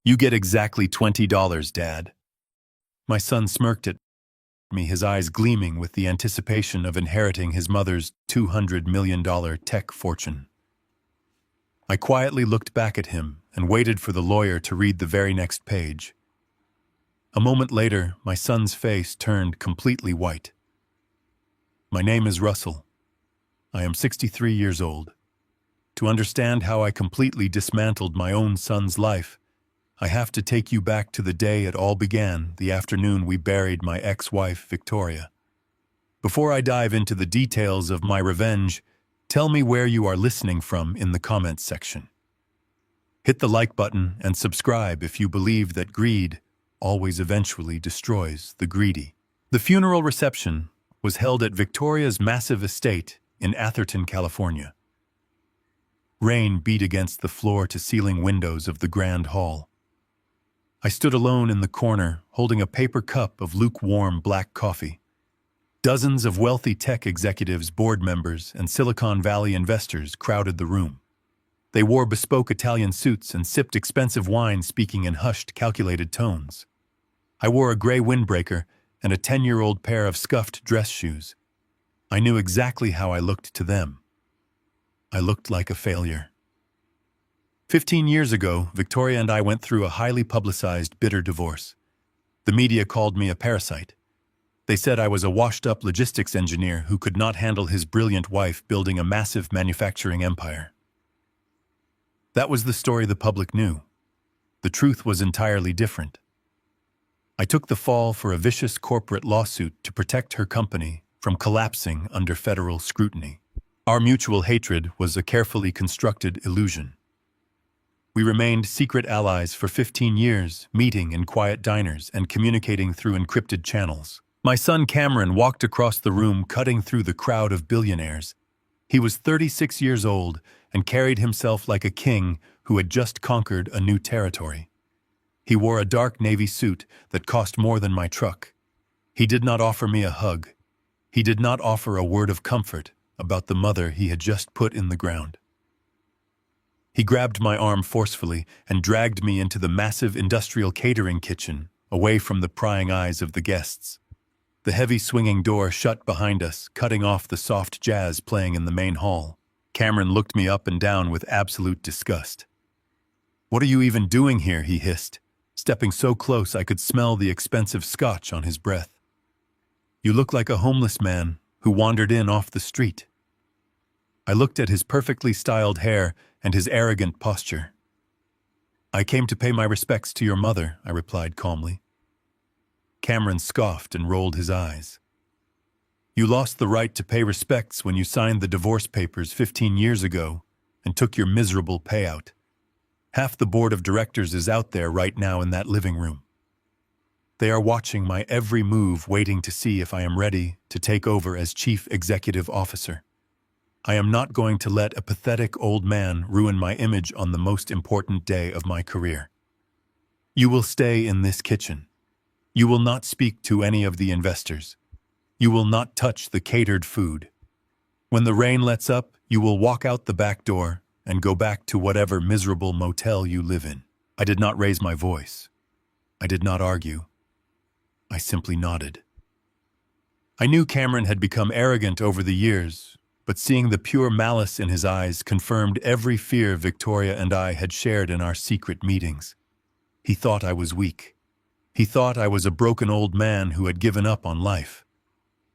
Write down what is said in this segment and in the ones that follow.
You get exactly $20, Dad. My son smirked at me, his eyes gleaming with the anticipation of inheriting his mother's $200 million tech fortune. I quietly looked back at him and waited for the lawyer to read the very next page. A moment later, my son's face turned completely white. My name is Russell. I am 63 years old. To understand how I completely dismantled my own son's life, I have to take you back to the day it all began, the afternoon we buried my ex-wife, Victoria. Before I dive into the details of my revenge, tell me where you are listening from in the comments section. Hit the like button and subscribe if you believe that greed always eventually destroys the greedy. The funeral reception was held at Victoria's massive estate in Atherton, California. Rain beat against the floor-to-ceiling windows of the grand hall. I stood alone in the corner, holding a paper cup of lukewarm black coffee. Dozens of wealthy tech executives, board members, and Silicon Valley investors crowded the room. They wore bespoke Italian suits and sipped expensive wine, speaking in hushed, calculated tones. I wore a gray windbreaker and a 10-year-old pair of scuffed dress shoes. I knew exactly how I looked to them. I looked like a failure. 15 years ago, Victoria and I went through a highly publicized, bitter divorce. The media called me a parasite. They said I was a washed-up logistics engineer who could not handle his brilliant wife building a massive manufacturing empire. That was the story the public knew. The truth was entirely different. I took the fall for a vicious corporate lawsuit to protect her company from collapsing under federal scrutiny. Our mutual hatred was a carefully constructed illusion. We remained secret allies for 15 years, meeting in quiet diners and communicating through encrypted channels. My son Cameron walked across the room, cutting through the crowd of billionaires. He was 36 years old and carried himself like a king who had just conquered a new territory. He wore a dark navy suit that cost more than my truck. He did not offer me a hug. He did not offer a word of comfort about the mother he had just put in the ground. He grabbed my arm forcefully and dragged me into the massive industrial catering kitchen, away from the prying eyes of the guests. The heavy swinging door shut behind us, cutting off the soft jazz playing in the main hall. Cameron looked me up and down with absolute disgust. "What are you even doing here?" he hissed, stepping so close I could smell the expensive scotch on his breath. "You look like a homeless man who wandered in off the street." I looked at his perfectly styled hair and his arrogant posture. "I came to pay my respects to your mother," I replied calmly. Cameron scoffed and rolled his eyes. "You lost the right to pay respects when you signed the divorce papers 15 years ago and took your miserable payout. Half the board of directors is out there right now in that living room. They are watching my every move, waiting to see if I am ready to take over as chief executive officer. I am not going to let a pathetic old man ruin my image on the most important day of my career. You will stay in this kitchen. You will not speak to any of the investors. You will not touch the catered food. When the rain lets up, you will walk out the back door and go back to whatever miserable motel you live in." I did not raise my voice. I did not argue. I simply nodded. I knew Cameron had become arrogant over the years, but seeing the pure malice in his eyes confirmed every fear Victoria and I had shared in our secret meetings. He thought I was weak. He thought I was a broken old man who had given up on life.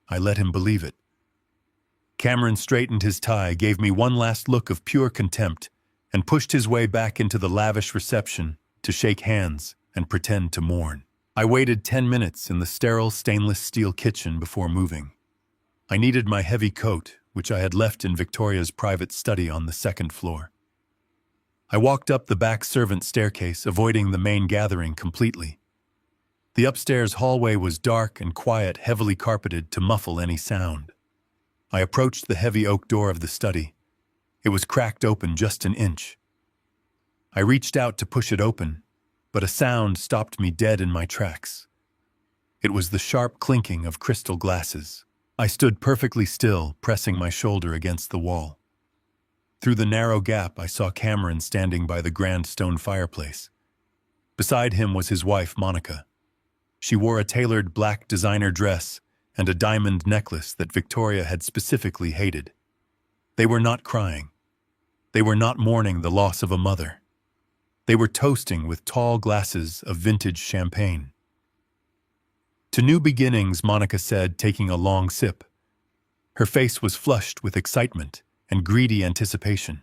I let him believe it. Cameron straightened his tie, gave me one last look of pure contempt, and pushed his way back into the lavish reception to shake hands and pretend to mourn. I waited 10 minutes in the sterile stainless steel kitchen before moving. I needed my heavy coat, which I had left in Victoria's private study on the second floor. I walked up the back servant staircase, avoiding the main gathering completely. The upstairs hallway was dark and quiet, heavily carpeted to muffle any sound. I approached the heavy oak door of the study. It was cracked open just an inch. I reached out to push it open, but a sound stopped me dead in my tracks. It was the sharp clinking of crystal glasses. I stood perfectly still, pressing my shoulder against the wall. Through the narrow gap, I saw Cameron standing by the grand stone fireplace. Beside him was his wife, Monica. She wore a tailored black designer dress and a diamond necklace that Victoria had specifically hated. They were not crying. They were not mourning the loss of a mother. They were toasting with tall glasses of vintage champagne. "To new beginnings," Monica said, taking a long sip. Her face was flushed with excitement and greedy anticipation.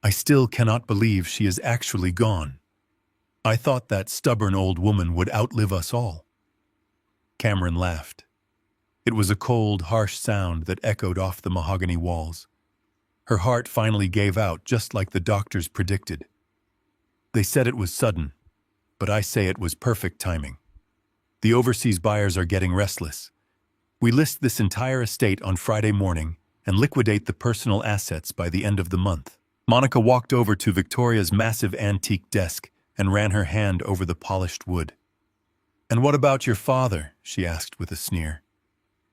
"I still cannot believe she is actually gone. I thought that stubborn old woman would outlive us all." Cameron laughed. It was a cold, harsh sound that echoed off the mahogany walls. Her heart finally gave out, just like the doctors predicted. "They said it was sudden, but I say it was perfect timing. The overseas buyers are getting restless. We list this entire estate on Friday morning and liquidate the personal assets by the end of the month." Monica walked over to Victoria's massive antique desk and ran her hand over the polished wood. "And what about your father?" she asked with a sneer.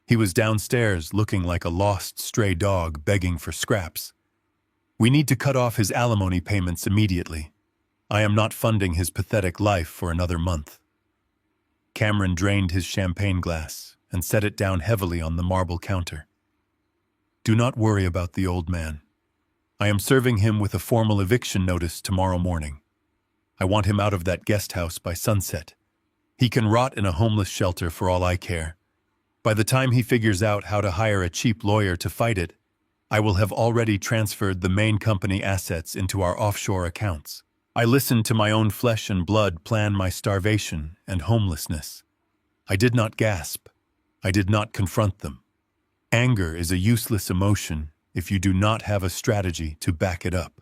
"He was downstairs looking like a lost stray dog begging for scraps. We need to cut off his alimony payments immediately. I am not funding his pathetic life for another month." Cameron drained his champagne glass and set it down heavily on the marble counter. "Do not worry about the old man. I am serving him with a formal eviction notice tomorrow morning. I want him out of that guest house by sunset. He can rot in a homeless shelter for all I care. By the time he figures out how to hire a cheap lawyer to fight it, I will have already transferred the main company assets into our offshore accounts. I listened to my own flesh and blood plan my starvation and homelessness. I did not gasp. I did not confront them. Anger is a useless emotion if you do not have a strategy to back it up."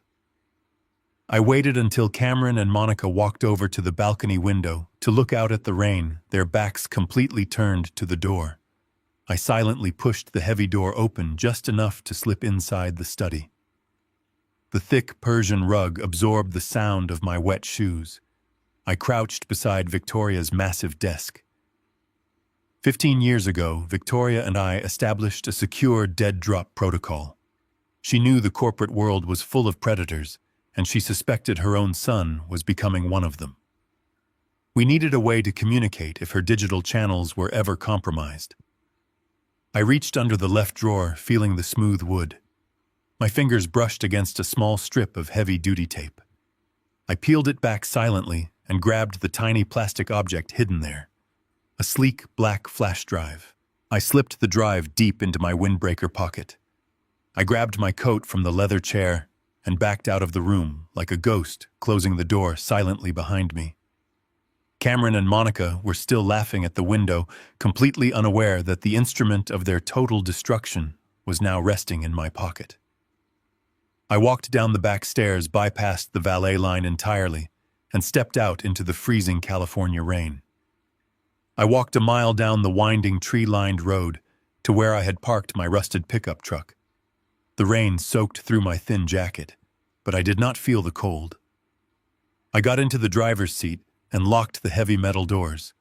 I waited until Cameron and Monica walked over to the balcony window to look out at the rain, their backs completely turned to the door. I silently pushed the heavy door open just enough to slip inside the study. The thick Persian rug absorbed the sound of my wet shoes. I crouched beside Victoria's massive desk. 15 years ago, Victoria and I established a secure dead-drop protocol. She knew the corporate world was full of predators, and she suspected her own son was becoming one of them. We needed a way to communicate if her digital channels were ever compromised. I reached under the left drawer, feeling the smooth wood. My fingers brushed against a small strip of heavy-duty tape. I peeled it back silently and grabbed the tiny plastic object hidden there. A sleek, black flash drive. I slipped the drive deep into my windbreaker pocket. I grabbed my coat from the leather chair and backed out of the room like a ghost, closing the door silently behind me. Cameron and Monica were still laughing at the window, completely unaware that the instrument of their total destruction was now resting in my pocket. I walked down the back stairs, bypassed the valet line entirely, and stepped out into the freezing California rain. I walked a mile down the winding tree-lined road to where I had parked my rusted pickup truck. The rain soaked through my thin jacket, but I did not feel the cold. I got into the driver's seat and locked the heavy metal doors.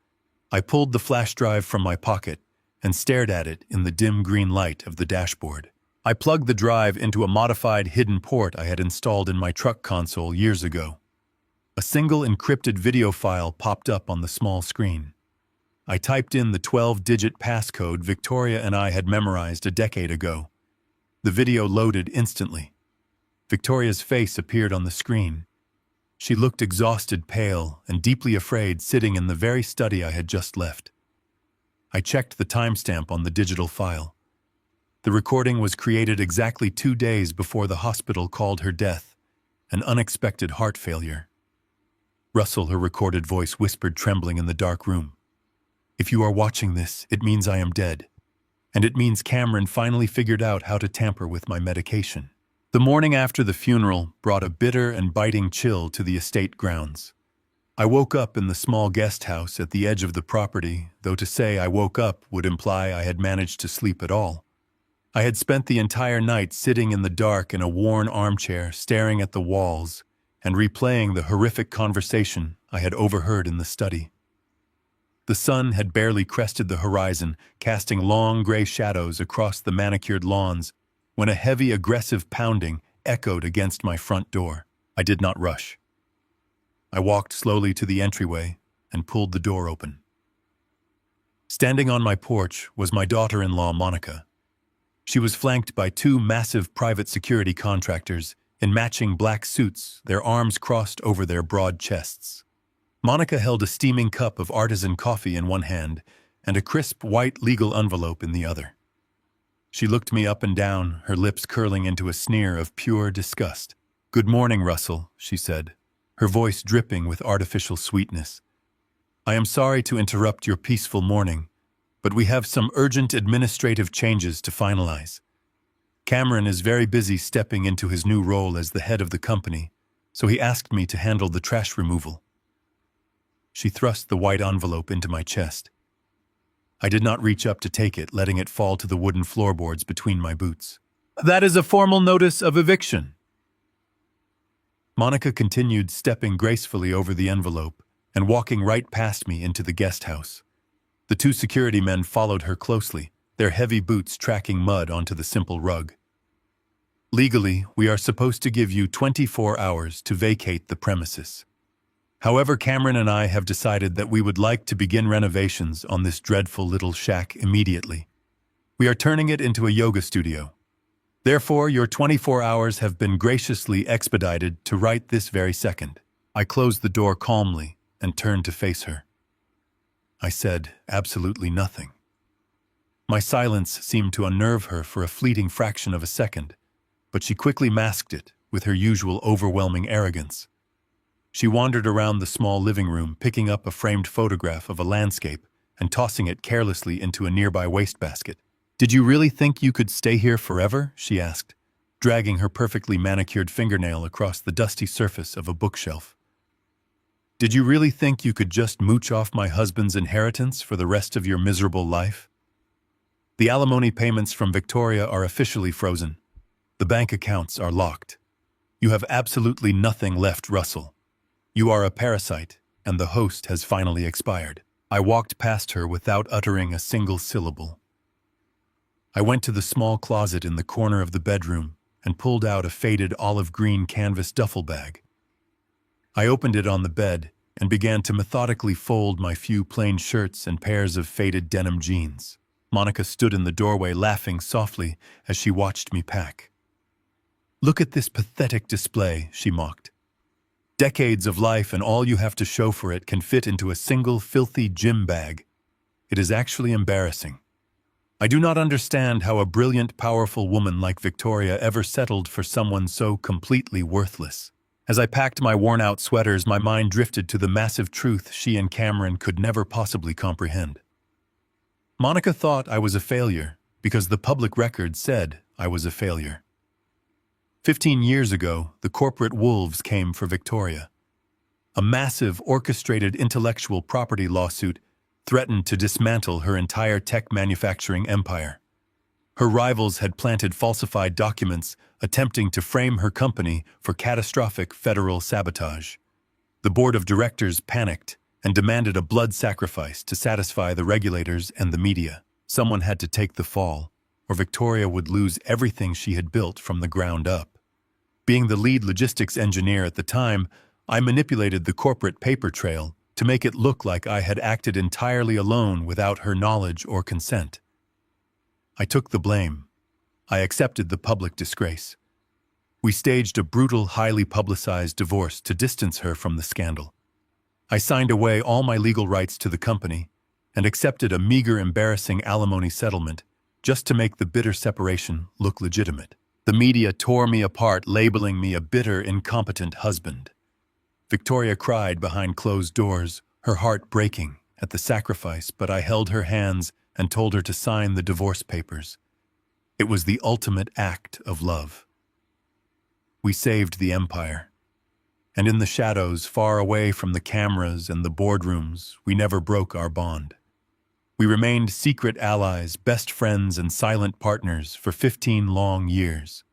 I pulled the flash drive from my pocket and stared at it in the dim green light of the dashboard. I plugged the drive into a modified hidden port I had installed in my truck console years ago. A single encrypted video file popped up on the small screen. I typed in the 12-digit passcode Victoria and I had memorized a decade ago. The video loaded instantly. Victoria's face appeared on the screen. She looked exhausted, pale, and deeply afraid, sitting in the very study I had just left. I checked the timestamp on the digital file. The recording was created exactly 2 days before the hospital called her death, an unexpected heart failure. Russell, her recorded voice whispered, trembling in the dark room. "If you are watching this, it means I am dead. And it means Cameron finally figured out how to tamper with my medication." The morning after the funeral brought a bitter and biting chill to the estate grounds. I woke up in the small guest house at the edge of the property, though to say I woke up would imply I had managed to sleep at all. I had spent the entire night sitting in the dark in a worn armchair, staring at the walls and replaying the horrific conversation I had overheard in the study. The sun had barely crested the horizon, casting long gray shadows across the manicured lawns, when a heavy, aggressive pounding echoed against my front door. I did not rush. I walked slowly to the entryway and pulled the door open. Standing on my porch was my daughter-in-law, Monica. She was flanked by two massive private security contractors in matching black suits, their arms crossed over their broad chests. Monica held a steaming cup of artisan coffee in one hand and a crisp white legal envelope in the other. She looked me up and down, her lips curling into a sneer of pure disgust. "Good morning, Russell," she said, her voice dripping with artificial sweetness. "I am sorry to interrupt your peaceful morning, but we have some urgent administrative changes to finalize. Cameron is very busy stepping into his new role as the head of the company, so he asked me to handle the trash removal." She thrust the white envelope into my chest. I did not reach up to take it, letting it fall to the wooden floorboards between my boots. "That is a formal notice of eviction." Monica continued stepping gracefully over the envelope and walking right past me into the guest house. The two security men followed her closely, their heavy boots tracking mud onto the simple rug. "Legally, we are supposed to give you 24 hours to vacate the premises. However, Cameron and I have decided that we would like to begin renovations on this dreadful little shack immediately. We are turning it into a yoga studio. Therefore, your 24 hours have been graciously expedited to right this very second." I closed the door calmly and turned to face her. I said absolutely nothing. My silence seemed to unnerve her for a fleeting fraction of a second, but she quickly masked it with her usual overwhelming arrogance. She wandered around the small living room, picking up a framed photograph of a landscape and tossing it carelessly into a nearby wastebasket. "Did you really think you could stay here forever?" she asked, dragging her perfectly manicured fingernail across the dusty surface of a bookshelf. "Did you really think you could just mooch off my husband's inheritance for the rest of your miserable life? The alimony payments from Victoria are officially frozen. The bank accounts are locked. You have absolutely nothing left, Russell. You are a parasite, and the host has finally expired." I walked past her without uttering a single syllable. I went to the small closet in the corner of the bedroom and pulled out a faded olive green canvas duffel bag. I opened it on the bed and began to methodically fold my few plain shirts and pairs of faded denim jeans. Monica stood in the doorway laughing softly as she watched me pack. "Look at this pathetic display," she mocked. "Decades of life and all you have to show for it can fit into a single filthy gym bag. It is actually embarrassing. I do not understand how a brilliant, powerful woman like Victoria ever settled for someone so completely worthless." As I packed my worn-out sweaters, my mind drifted to the massive truth she and Cameron could never possibly comprehend. Monica thought I was a failure because the public record said I was a failure. 15 years ago, the corporate wolves came for Victoria. A massive, orchestrated intellectual property lawsuit threatened to dismantle her entire tech manufacturing empire. Her rivals had planted falsified documents attempting to frame her company for catastrophic federal sabotage. The board of directors panicked and demanded a blood sacrifice to satisfy the regulators and the media. Someone had to take the fall, or Victoria would lose everything she had built from the ground up. Being the lead logistics engineer at the time, I manipulated the corporate paper trail to make it look like I had acted entirely alone without her knowledge or consent. I took the blame. I accepted the public disgrace. We staged a brutal, highly publicized divorce to distance her from the scandal. I signed away all my legal rights to the company and accepted a meager, embarrassing alimony settlement just to make the bitter separation look legitimate. The media tore me apart, labeling me a bitter, incompetent husband. Victoria cried behind closed doors, her heart breaking at the sacrifice, but I held her hands and told her to sign the divorce papers. It was the ultimate act of love. We saved the empire. And in the shadows, far away from the cameras and the boardrooms, we never broke our bond. We remained secret allies, best friends, and silent partners for 15 long years.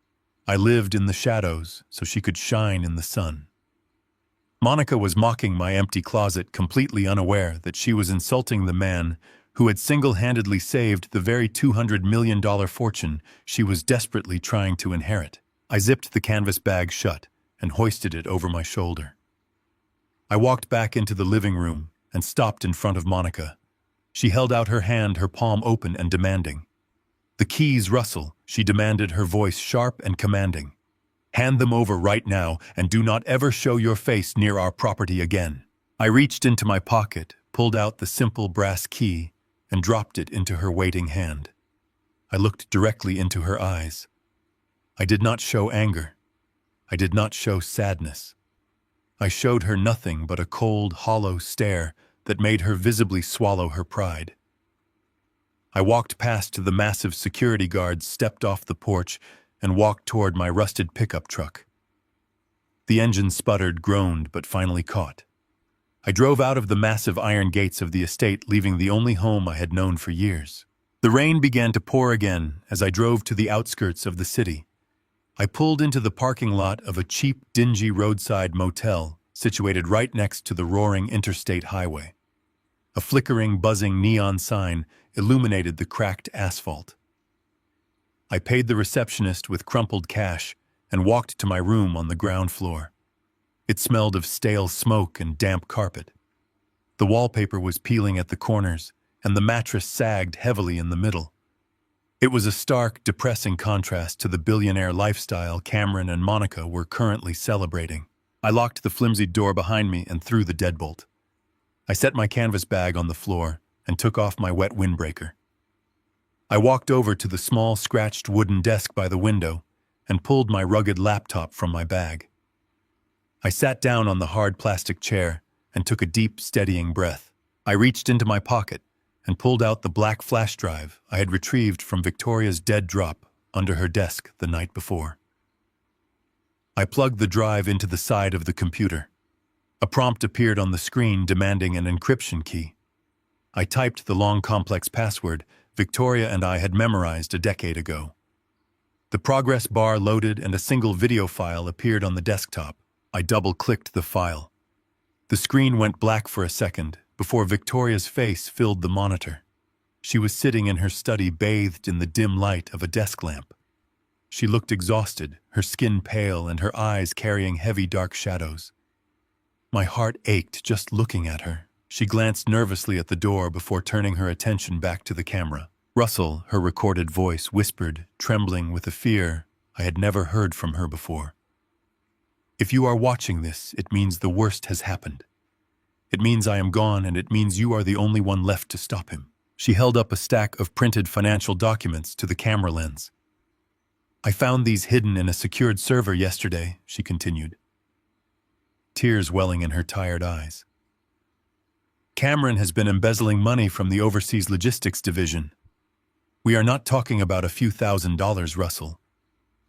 I lived in the shadows so she could shine in the sun. Monica was mocking my empty closet, completely unaware that she was insulting the man who had single-handedly saved the very $200 million fortune she was desperately trying to inherit. I zipped the canvas bag shut and hoisted it over my shoulder. I walked back into the living room and stopped in front of Monica. She held out her hand, her palm open and demanding. "The keys, Russell," she demanded, her voice sharp and commanding. "Hand them over right now and do not ever show your face near our property again." I reached into my pocket, pulled out the simple brass key, and dropped it into her waiting hand. I looked directly into her eyes. I did not show anger. I did not show sadness. I showed her nothing but a cold, hollow stare that made her visibly swallow her pride. I walked past the massive security guards, stepped off the porch, and walked toward my rusted pickup truck. The engine sputtered, groaned, but finally caught. I drove out of the massive iron gates of the estate, leaving the only home I had known for years. The rain began to pour again as I drove to the outskirts of the city. I pulled into the parking lot of a cheap, dingy roadside motel situated right next to the roaring interstate highway. A flickering, buzzing neon sign illuminated the cracked asphalt. I paid the receptionist with crumpled cash and walked to my room on the ground floor. It smelled of stale smoke and damp carpet. The wallpaper was peeling at the corners, and the mattress sagged heavily in the middle. It was a stark, depressing contrast to the billionaire lifestyle Cameron and Monica were currently celebrating. I locked the flimsy door behind me and threw the deadbolt. I set my canvas bag on the floor and took off my wet windbreaker. I walked over to the small, scratched wooden desk by the window and pulled my rugged laptop from my bag. I sat down on the hard plastic chair and took a deep, steadying breath. I reached into my pocket and pulled out the black flash drive I had retrieved from Victoria's dead drop under her desk the night before. I plugged the drive into the side of the computer. A prompt appeared on the screen demanding an encryption key. I typed the long, complex password Victoria and I had memorized a decade ago. The progress bar loaded and a single video file appeared on the desktop. I double-clicked the file. The screen went black for a second before Victoria's face filled the monitor. She was sitting in her study, bathed in the dim light of a desk lamp. She looked exhausted, her skin pale and her eyes carrying heavy dark shadows. My heart ached just looking at her. She glanced nervously at the door before turning her attention back to the camera. "Russell," her recorded voice whispered, trembling with a fear I had never heard from her before. "If you are watching this, it means the worst has happened. It means I am gone, and it means you are the only one left to stop him." She held up a stack of printed financial documents to the camera lens. "I found these hidden in a secured server yesterday," she continued, tears welling in her tired eyes. "Cameron has been embezzling money from the overseas logistics division. We are not talking about a few $1,000s, Russell.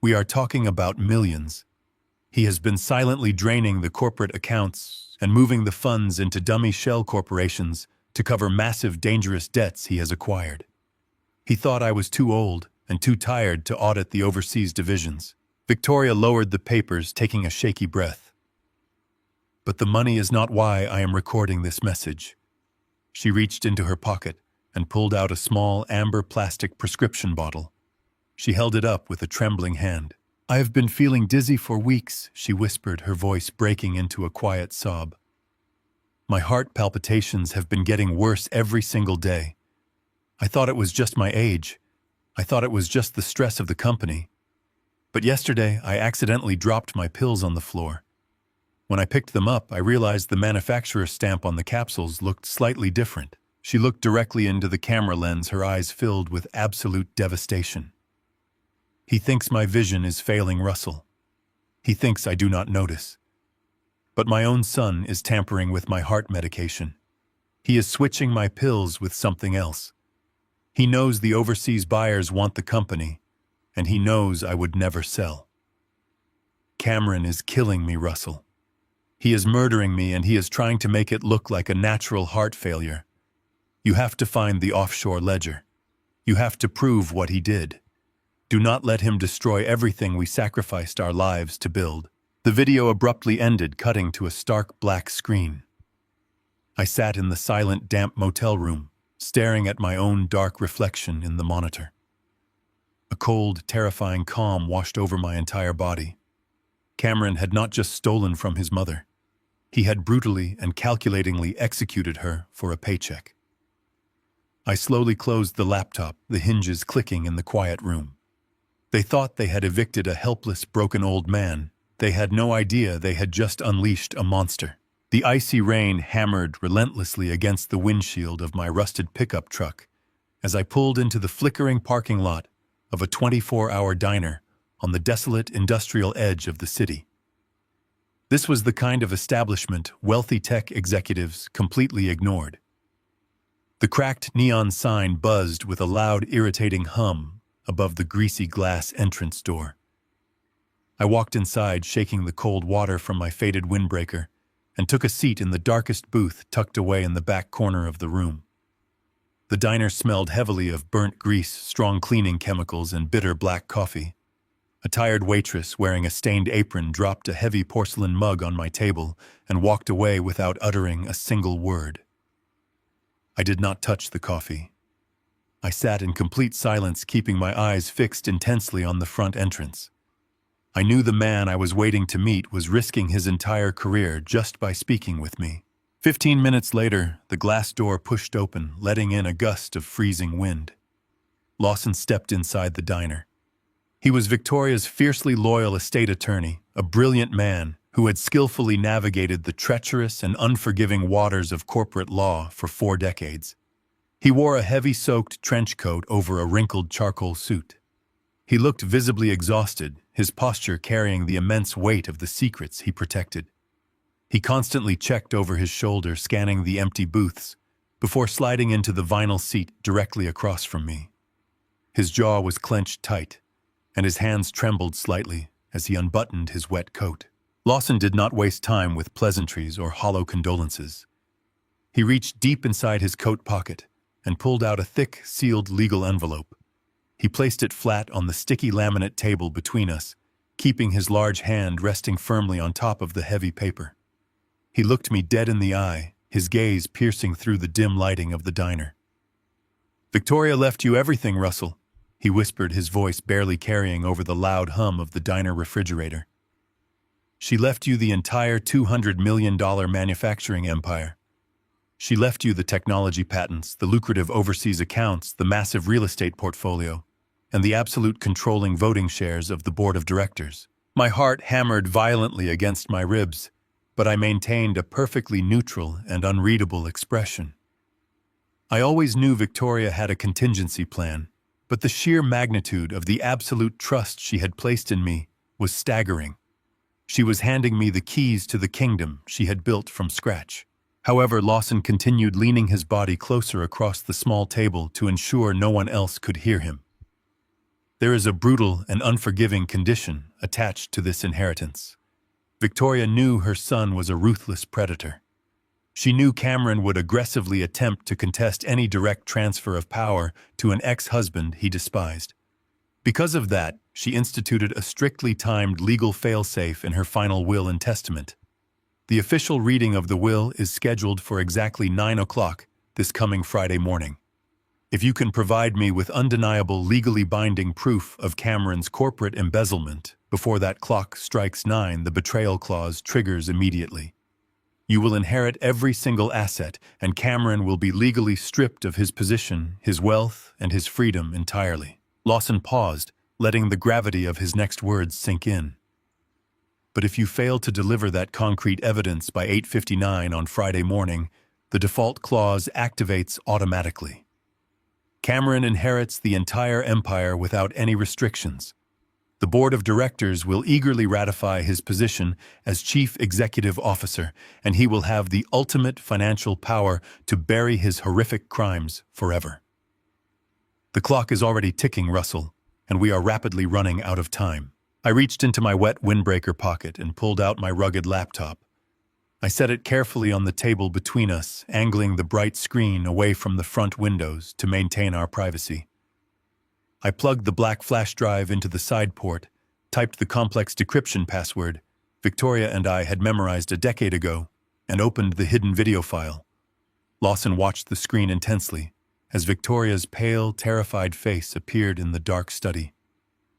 We are talking about millions. He has been silently draining the corporate accounts and moving the funds into dummy shell corporations to cover massive, dangerous debts he has acquired. He thought I was too old and too tired to audit the overseas divisions." Victoria lowered the papers, taking a shaky breath. "But the money is not why I am recording this message." She reached into her pocket and pulled out a small amber plastic prescription bottle. She held it up with a trembling hand. "I have been feeling dizzy for weeks," she whispered, her voice breaking into a quiet sob. "My heart palpitations have been getting worse every single day. I thought it was just my age. I thought it was just the stress of the company. But yesterday, I accidentally dropped my pills on the floor. When I picked them up, I realized the manufacturer's stamp on the capsules looked slightly different." She looked directly into the camera lens, her eyes filled with absolute devastation. "He thinks my vision is failing, Russell. He thinks I do not notice. But my own son is tampering with my heart medication. He is switching my pills with something else. He knows the overseas buyers want the company, and he knows I would never sell. Cameron is killing me, Russell. He is murdering me, and he is trying to make it look like a natural heart failure. You have to find the offshore ledger. You have to prove what he did. Do not let him destroy everything we sacrificed our lives to build." The video abruptly ended, cutting to a stark black screen. I sat in the silent, damp motel room, staring at my own dark reflection in the monitor. A cold, terrifying calm washed over my entire body. Cameron had not just stolen from his mother. He had brutally and calculatingly executed her for a paycheck. I slowly closed the laptop, the hinges clicking in the quiet room. They thought they had evicted a helpless, broken old man. They had no idea they had just unleashed a monster. The icy rain hammered relentlessly against the windshield of my rusted pickup truck as I pulled into the flickering parking lot of a 24-hour diner on the desolate industrial edge of the city. This was the kind of establishment wealthy tech executives completely ignored. The cracked neon sign buzzed with a loud, irritating hum above the greasy glass entrance door. I walked inside, shaking the cold water from my faded windbreaker, and took a seat in the darkest booth tucked away in the back corner of the room. The diner smelled heavily of burnt grease, strong cleaning chemicals, and bitter black coffee. A tired waitress wearing a stained apron dropped a heavy porcelain mug on my table and walked away without uttering a single word. I did not touch the coffee. I sat in complete silence, keeping my eyes fixed intensely on the front entrance. I knew the man I was waiting to meet was risking his entire career just by speaking with me. 15 minutes later, the glass door pushed open, letting in a gust of freezing wind. Lawson stepped inside the diner. He was Victoria's fiercely loyal estate attorney, a brilliant man who had skillfully navigated the treacherous and unforgiving waters of corporate law for 4 decades. He wore a heavy-soaked trench coat over a wrinkled charcoal suit. He looked visibly exhausted, his posture carrying the immense weight of the secrets he protected. He constantly checked over his shoulder, scanning the empty booths, before sliding into the vinyl seat directly across from me. His jaw was clenched tight, and his hands trembled slightly as he unbuttoned his wet coat. Lawson did not waste time with pleasantries or hollow condolences. He reached deep inside his coat pocket and pulled out a thick, sealed legal envelope. He placed it flat on the sticky laminate table between us, keeping his large hand resting firmly on top of the heavy paper. He looked me dead in the eye, his gaze piercing through the dim lighting of the diner. "Victoria left you everything, Russell," he whispered, his voice barely carrying over the loud hum of the diner refrigerator. "She left you the entire $200 million manufacturing empire. She left you the technology patents, the lucrative overseas accounts, the massive real estate portfolio, and the absolute controlling voting shares of the board of directors." My heart hammered violently against my ribs, but I maintained a perfectly neutral and unreadable expression. I always knew Victoria had a contingency plan, but the sheer magnitude of the absolute trust she had placed in me was staggering. She was handing me the keys to the kingdom she had built from scratch. However, Lawson continued leaning his body closer across the small table to ensure no one else could hear him. "There is a brutal and unforgiving condition attached to this inheritance. Victoria knew her son was a ruthless predator. She knew Cameron would aggressively attempt to contest any direct transfer of power to an ex-husband he despised. Because of that, she instituted a strictly timed legal failsafe in her final will and testament. The official reading of the will is scheduled for exactly 9 o'clock this coming Friday morning. If you can provide me with undeniable, legally binding proof of Cameron's corporate embezzlement before that clock strikes 9, the betrayal clause triggers immediately. You will inherit every single asset, and Cameron will be legally stripped of his position, his wealth, and his freedom entirely." Lawson paused, letting the gravity of his next words sink in. "But if you fail to deliver that concrete evidence by 8:59 on Friday morning, the default clause activates automatically. Cameron inherits the entire empire without any restrictions. The board of directors will eagerly ratify his position as chief executive officer, and he will have the ultimate financial power to bury his horrific crimes forever. The clock is already ticking, Russell, and we are rapidly running out of time." I reached into my wet windbreaker pocket and pulled out my rugged laptop. I set it carefully on the table between us, angling the bright screen away from the front windows to maintain our privacy. I plugged the black flash drive into the side port, typed the complex decryption password Victoria and I had memorized a decade ago, and opened the hidden video file. Lawson watched the screen intensely as Victoria's pale, terrified face appeared in the dark study.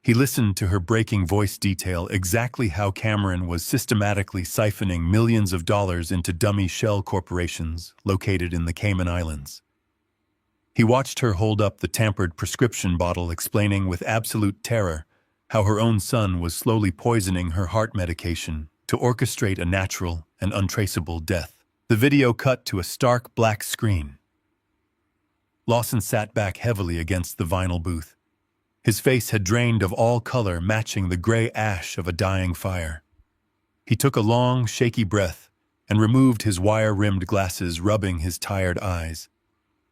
He listened to her breaking voice detail exactly how Cameron was systematically siphoning millions of dollars into dummy shell corporations located in the Cayman Islands. He watched her hold up the tampered prescription bottle, explaining with absolute terror how her own son was slowly poisoning her heart medication to orchestrate a natural and untraceable death. The video cut to a stark black screen. Lawson sat back heavily against the vinyl booth. His face had drained of all color, matching the gray ash of a dying fire. He took a long, shaky breath and removed his wire-rimmed glasses, rubbing his tired eyes.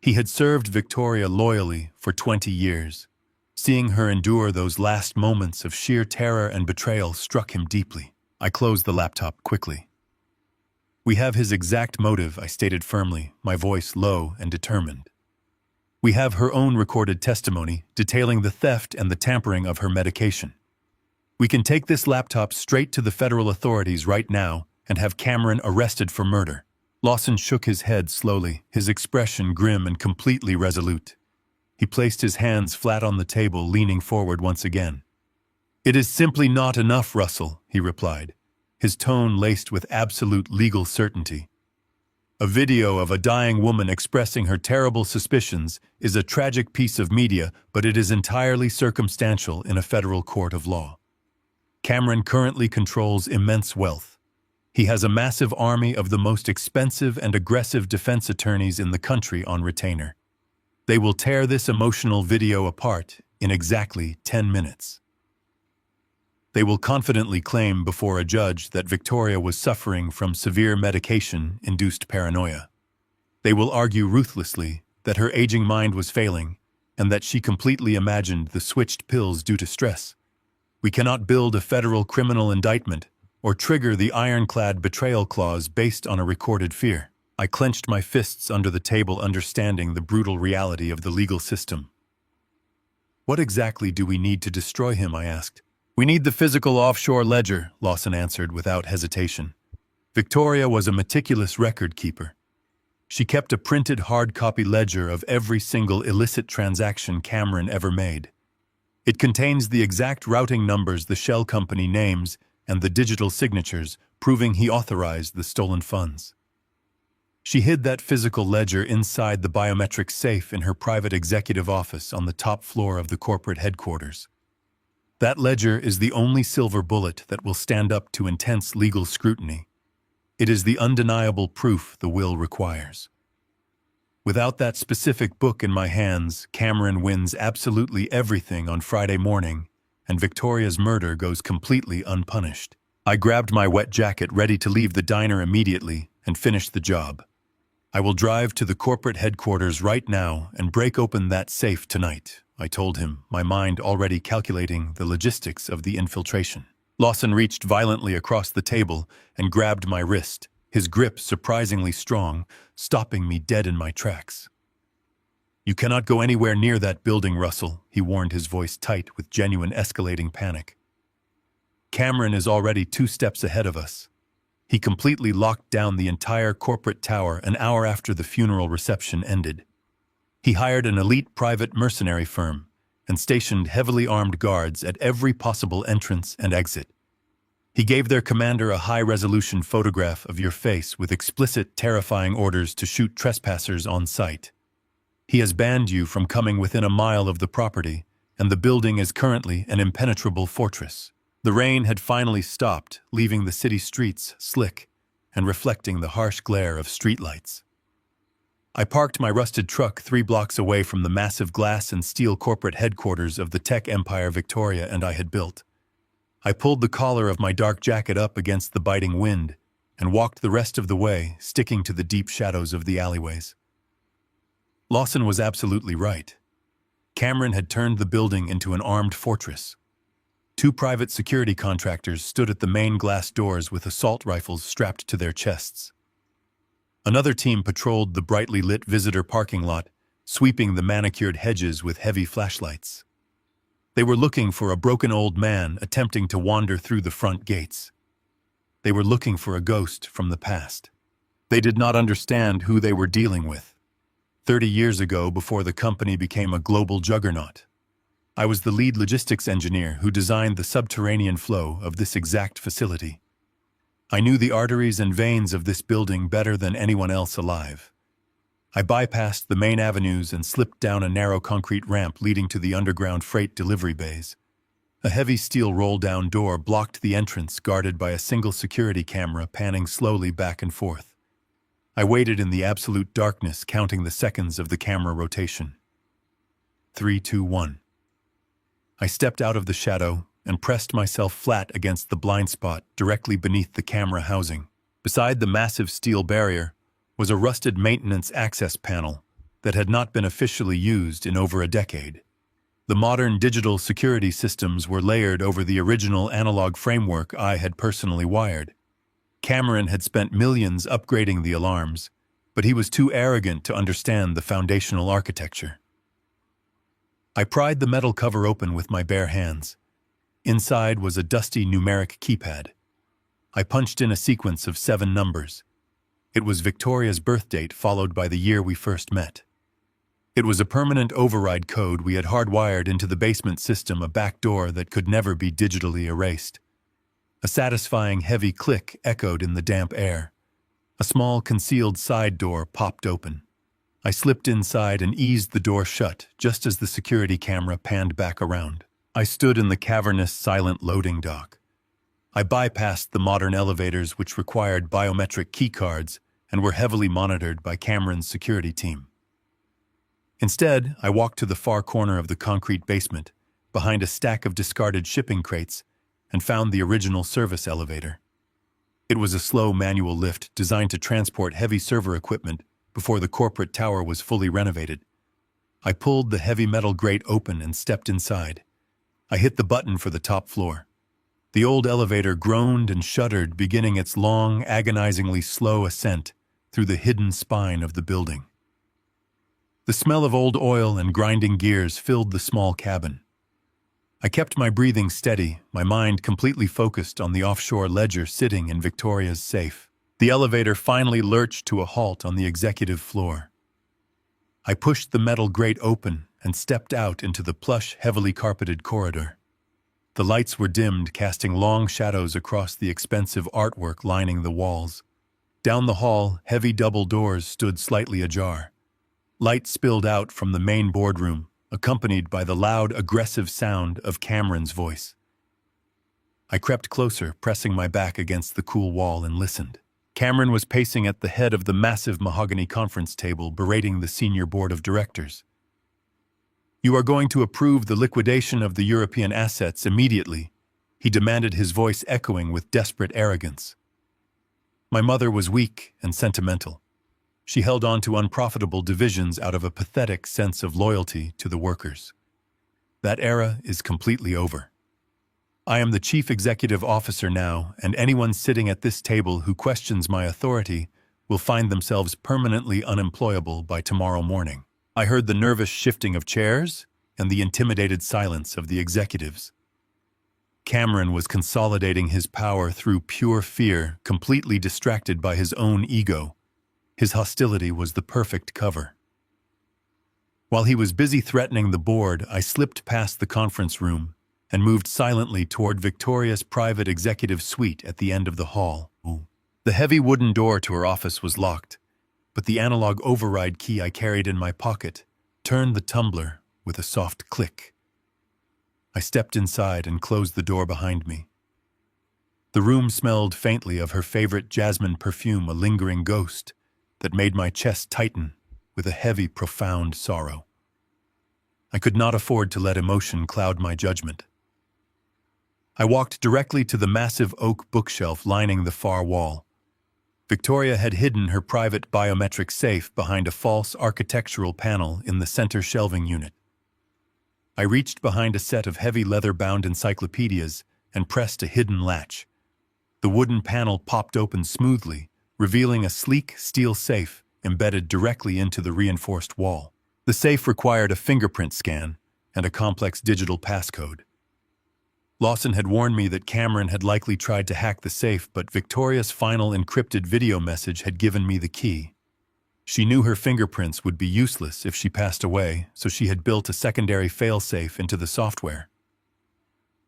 He had served Victoria loyally for 20 years. Seeing her endure those last moments of sheer terror and betrayal struck him deeply. I closed the laptop quickly. "We have his exact motive," I stated firmly, my voice low and determined. "We have her own recorded testimony detailing the theft and the tampering of her medication. We can take this laptop straight to the federal authorities right now and have Cameron arrested for murder." Lawson shook his head slowly, his expression grim and completely resolute. He placed his hands flat on the table, leaning forward once again. "It is simply not enough, Russell," he replied, his tone laced with absolute legal certainty. "A video of a dying woman expressing her terrible suspicions is a tragic piece of media, but it is entirely circumstantial in a federal court of law. Cameron currently controls immense wealth. He has a massive army of the most expensive and aggressive defense attorneys in the country on retainer. They will tear this emotional video apart in exactly 10 minutes. They will confidently claim before a judge that Victoria was suffering from severe medication-induced paranoia. They will argue ruthlessly that her aging mind was failing and that she completely imagined the switched pills due to stress. We cannot build a federal criminal indictment or trigger the ironclad betrayal clause based on a recorded fear." I clenched my fists under the table, understanding the brutal reality of the legal system. "What exactly do we need to destroy him?" I asked. "We need the physical offshore ledger," Lawson answered without hesitation. Victoria was a meticulous record keeper. She kept a printed hard-copy ledger of every single illicit transaction Cameron ever made. It contains the exact routing numbers the shell company names and the digital signatures, proving he authorized the stolen funds. She hid that physical ledger inside the biometric safe in her private executive office on the top floor of the corporate headquarters. That ledger is the only silver bullet that will stand up to intense legal scrutiny. It is the undeniable proof the will requires. Without that specific book in my hands, Cameron wins absolutely everything on Friday morning, and Victoria's murder goes completely unpunished. I grabbed my wet jacket, ready to leave the diner immediately and finish the job. "I will drive to the corporate headquarters right now and break open that safe tonight," I told him, my mind already calculating the logistics of the infiltration. Lawson reached violently across the table and grabbed my wrist, his grip surprisingly strong, stopping me dead in my tracks. "You cannot go anywhere near that building, Russell," he warned, his voice tight with genuine escalating panic. "Cameron is already 2 steps ahead of us. He completely locked down the entire corporate tower an hour after the funeral reception ended. He hired an elite private mercenary firm and stationed heavily armed guards at every possible entrance and exit. He gave their commander a high-resolution photograph of your face with explicit, terrifying orders to shoot trespassers on sight. He has banned you from coming within a mile of the property, and the building is currently an impenetrable fortress." The rain had finally stopped, leaving the city streets slick and reflecting the harsh glare of streetlights. I parked my rusted truck 3 blocks away from the massive glass and steel corporate headquarters of the tech empire Victoria and I had built. I pulled the collar of my dark jacket up against the biting wind and walked the rest of the way, sticking to the deep shadows of the alleyways. Lawson was absolutely right. Cameron had turned the building into an armed fortress. 2 private security contractors stood at the main glass doors with assault rifles strapped to their chests. Another team patrolled the brightly lit visitor parking lot, sweeping the manicured hedges with heavy flashlights. They were looking for a broken old man attempting to wander through the front gates. They were looking for a ghost from the past. They did not understand who they were dealing with. 30 years ago, before the company became a global juggernaut, I was the lead logistics engineer who designed the subterranean flow of this exact facility. I knew the arteries and veins of this building better than anyone else alive. I bypassed the main avenues and slipped down a narrow concrete ramp leading to the underground freight delivery bays. A heavy steel roll-down door blocked the entrance, guarded by a single security camera panning slowly back and forth. I waited in the absolute darkness, counting the seconds of the camera rotation. 3, 2, 1. I stepped out of the shadow and pressed myself flat against the blind spot directly beneath the camera housing. Beside the massive steel barrier was a rusted maintenance access panel that had not been officially used in over a decade. The modern digital security systems were layered over the original analog framework I had personally wired. Cameron had spent millions upgrading the alarms, but he was too arrogant to understand the foundational architecture. I pried the metal cover open with my bare hands. Inside was a dusty numeric keypad. I punched in a sequence of 7 numbers. It was Victoria's birth date, followed by the year we first met. It was a permanent override code we had hardwired into the basement system, a back door that could never be digitally erased. A satisfying heavy click echoed in the damp air. A small concealed side door popped open. I slipped inside and eased the door shut just as the security camera panned back around. I stood in the cavernous, silent loading dock. I bypassed the modern elevators, which required biometric keycards and were heavily monitored by Cameron's security team. Instead, I walked to the far corner of the concrete basement, behind a stack of discarded shipping crates, and found the original service elevator. It was a slow manual lift designed to transport heavy server equipment before the corporate tower was fully renovated. I pulled the heavy metal grate open and stepped inside. I hit the button for the top floor. The old elevator groaned and shuddered, beginning its long, agonizingly slow ascent through the hidden spine of the building. The smell of old oil and grinding gears filled the small cabin. I kept my breathing steady, my mind completely focused on the offshore ledger sitting in Victoria's safe. The elevator finally lurched to a halt on the executive floor. I pushed the metal grate open and stepped out into the plush, heavily carpeted corridor. The lights were dimmed, casting long shadows across the expensive artwork lining the walls. Down the hall, heavy double doors stood slightly ajar. Light spilled out from the main boardroom, accompanied by the loud, aggressive sound of Cameron's voice. I crept closer, pressing my back against the cool wall, and listened. Cameron was pacing at the head of the massive mahogany conference table, berating the senior board of directors. "You are going to approve the liquidation of the European assets immediately," he demanded, his voice echoing with desperate arrogance. My mother was weak and sentimental. She held on to unprofitable divisions out of a pathetic sense of loyalty to the workers. That era is completely over. I am the chief executive officer now, and anyone sitting at this table who questions my authority will find themselves permanently unemployable by tomorrow morning. I heard the nervous shifting of chairs and the intimidated silence of the executives. Cameron was consolidating his power through pure fear, completely distracted by his own ego. His hostility was the perfect cover. While he was busy threatening the board, I slipped past the conference room and moved silently toward Victoria's private executive suite at the end of the hall. The heavy wooden door to her office was locked, but the analog override key I carried in my pocket turned the tumbler with a soft click. I stepped inside and closed the door behind me. The room smelled faintly of her favorite jasmine perfume, a lingering ghost that made my chest tighten with a heavy, profound sorrow. I could not afford to let emotion cloud my judgment. I walked directly to the massive oak bookshelf lining the far wall. Victoria had hidden her private biometric safe behind a false architectural panel in the center shelving unit. I reached behind a set of heavy leather-bound encyclopedias and pressed a hidden latch. The wooden panel popped open smoothly, revealing a sleek steel safe embedded directly into the reinforced wall. The safe required a fingerprint scan and a complex digital passcode. Lawson had warned me that Cameron had likely tried to hack the safe, but Victoria's final encrypted video message had given me the key. She knew her fingerprints would be useless if she passed away, so she had built a secondary failsafe into the software.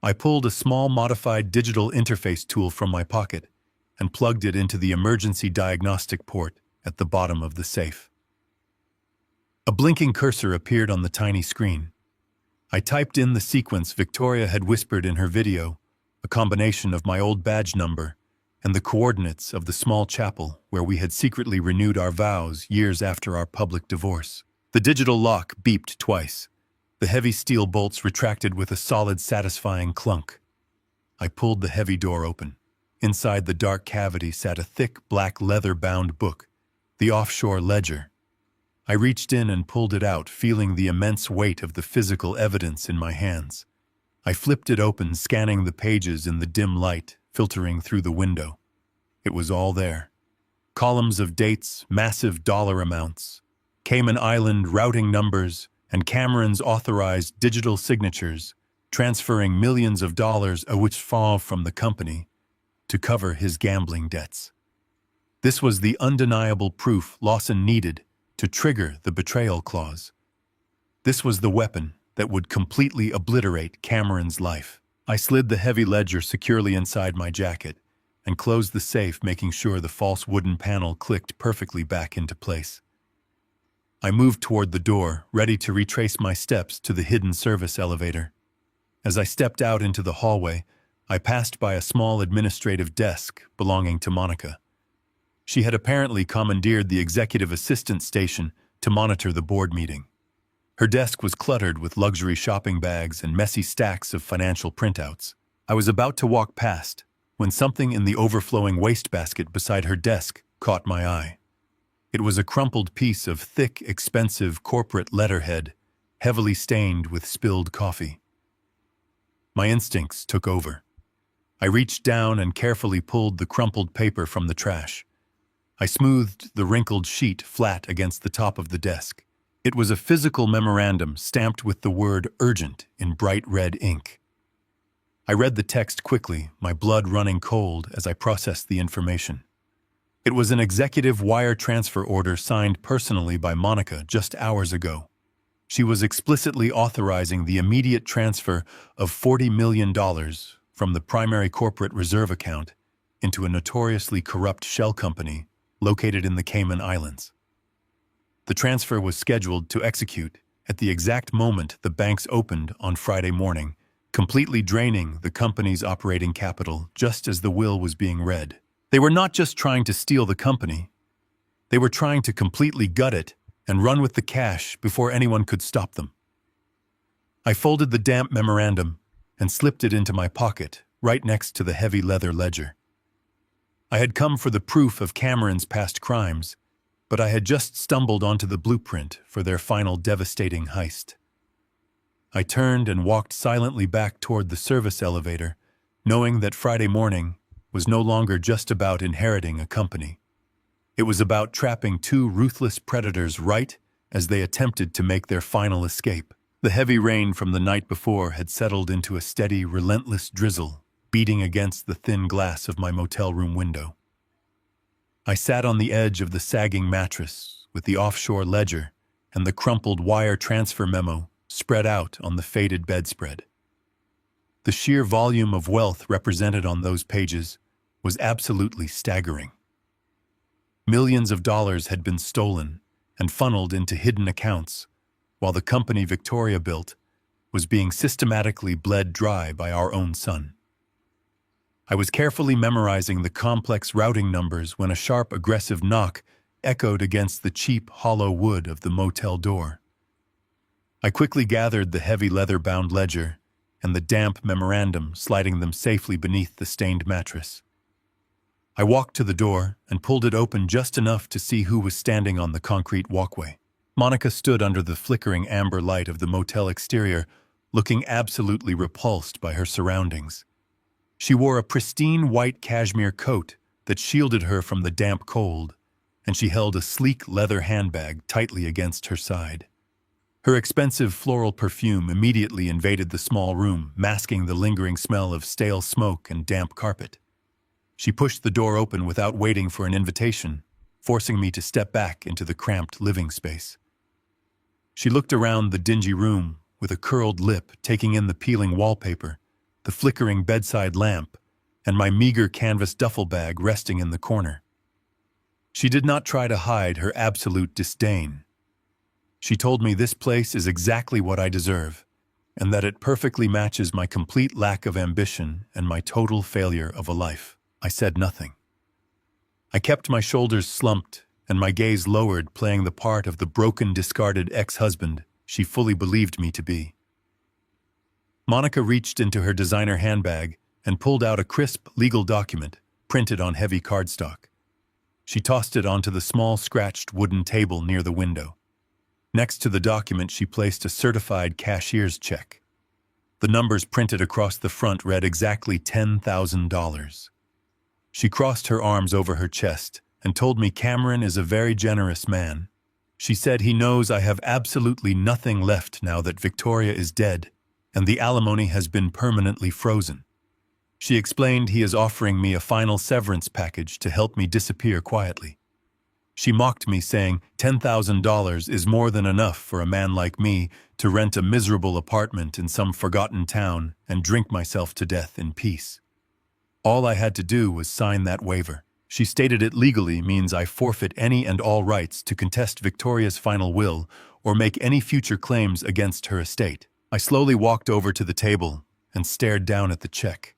I pulled a small modified digital interface tool from my pocket and plugged it into the emergency diagnostic port at the bottom of the safe. A blinking cursor appeared on the tiny screen. I typed in the sequence Victoria had whispered in her video, a combination of my old badge number and the coordinates of the small chapel where we had secretly renewed our vows years after our public divorce. The digital lock beeped twice. The heavy steel bolts retracted with a solid, satisfying clunk. I pulled the heavy door open. Inside the dark cavity sat a thick, black leather-bound book, the offshore ledger. I reached in and pulled it out, feeling the immense weight of the physical evidence in my hands. I flipped it open, scanning the pages in the dim light filtering through the window. It was all there. Columns of dates, massive dollar amounts, Cayman Island routing numbers, and Cameron's authorized digital signatures, transferring millions of dollars a which fall from the company to cover his gambling debts. This was the undeniable proof Lawson needed to trigger the betrayal clause. This was the weapon that would completely obliterate Cameron's life. I slid the heavy ledger securely inside my jacket and closed the safe, making sure the false wooden panel clicked perfectly back into place. I moved toward the door, ready to retrace my steps to the hidden service elevator. As I stepped out into the hallway, I passed by a small administrative desk belonging to Monica. She had apparently commandeered the executive assistant station to monitor the board meeting. Her desk was cluttered with luxury shopping bags and messy stacks of financial printouts. I was about to walk past when something in the overflowing wastebasket beside her desk caught my eye. It was a crumpled piece of thick, expensive corporate letterhead, heavily stained with spilled coffee. My instincts took over. I reached down and carefully pulled the crumpled paper from the trash. I smoothed the wrinkled sheet flat against the top of the desk. It was a physical memorandum stamped with the word urgent in bright red ink. I read the text quickly, my blood running cold as I processed the information. It was an executive wire transfer order signed personally by Monica just hours ago. She was explicitly authorizing the immediate transfer of $40 million from the primary corporate reserve account into a notoriously corrupt shell company located in the Cayman Islands. The transfer was scheduled to execute at the exact moment the banks opened on Friday morning, completely draining the company's operating capital just as the will was being read. They were not just trying to steal the company. They were trying to completely gut it and run with the cash before anyone could stop them. I folded the damp memorandum and slipped it into my pocket, right next to the heavy leather ledger. I had come for the proof of Cameron's past crimes, but I had just stumbled onto the blueprint for their final devastating heist. I turned and walked silently back toward the service elevator, knowing that Friday morning was no longer just about inheriting a company. It was about trapping two ruthless predators right as they attempted to make their final escape. The heavy rain from the night before had settled into a steady, relentless drizzle, beating against the thin glass of my motel room window. I sat on the edge of the sagging mattress with the offshore ledger and the crumpled wire transfer memo spread out on the faded bedspread. The sheer volume of wealth represented on those pages was absolutely staggering. Millions of dollars had been stolen and funneled into hidden accounts, while the company Victoria built was being systematically bled dry by our own son. I was carefully memorizing the complex routing numbers when a sharp, aggressive knock echoed against the cheap, hollow wood of the motel door. I quickly gathered the heavy leather-bound ledger and the damp memorandum, sliding them safely beneath the stained mattress. I walked to the door and pulled it open just enough to see who was standing on the concrete walkway. Monica stood under the flickering amber light of the motel exterior, looking absolutely repulsed by her surroundings. She wore a pristine white cashmere coat that shielded her from the damp cold, and she held a sleek leather handbag tightly against her side. Her expensive floral perfume immediately invaded the small room, masking the lingering smell of stale smoke and damp carpet. She pushed the door open without waiting for an invitation forcing me to step back into the cramped living space. She looked around the dingy room with a curled lip, taking in the peeling wallpaper, the flickering bedside lamp, and my meager canvas duffel bag resting in the corner. She did not try to hide her absolute disdain. She told me this place is exactly what I deserve, and that it perfectly matches my complete lack of ambition and my total failure of a life. I said nothing. I kept my shoulders slumped and my gaze lowered, playing the part of the broken, discarded ex-husband she fully believed me to be. Monica reached into her designer handbag and pulled out a crisp legal document printed on heavy cardstock. She tossed it onto the small, scratched wooden table near the window. Next to the document, she placed a certified cashier's check. The numbers printed across the front read exactly $10,000. She crossed her arms over her chest and told me Cameron is a very generous man. She said he knows I have absolutely nothing left now that Victoria is dead and the alimony has been permanently frozen. She explained he is offering me a final severance package to help me disappear quietly. She mocked me, saying $10,000 is more than enough for a man like me to rent a miserable apartment in some forgotten town and drink myself to death in peace. All I had to do was sign that waiver. She stated it legally means I forfeit any and all rights to contest Victoria's final will or make any future claims against her estate. I slowly walked over to the table and stared down at the check.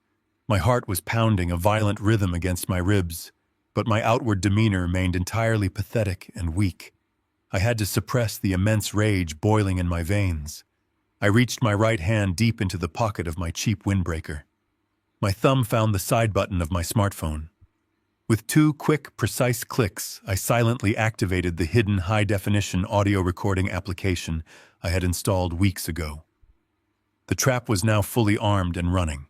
My heart was pounding a violent rhythm against my ribs, but my outward demeanor remained entirely pathetic and weak. I had to suppress the immense rage boiling in my veins. I reached my right hand deep into the pocket of my cheap windbreaker. My thumb found the side button of my smartphone. With 2 quick, precise clicks, I silently activated the hidden high-definition audio recording application I had installed weeks ago. The trap was now fully armed and running.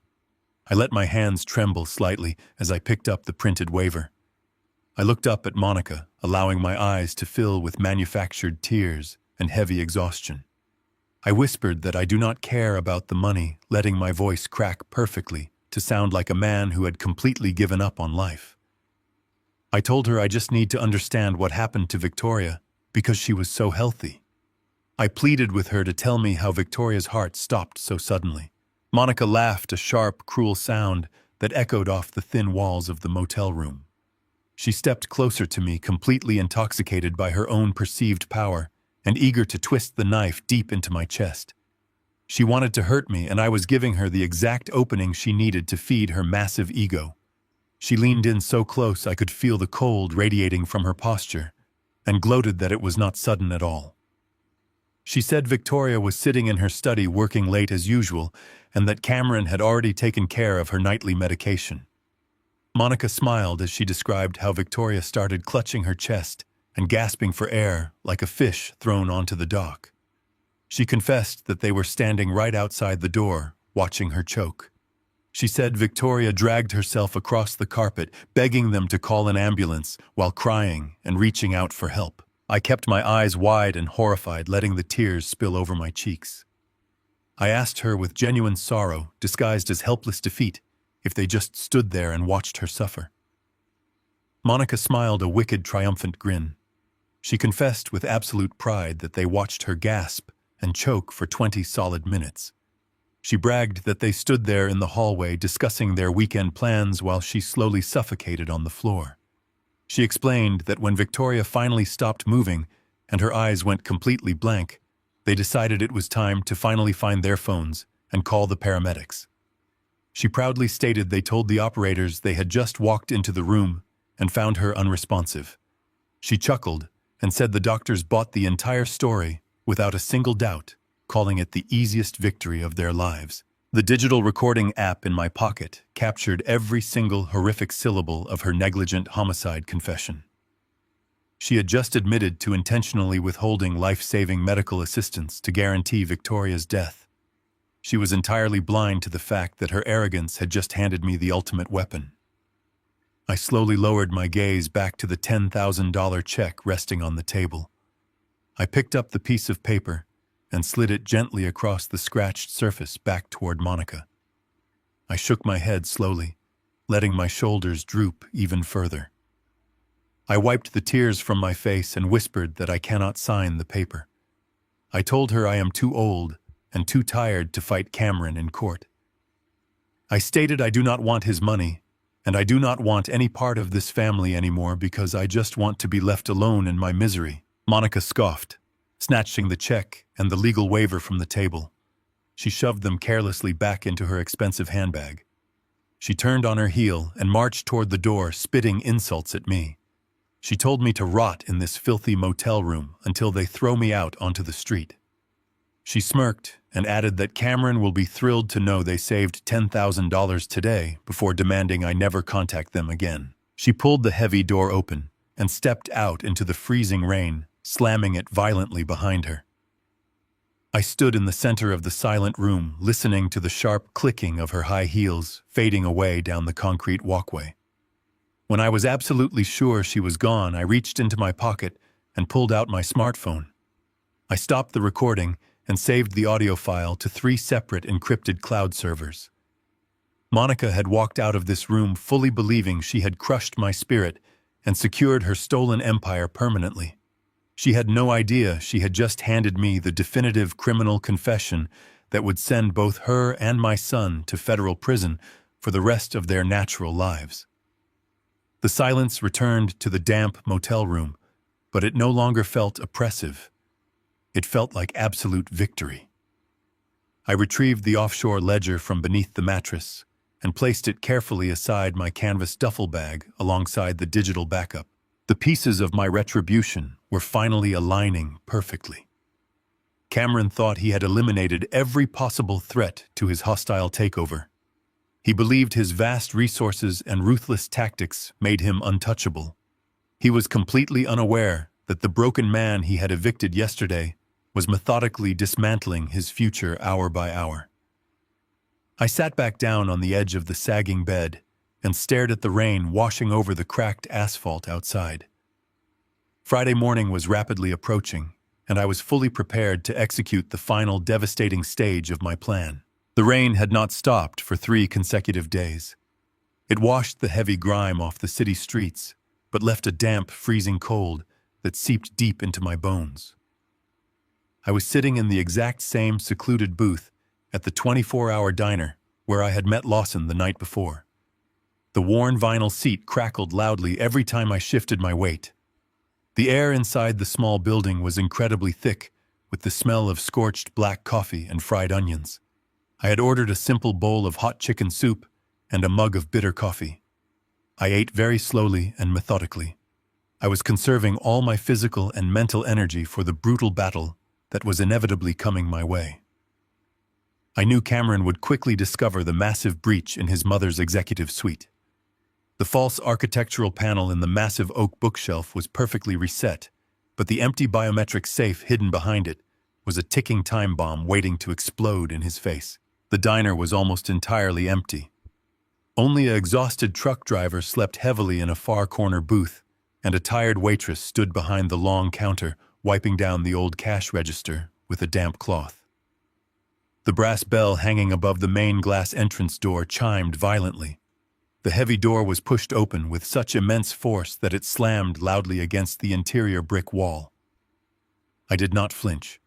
I let my hands tremble slightly as I picked up the printed waiver. I looked up at Monica, allowing my eyes to fill with manufactured tears and heavy exhaustion. I whispered that I do not care about the money, letting my voice crack perfectly to sound like a man who had completely given up on life. I told her I just need to understand what happened to Victoria because she was so healthy. I pleaded with her to tell me how Victoria's heart stopped so suddenly. Monica laughed, a sharp, cruel sound that echoed off the thin walls of the motel room. She stepped closer to me, completely intoxicated by her own perceived power and eager to twist the knife deep into my chest. She wanted to hurt me, and I was giving her the exact opening she needed to feed her massive ego. She leaned in so close I could feel the cold radiating from her posture, and gloated that it was not sudden at all. She said Victoria was sitting in her study working late as usual, and that Cameron had already taken care of her nightly medication. Monica smiled as she described how Victoria started clutching her chest and gasping for air like a fish thrown onto the dock. She confessed that they were standing right outside the door, watching her choke. She said Victoria dragged herself across the carpet, begging them to call an ambulance while crying and reaching out for help. I kept my eyes wide and horrified, letting the tears spill over my cheeks. I asked her with genuine sorrow, disguised as helpless defeat, if they just stood there and watched her suffer. Monica smiled a wicked, triumphant grin. She confessed with absolute pride that they watched her gasp and choke for 20 solid minutes. She bragged that they stood there in the hallway discussing their weekend plans while she slowly suffocated on the floor. She explained that when Victoria finally stopped moving and her eyes went completely blank, they decided it was time to finally find their phones and call the paramedics. She proudly stated they told the operators they had just walked into the room and found her unresponsive. She chuckled and said the doctors bought the entire story without a single doubt, calling it the easiest victory of their lives. The digital recording app in my pocket captured every single horrific syllable of her negligent homicide confession. She had just admitted to intentionally withholding life-saving medical assistance to guarantee Victoria's death. She was entirely blind to the fact that her arrogance had just handed me the ultimate weapon. I slowly lowered my gaze back to the $10,000 check resting on the table. I picked up the piece of paper and slid it gently across the scratched surface back toward Monica. I shook my head slowly, letting my shoulders droop even further. I wiped the tears from my face and whispered that I cannot sign the paper. I told her I am too old and too tired to fight Cameron in court. I stated I do not want his money, and I do not want any part of this family anymore because I just want to be left alone in my misery. Monica scoffed, snatching the check and the legal waiver from the table. She shoved them carelessly back into her expensive handbag. She turned on her heel and marched toward the door, spitting insults at me. She told me to rot in this filthy motel room until they throw me out onto the street. She smirked and added that Cameron will be thrilled to know they saved $10,000 today before demanding I never contact them again. She pulled the heavy door open and stepped out into the freezing rain, slamming it violently behind her. I stood in the center of the silent room, listening to the sharp clicking of her high heels fading away down the concrete walkway. When I was absolutely sure she was gone, I reached into my pocket and pulled out my smartphone. I stopped the recording and saved the audio file to 3 separate encrypted cloud servers. Monica had walked out of this room fully believing she had crushed my spirit and secured her stolen empire permanently. She had no idea she had just handed me the definitive criminal confession that would send both her and my son to federal prison for the rest of their natural lives. The silence returned to the damp motel room, but it no longer felt oppressive. It felt like absolute victory. I retrieved the offshore ledger from beneath the mattress and placed it carefully aside my canvas duffel bag alongside the digital backup. The pieces of my retribution were finally aligning perfectly. Cameron thought he had eliminated every possible threat to his hostile takeover. He believed his vast resources and ruthless tactics made him untouchable. He was completely unaware that the broken man he had evicted yesterday was methodically dismantling his future hour by hour. I sat back down on the edge of the sagging bed and stared at the rain washing over the cracked asphalt outside. Friday morning was rapidly approaching, and I was fully prepared to execute the final devastating stage of my plan. The rain had not stopped for 3 consecutive days. It washed the heavy grime off the city streets, but left a damp, freezing cold that seeped deep into my bones. I was sitting in the exact same secluded booth at the 24-hour diner where I had met Lawson the night before. The worn vinyl seat crackled loudly every time I shifted my weight. The air inside the small building was incredibly thick, with the smell of scorched black coffee and fried onions. I had ordered a simple bowl of hot chicken soup and a mug of bitter coffee. I ate very slowly and methodically. I was conserving all my physical and mental energy for the brutal battle that was inevitably coming my way. I knew Cameron would quickly discover the massive breach in his mother's executive suite. The false architectural panel in the massive oak bookshelf was perfectly reset, but the empty biometric safe hidden behind it was a ticking time bomb waiting to explode in his face. The diner was almost entirely empty. Only an exhausted truck driver slept heavily in a far corner booth, and a tired waitress stood behind the long counter, wiping down the old cash register with a damp cloth. The brass bell hanging above the main glass entrance door chimed violently. The heavy door was pushed open with such immense force that it slammed loudly against the interior brick wall. I did not flinch.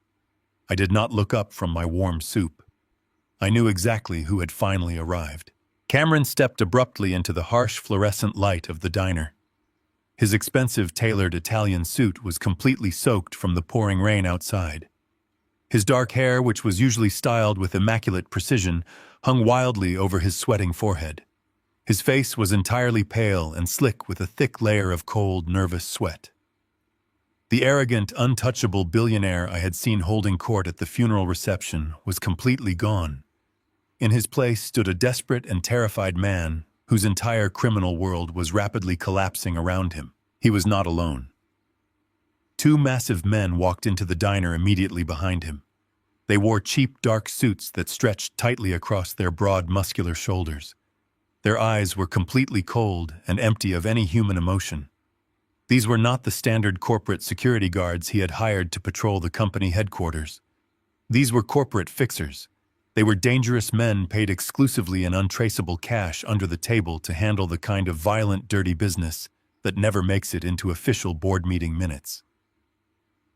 I did not look up from my warm soup. I knew exactly who had finally arrived. Cameron stepped abruptly into the harsh fluorescent light of the diner. His expensive tailored Italian suit was completely soaked from the pouring rain outside. His dark hair, which was usually styled with immaculate precision, hung wildly over his sweating forehead. His face was entirely pale and slick with a thick layer of cold, nervous sweat. The arrogant, untouchable billionaire I had seen holding court at the funeral reception was completely gone. In his place stood a desperate and terrified man whose entire criminal world was rapidly collapsing around him. He was not alone. 2 massive men walked into the diner immediately behind him. They wore cheap, dark suits that stretched tightly across their broad, muscular shoulders. Their eyes were completely cold and empty of any human emotion. These were not the standard corporate security guards he had hired to patrol the company headquarters. These were corporate fixers. They were dangerous men paid exclusively in untraceable cash under the table to handle the kind of violent, dirty business that never makes it into official board meeting minutes.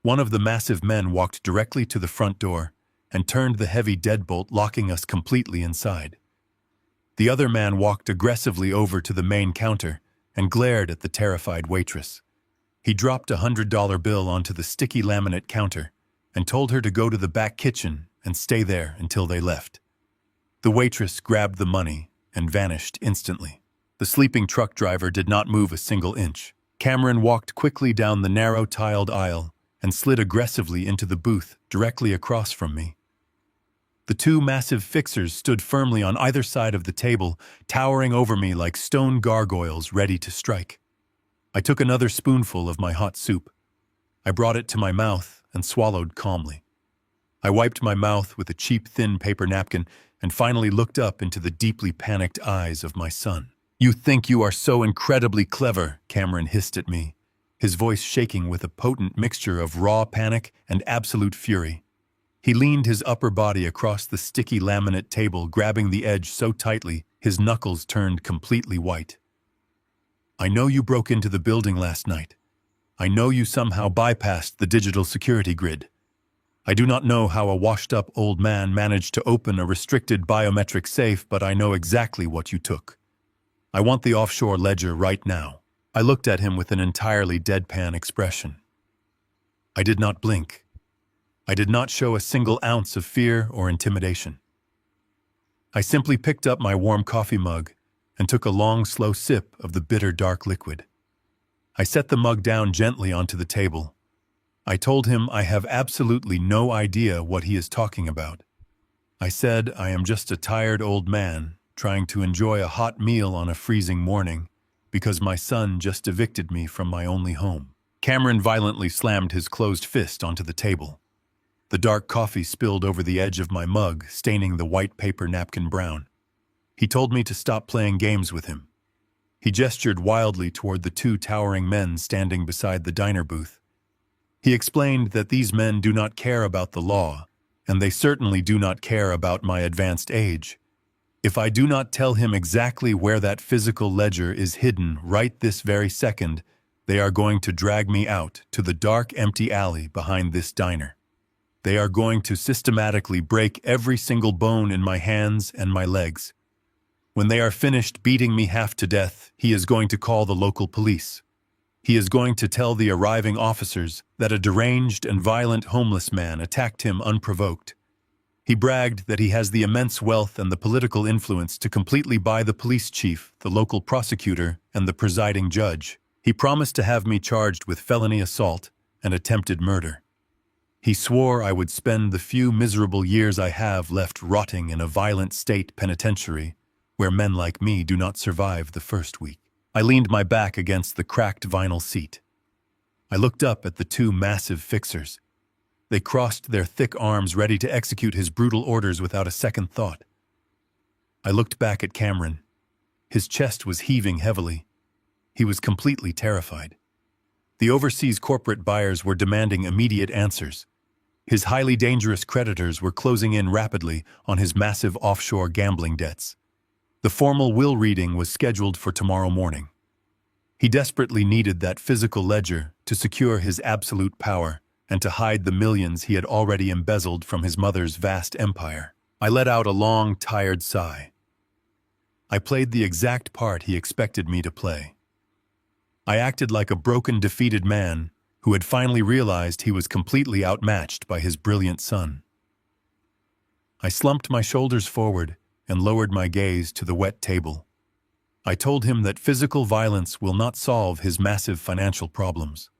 One of the massive men walked directly to the front door and turned the heavy deadbolt, locking us completely inside. The other man walked aggressively over to the main counter and glared at the terrified waitress. He dropped $100 bill onto the sticky laminate counter and told her to go to the back kitchen and stay there until they left. The waitress grabbed the money and vanished instantly. The sleeping truck driver did not move a single inch. Cameron walked quickly down the narrow tiled aisle and slid aggressively into the booth directly across from me. The two massive fixers stood firmly on either side of the table, towering over me like stone gargoyles ready to strike. I took another spoonful of my hot soup. I brought it to my mouth and swallowed calmly. I wiped my mouth with a cheap, thin paper napkin and finally looked up into the deeply panicked eyes of my son. "You think you are so incredibly clever," Cameron hissed at me, his voice shaking with a potent mixture of raw panic and absolute fury. He leaned his upper body across the sticky laminate table, grabbing the edge so tightly his knuckles turned completely white. "I know you broke into the building last night. I know you somehow bypassed the digital security grid. I do not know how a washed-up old man managed to open a restricted biometric safe, but I know exactly what you took. I want the offshore ledger right now." I looked at him with an entirely deadpan expression. I did not blink. I did not show a single ounce of fear or intimidation. I simply picked up my warm coffee mug and took a long, slow sip of the bitter, dark liquid. I set the mug down gently onto the table. I told him I have absolutely no idea what he is talking about. I said I am just a tired old man trying to enjoy a hot meal on a freezing morning because my son just evicted me from my only home. Cameron violently slammed his closed fist onto the table. The dark coffee spilled over the edge of my mug, staining the white paper napkin brown. He told me to stop playing games with him. He gestured wildly toward the two towering men standing beside the diner booth. He explained that these men do not care about the law, and they certainly do not care about my advanced age. If I do not tell him exactly where that physical ledger is hidden right this very second, they are going to drag me out to the dark, empty alley behind this diner. They are going to systematically break every single bone in my hands and my legs. When they are finished beating me half to death, he is going to call the local police. He is going to tell the arriving officers that a deranged and violent homeless man attacked him unprovoked. He bragged that he has the immense wealth and the political influence to completely buy the police chief, the local prosecutor, and the presiding judge. He promised to have me charged with felony assault and attempted murder. He swore I would spend the few miserable years I have left rotting in a violent state penitentiary, where men like me do not survive the first week. I leaned my back against the cracked vinyl seat. I looked up at the two massive fixers. They crossed their thick arms ready to execute his brutal orders without a second thought. I looked back at Cameron. His chest was heaving heavily. He was completely terrified. The overseas corporate buyers were demanding immediate answers. His highly dangerous creditors were closing in rapidly on his massive offshore gambling debts. The formal will reading was scheduled for tomorrow morning. He desperately needed that physical ledger to secure his absolute power and to hide the millions he had already embezzled from his mother's vast empire. I let out a long, tired sigh. I played the exact part he expected me to play. I acted like a broken, defeated man who had finally realized he was completely outmatched by his brilliant son. I slumped my shoulders forward and lowered my gaze to the wet table. I told him that physical violence will not solve his massive financial problems.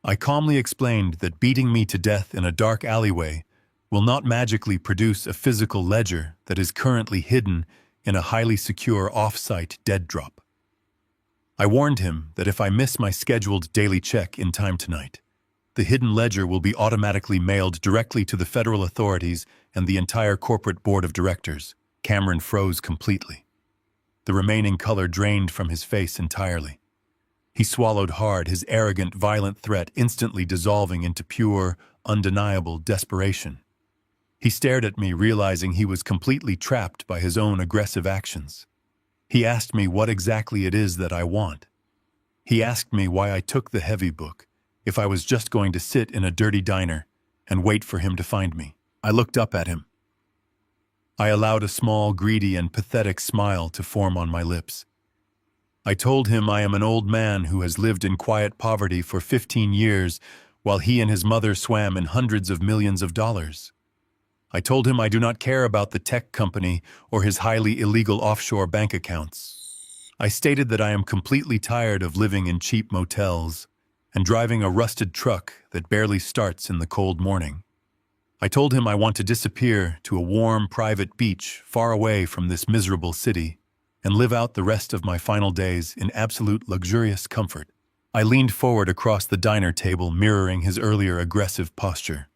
I calmly explained that beating me to death in a dark alleyway will not magically produce a physical ledger that is currently hidden in a highly secure off-site dead drop. I warned him that if I miss my scheduled daily check in time tonight, the hidden ledger will be automatically mailed directly to the federal authorities and the entire corporate board of directors. Cameron froze completely. The remaining color drained from his face entirely. He swallowed hard, his arrogant, violent threat instantly dissolving into pure, undeniable desperation. He stared at me, realizing he was completely trapped by his own aggressive actions. He asked me what exactly it is that I want. He asked me why I took the heavy book, if I was just going to sit in a dirty diner and wait for him to find me. I looked up at him. I allowed a small, greedy, and pathetic smile to form on my lips. I told him I am an old man who has lived in quiet poverty for 15 years while he and his mother swam in hundreds of millions of dollars. I told him I do not care about the tech company or his highly illegal offshore bank accounts. I stated that I am completely tired of living in cheap motels and driving a rusted truck that barely starts in the cold morning. I told him I want to disappear to a warm, private beach far away from this miserable city and live out the rest of my final days in absolute luxurious comfort. I leaned forward across the diner table, mirroring his earlier aggressive posture.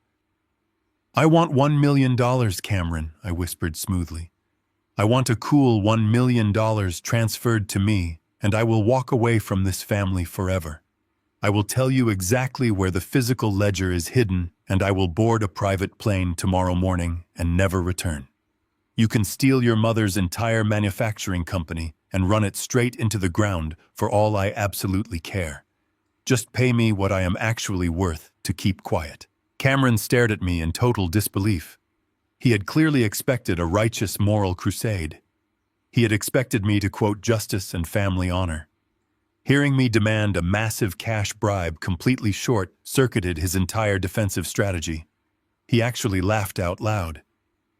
"I want $1 million, Cameron," I whispered smoothly. "I want a cool $1 million transferred to me, and I will walk away from this family forever. I will tell you exactly where the physical ledger is hidden, and I will board a private plane tomorrow morning and never return. You can steal your mother's entire manufacturing company and run it straight into the ground for all I absolutely care. Just pay me what I am actually worth to keep quiet." Cameron stared at me in total disbelief. He had clearly expected a righteous moral crusade. He had expected me to quote justice and family honor. Hearing me demand a massive cash bribe completely short-circuited his entire defensive strategy. He actually laughed out loud.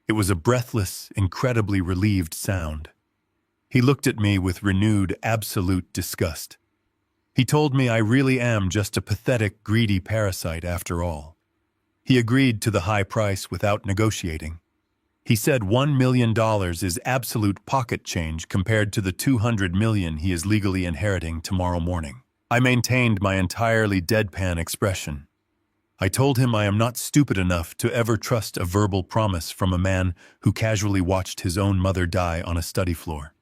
It was a breathless, incredibly relieved sound. He looked at me with renewed, absolute disgust. He told me I really am just a pathetic, greedy parasite after all. He agreed to the high price without negotiating. He said $1 million is absolute pocket change compared to the $200 million he is legally inheriting tomorrow morning. I maintained my entirely deadpan expression. I told him I am not stupid enough to ever trust a verbal promise from a man who casually watched his own mother die on a study floor.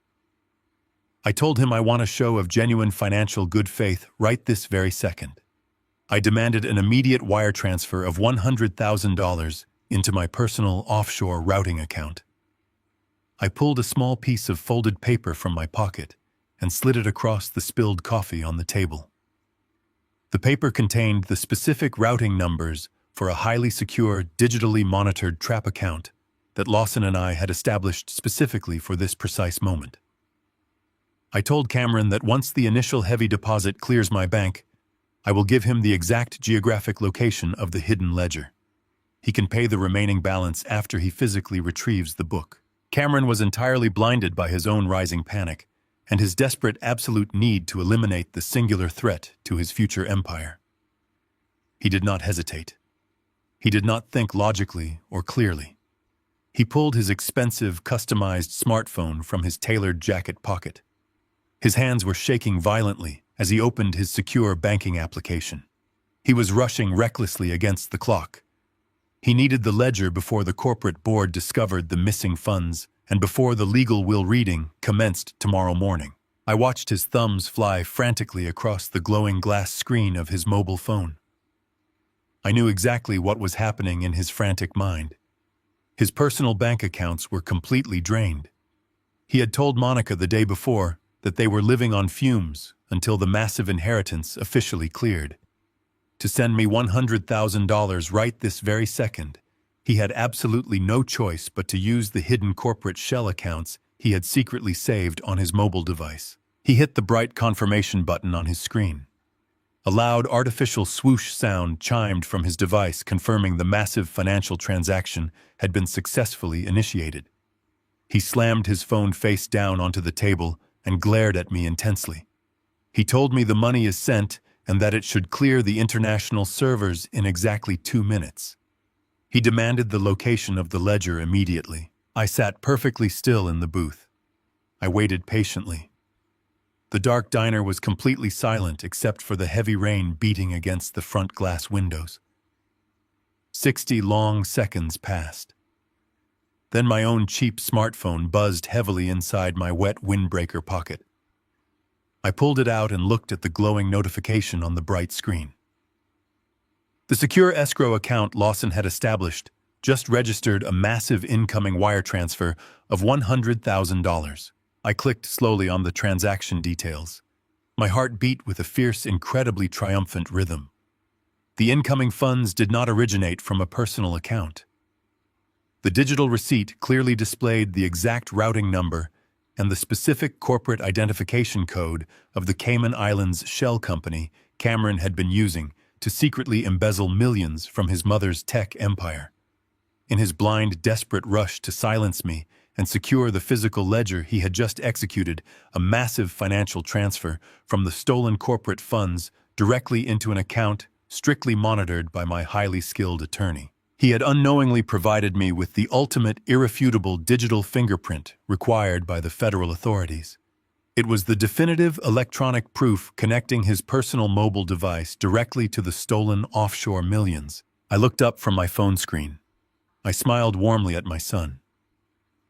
I told him I want a show of genuine financial good faith right this very second. I demanded an immediate wire transfer of $100,000 into my personal offshore routing account. I pulled a small piece of folded paper from my pocket and slid it across the spilled coffee on the table. The paper contained the specific routing numbers for a highly secure, digitally monitored trap account that Lawson and I had established specifically for this precise moment. I told Cameron that once the initial heavy deposit clears my bank, I will give him the exact geographic location of the hidden ledger. He can pay the remaining balance after he physically retrieves the book. Cameron was entirely blinded by his own rising panic and his desperate absolute need to eliminate the singular threat to his future empire. He did not hesitate. He did not think logically or clearly. He pulled his expensive, customized smartphone from his tailored jacket pocket. His hands were shaking violently as he opened his secure banking application. He was rushing recklessly against the clock. He needed the ledger before the corporate board discovered the missing funds and before the legal will reading commenced tomorrow morning. I watched his thumbs fly frantically across the glowing glass screen of his mobile phone. I knew exactly what was happening in his frantic mind. His personal bank accounts were completely drained. He had told Monica the day before that they were living on fumes until the massive inheritance officially cleared. To send me $100,000 right this very second, he had absolutely no choice but to use the hidden corporate shell accounts he had secretly saved on his mobile device. He hit the bright confirmation button on his screen. A loud artificial swoosh sound chimed from his device, confirming the massive financial transaction had been successfully initiated. He slammed his phone face down onto the table and glared at me intensely. He told me the money is sent and that it should clear the international servers in exactly 2 minutes. He demanded the location of the ledger immediately. I sat perfectly still in the booth. I waited patiently. The dark diner was completely silent except for the heavy rain beating against the front glass windows. 60 long seconds passed. Then my own cheap smartphone buzzed heavily inside my wet windbreaker pocket. I pulled it out and looked at the glowing notification on the bright screen. The secure escrow account Lawson had established just registered a massive incoming wire transfer of $100,000. I clicked slowly on the transaction details. My heart beat with a fierce, incredibly triumphant rhythm. The incoming funds did not originate from a personal account. The digital receipt clearly displayed the exact routing number and the specific corporate identification code of the Cayman Islands shell company Cameron had been using to secretly embezzle millions from his mother's tech empire. In his blind, desperate rush to silence me and secure the physical ledger, he had just executed a massive financial transfer from the stolen corporate funds directly into an account strictly monitored by my highly skilled attorney. He had unknowingly provided me with the ultimate irrefutable digital fingerprint required by the federal authorities. It was the definitive electronic proof connecting his personal mobile device directly to the stolen offshore millions. I looked up from my phone screen. I smiled warmly at my son.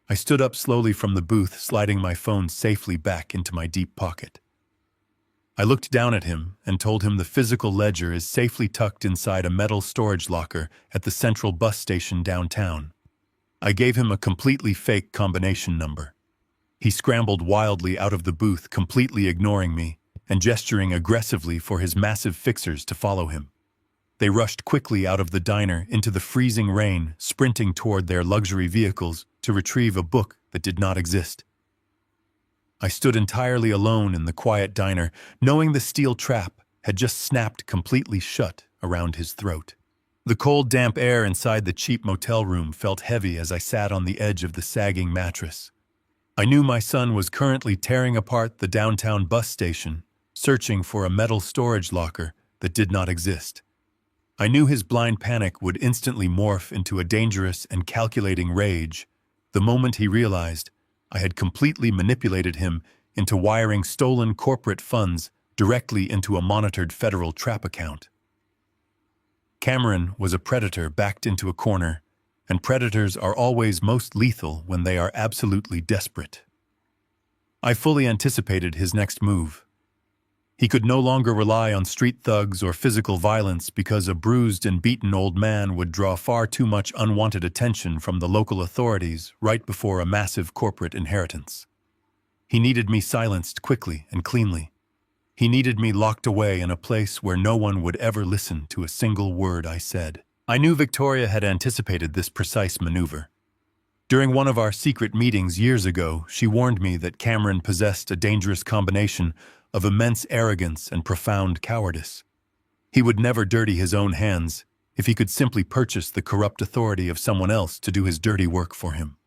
I stood up slowly from the booth, sliding my phone safely back into my deep pocket. I looked down at him and told him the physical ledger is safely tucked inside a metal storage locker at the central bus station downtown. I gave him a completely fake combination number. He scrambled wildly out of the booth, completely ignoring me and gesturing aggressively for his massive fixers to follow him. They rushed quickly out of the diner into the freezing rain, sprinting toward their luxury vehicles to retrieve a book that did not exist. I stood entirely alone in the quiet diner, knowing the steel trap had just snapped completely shut around his throat. The cold, damp air inside the cheap motel room felt heavy as I sat on the edge of the sagging mattress. I knew my son was currently tearing apart the downtown bus station, searching for a metal storage locker that did not exist. I knew his blind panic would instantly morph into a dangerous and calculating rage the moment he realized I had completely manipulated him into wiring stolen corporate funds directly into a monitored federal trap account. Cameron was a predator backed into a corner, and predators are always most lethal when they are absolutely desperate. I fully anticipated his next move. He could no longer rely on street thugs or physical violence because a bruised and beaten old man would draw far too much unwanted attention from the local authorities right before a massive corporate inheritance. He needed me silenced quickly and cleanly. He needed me locked away in a place where no one would ever listen to a single word I said. I knew Victoria had anticipated this precise maneuver. During one of our secret meetings years ago, she warned me that Cameron possessed a dangerous combination of immense arrogance and profound cowardice. He would never dirty his own hands if he could simply purchase the corrupt authority of someone else to do his dirty work for him.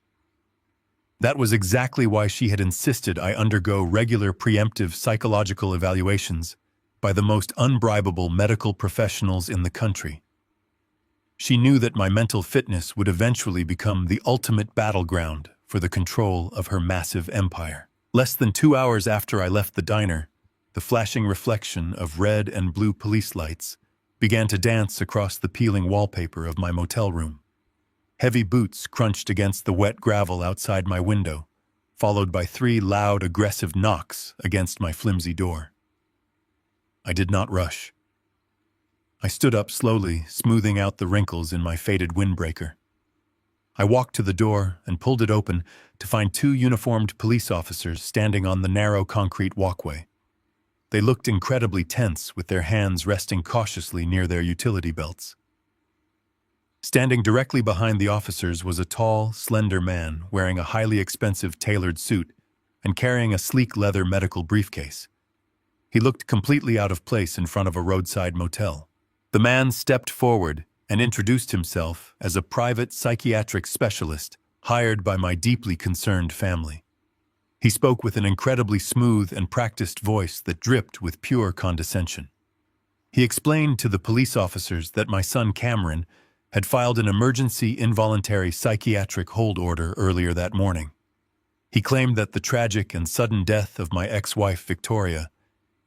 That was exactly why she had insisted I undergo regular preemptive psychological evaluations by the most unbribable medical professionals in the country. She knew that my mental fitness would eventually become the ultimate battleground for the control of her massive empire. Less than 2 hours after I left the diner, the flashing reflection of red and blue police lights began to dance across the peeling wallpaper of my motel room. Heavy boots crunched against the wet gravel outside my window, followed by 3 loud, aggressive knocks against my flimsy door. I did not rush. I stood up slowly, smoothing out the wrinkles in my faded windbreaker. I walked to the door and pulled it open to find 2 uniformed police officers standing on the narrow concrete walkway. They looked incredibly tense, with their hands resting cautiously near their utility belts. Standing directly behind the officers was a tall, slender man wearing a highly expensive tailored suit and carrying a sleek leather medical briefcase. He looked completely out of place in front of a roadside motel. The man stepped forward and introduced himself as a private psychiatric specialist hired by my deeply concerned family. He spoke with an incredibly smooth and practiced voice that dripped with pure condescension. He explained to the police officers that my son Cameron had filed an emergency involuntary psychiatric hold order earlier that morning. He claimed that the tragic and sudden death of my ex-wife Victoria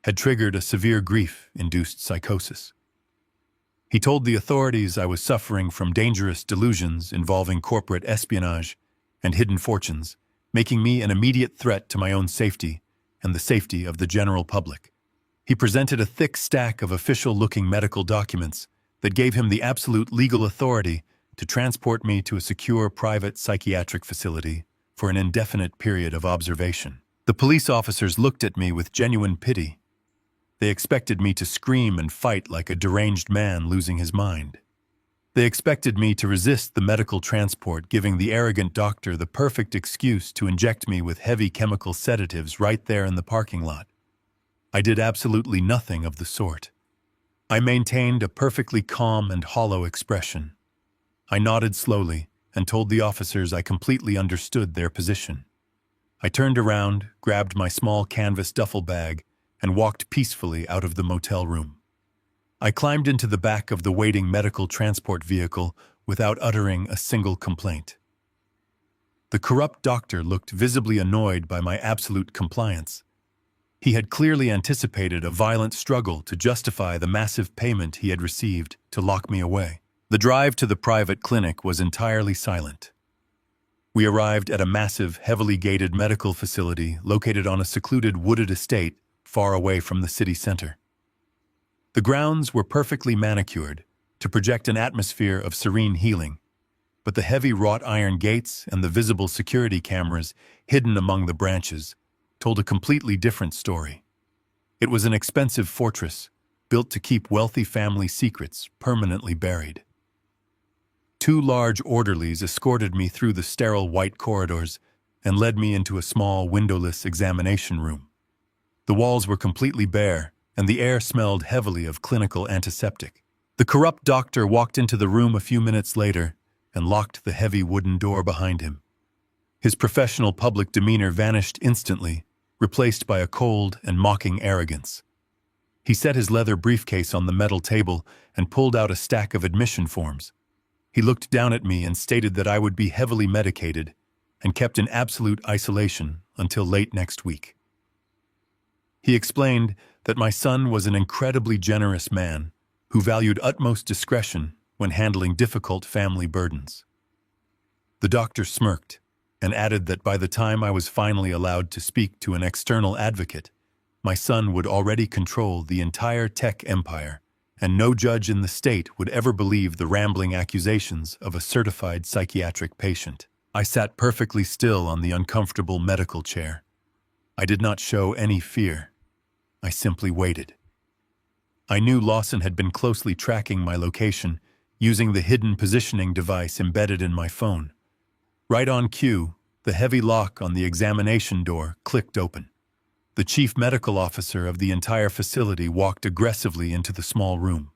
had triggered a severe grief-induced psychosis. He told the authorities I was suffering from dangerous delusions involving corporate espionage and hidden fortunes, making me an immediate threat to my own safety and the safety of the general public. He presented a thick stack of official-looking medical documents that gave him the absolute legal authority to transport me to a secure private psychiatric facility for an indefinite period of observation. The police officers looked at me with genuine pity They expected me to scream and fight like a deranged man losing his mind. They expected me to resist the medical transport, giving the arrogant doctor the perfect excuse to inject me with heavy chemical sedatives right there in the parking lot. I did absolutely nothing of the sort. I maintained a perfectly calm and hollow expression. I nodded slowly and told the officers I completely understood their position. I turned around, grabbed my small canvas duffel bag, and walked peacefully out of the motel room. I climbed into the back of the waiting medical transport vehicle without uttering a single complaint. The corrupt doctor looked visibly annoyed by my absolute compliance. He had clearly anticipated a violent struggle to justify the massive payment he had received to lock me away. The drive to the private clinic was entirely silent. We arrived at a massive, heavily gated medical facility located on a secluded wooded estate far away from the city center. The grounds were perfectly manicured to project an atmosphere of serene healing, but the heavy wrought iron gates and the visible security cameras hidden among the branches told a completely different story. It was an expensive fortress built to keep wealthy family secrets permanently buried. 2 large orderlies escorted me through the sterile white corridors and led me into a small windowless examination room. The walls were completely bare, and the air smelled heavily of clinical antiseptic. The corrupt doctor walked into the room a few minutes later and locked the heavy wooden door behind him. His professional public demeanor vanished instantly, replaced by a cold and mocking arrogance. He set his leather briefcase on the metal table and pulled out a stack of admission forms. He looked down at me and stated that I would be heavily medicated and kept in absolute isolation until late next week. He explained that my son was an incredibly generous man who valued utmost discretion when handling difficult family burdens. The doctor smirked and added that by the time I was finally allowed to speak to an external advocate, my son would already control the entire tech empire, and no judge in the state would ever believe the rambling accusations of a certified psychiatric patient. I sat perfectly still on the uncomfortable medical chair. I did not show any fear. I simply waited. I knew Lawson had been closely tracking my location using the hidden positioning device embedded in my phone. Right on cue, the heavy lock on the examination door clicked open. The chief medical officer of the entire facility walked aggressively into the small room.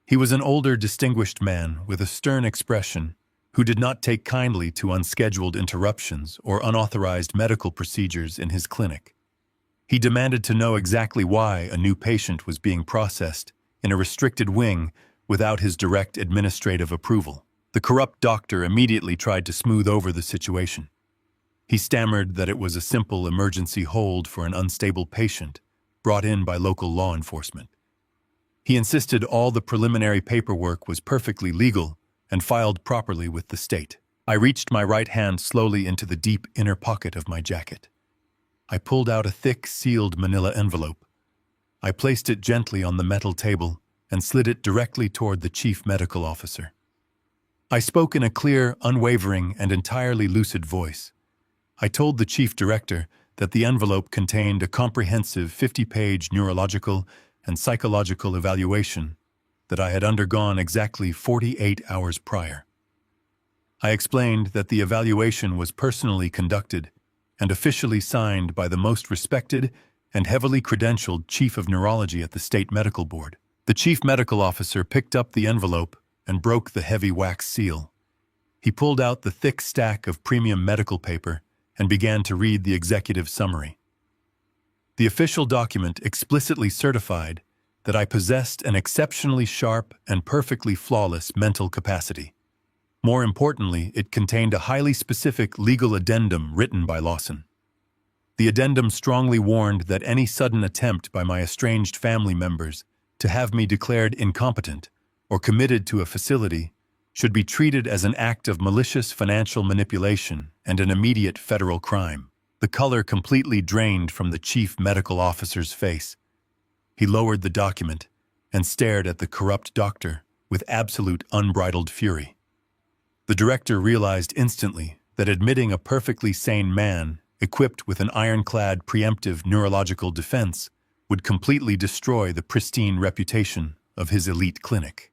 He was an older, distinguished man with a stern expression who did not take kindly to unscheduled interruptions or unauthorized medical procedures in his clinic. He demanded to know exactly why a new patient was being processed in a restricted wing without his direct administrative approval. The corrupt doctor immediately tried to smooth over the situation. He stammered that it was a simple emergency hold for an unstable patient brought in by local law enforcement. He insisted all the preliminary paperwork was perfectly legal and filed properly with the state. I reached my right hand slowly into the deep inner pocket of my jacket. I pulled out a thick, sealed manila envelope. I placed it gently on the metal table and slid it directly toward the chief medical officer. I spoke in a clear, unwavering, and entirely lucid voice. I told the chief director that the envelope contained a comprehensive 50-page neurological and psychological evaluation that I had undergone exactly 48 hours prior. I explained that the evaluation was personally conducted and officially signed by the most respected and heavily credentialed chief of neurology at the state medical board. The chief medical officer picked up the envelope and broke the heavy wax seal. He pulled out the thick stack of premium medical paper and began to read the executive summary. The official document explicitly certified that I possessed an exceptionally sharp and perfectly flawless mental capacity. More importantly, it contained a highly specific legal addendum written by Lawson. The addendum strongly warned that any sudden attempt by my estranged family members to have me declared incompetent or committed to a facility should be treated as an act of malicious financial manipulation and an immediate federal crime. The color completely drained from the chief medical officer's face. He lowered the document and stared at the corrupt doctor with absolute unbridled fury. The director realized instantly that admitting a perfectly sane man, equipped with an ironclad preemptive neurological defense, would completely destroy the pristine reputation of his elite clinic.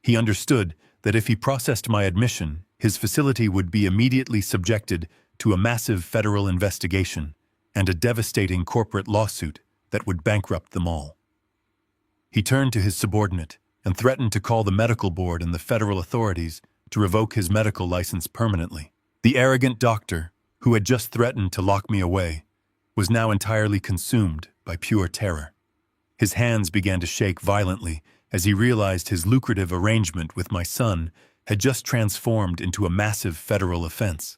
He understood that if he processed my admission, his facility would be immediately subjected to a massive federal investigation and a devastating corporate lawsuit that would bankrupt them all. He turned to his subordinate and threatened to call the medical board and the federal authorities to revoke his medical license permanently. The arrogant doctor, who had just threatened to lock me away, was now entirely consumed by pure terror. His hands began to shake violently as he realized his lucrative arrangement with my son had just transformed into a massive federal offense.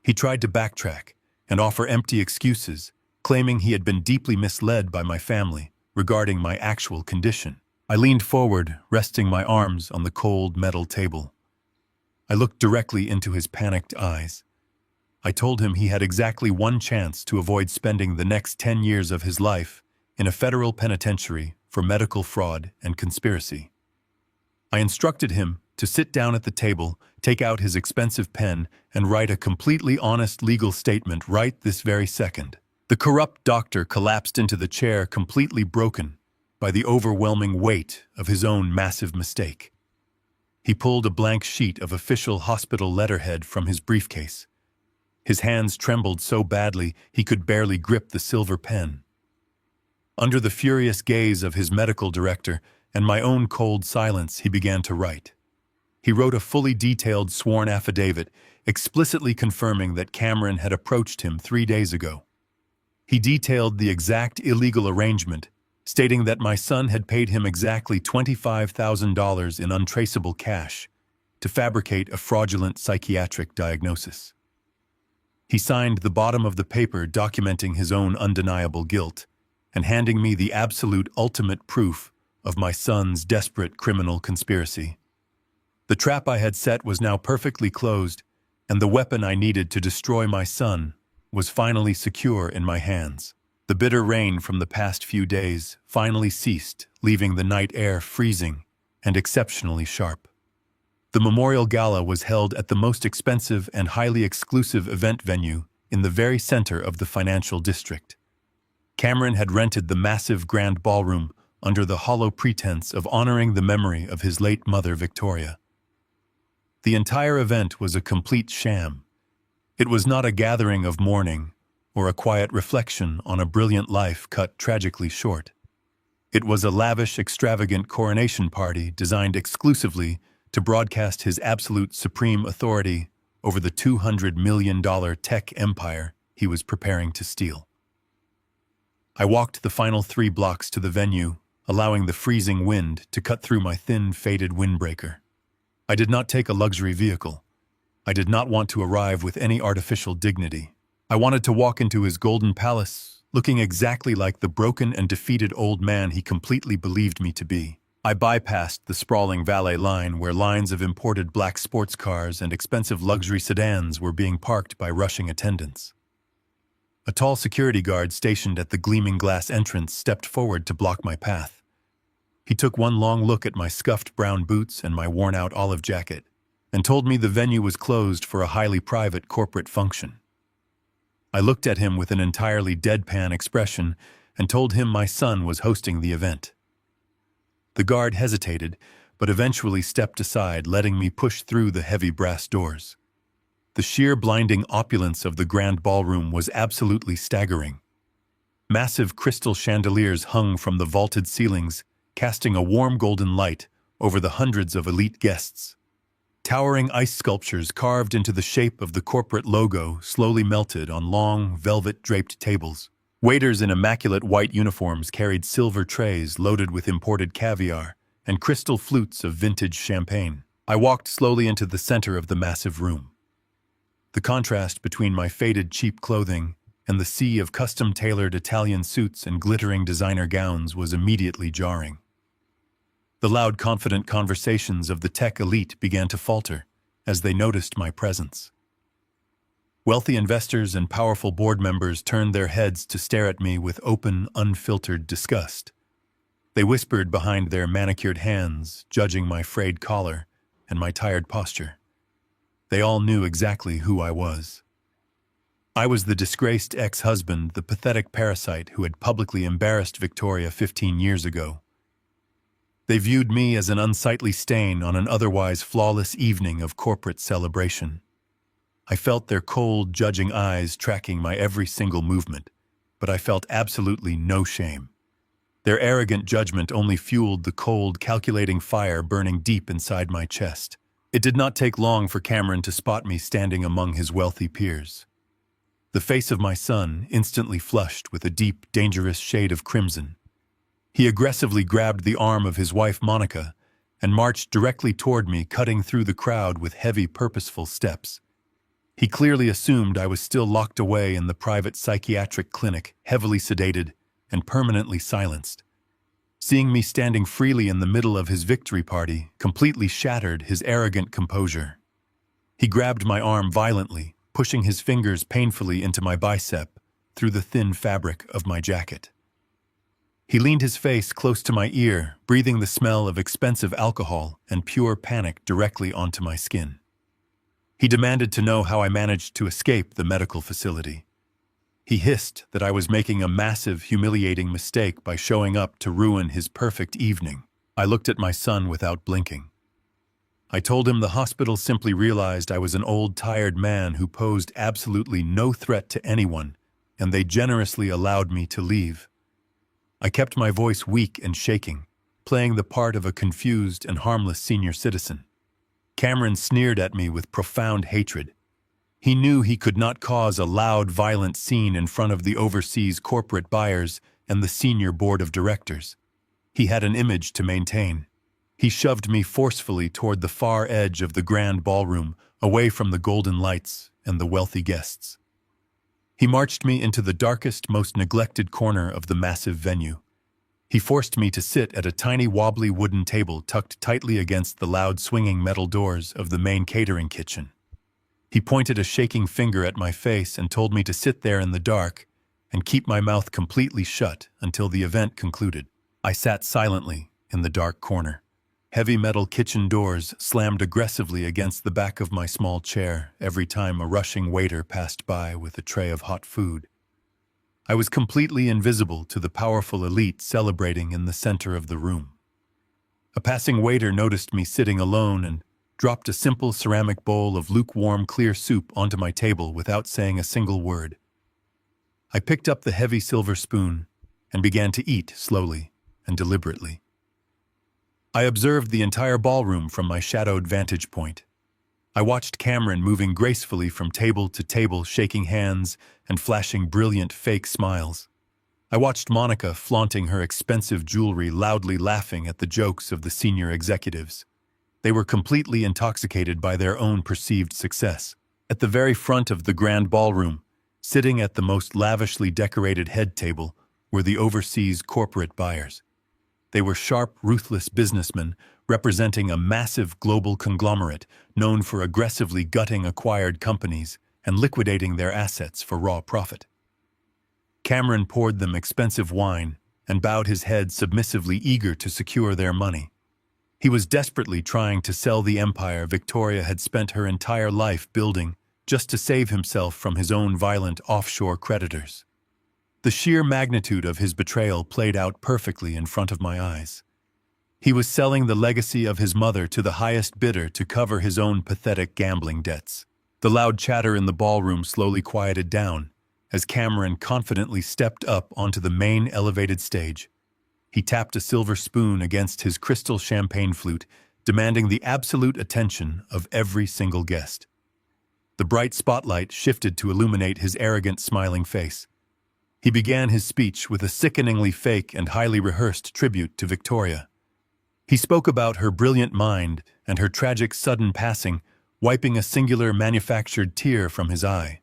He tried to backtrack and offer empty excuses, claiming he had been deeply misled by my family regarding my actual condition. I leaned forward, resting my arms on the cold metal table. I looked directly into his panicked eyes. I told him he had exactly one chance to avoid spending the next 10 years of his life in a federal penitentiary for medical fraud and conspiracy. I instructed him to sit down at the table, take out his expensive pen, and write a completely honest legal statement right this very second. The corrupt doctor collapsed into the chair, completely broken by the overwhelming weight of his own massive mistake. He pulled a blank sheet of official hospital letterhead from his briefcase. His hands trembled so badly he could barely grip the silver pen. Under the furious gaze of his medical director and my own cold silence, he began to write. He wrote a fully detailed sworn affidavit, explicitly confirming that Cameron had approached him 3 days ago. He detailed the exact illegal arrangement, stating that my son had paid him exactly $25,000 in untraceable cash to fabricate a fraudulent psychiatric diagnosis. He signed the bottom of the paper documenting his own undeniable guilt and handing me the absolute ultimate proof of my son's desperate criminal conspiracy. The trap I had set was now perfectly closed, and the weapon I needed to destroy my son was finally secure in my hands. The bitter rain from the past few days finally ceased, leaving the night air freezing and exceptionally sharp. The memorial gala was held at the most expensive and highly exclusive event venue in the very center of the financial district. Cameron had rented the massive grand ballroom under the hollow pretense of honoring the memory of his late mother, Victoria. The entire event was a complete sham. It was not a gathering of mourning or a quiet reflection on a brilliant life cut tragically short. It was a lavish, extravagant coronation party designed exclusively to broadcast his absolute supreme authority over the $200 million tech empire he was preparing to steal. I walked the final 3 blocks to the venue, allowing the freezing wind to cut through my thin, faded windbreaker. I did not take a luxury vehicle. I did not want to arrive with any artificial dignity. I wanted to walk into his golden palace, looking exactly like the broken and defeated old man he completely believed me to be. I bypassed the sprawling valet line where lines of imported black sports cars and expensive luxury sedans were being parked by rushing attendants. A tall security guard stationed at the gleaming glass entrance stepped forward to block my path. He took one long look at my scuffed brown boots and my worn-out olive jacket, and told me the venue was closed for a highly private corporate function. I looked at him with an entirely deadpan expression and told him my son was hosting the event. The guard hesitated, but eventually stepped aside, letting me push through the heavy brass doors. The sheer blinding opulence of the grand ballroom was absolutely staggering. Massive crystal chandeliers hung from the vaulted ceilings, casting a warm golden light over the hundreds of elite guests. Towering ice sculptures carved into the shape of the corporate logo slowly melted on long, velvet-draped tables. Waiters in immaculate white uniforms carried silver trays loaded with imported caviar and crystal flutes of vintage champagne. I walked slowly into the center of the massive room. The contrast between my faded, cheap clothing and the sea of custom-tailored Italian suits and glittering designer gowns was immediately jarring. The loud, confident conversations of the tech elite began to falter as they noticed my presence. Wealthy investors and powerful board members turned their heads to stare at me with open, unfiltered disgust. They whispered behind their manicured hands, judging my frayed collar and my tired posture. They all knew exactly who I was. I was the disgraced ex-husband, the pathetic parasite who had publicly embarrassed Victoria 15 years ago. They viewed me as an unsightly stain on an otherwise flawless evening of corporate celebration. I felt their cold, judging eyes tracking my every single movement, but I felt absolutely no shame. Their arrogant judgment only fueled the cold, calculating fire burning deep inside my chest. It did not take long for Cameron to spot me standing among his wealthy peers. The face of my son instantly flushed with a deep, dangerous shade of crimson. He aggressively grabbed the arm of his wife Monica and marched directly toward me, cutting through the crowd with heavy, purposeful steps. He clearly assumed I was still locked away in the private psychiatric clinic, heavily sedated and permanently silenced. Seeing me standing freely in the middle of his victory party completely shattered his arrogant composure. He grabbed my arm violently, pushing his fingers painfully into my bicep through the thin fabric of my jacket. He leaned his face close to my ear, breathing the smell of expensive alcohol and pure panic directly onto my skin. He demanded to know how I managed to escape the medical facility. He hissed that I was making a massive, humiliating mistake by showing up to ruin his perfect evening. I looked at my son without blinking. I told him the hospital simply realized I was an old, tired man who posed absolutely no threat to anyone, and they generously allowed me to leave. I kept my voice weak and shaking, playing the part of a confused and harmless senior citizen. Cameron sneered at me with profound hatred. He knew he could not cause a loud, violent scene in front of the overseas corporate buyers and the senior board of directors. He had an image to maintain. He shoved me forcefully toward the far edge of the grand ballroom, away from the golden lights and the wealthy guests. He marched me into the darkest, most neglected corner of the massive venue. He forced me to sit at a tiny, wobbly wooden table tucked tightly against the loud, swinging metal doors of the main catering kitchen. He pointed a shaking finger at my face and told me to sit there in the dark and keep my mouth completely shut until the event concluded. I sat silently in the dark corner. Heavy metal kitchen doors slammed aggressively against the back of my small chair every time a rushing waiter passed by with a tray of hot food. I was completely invisible to the powerful elite celebrating in the center of the room. A passing waiter noticed me sitting alone and dropped a simple ceramic bowl of lukewarm, clear soup onto my table without saying a single word. I picked up the heavy silver spoon and began to eat slowly and deliberately. I observed the entire ballroom from my shadowed vantage point. I watched Cameron moving gracefully from table to table, shaking hands and flashing brilliant fake smiles. I watched Monica flaunting her expensive jewelry, loudly laughing at the jokes of the senior executives. They were completely intoxicated by their own perceived success. At the very front of the grand ballroom, sitting at the most lavishly decorated head table, were the overseas corporate buyers. They were sharp, ruthless businessmen representing a massive global conglomerate known for aggressively gutting acquired companies and liquidating their assets for raw profit. Cameron poured them expensive wine and bowed his head submissively, eager to secure their money. He was desperately trying to sell the empire Victoria had spent her entire life building just to save himself from his own violent offshore creditors. The sheer magnitude of his betrayal played out perfectly in front of my eyes. He was selling the legacy of his mother to the highest bidder to cover his own pathetic gambling debts. The loud chatter in the ballroom slowly quieted down as Cameron confidently stepped up onto the main elevated stage. He tapped a silver spoon against his crystal champagne flute, demanding the absolute attention of every single guest. The bright spotlight shifted to illuminate his arrogant, smiling face. He began his speech with a sickeningly fake and highly rehearsed tribute to Victoria. He spoke about her brilliant mind and her tragic sudden passing, wiping a singular manufactured tear from his eye.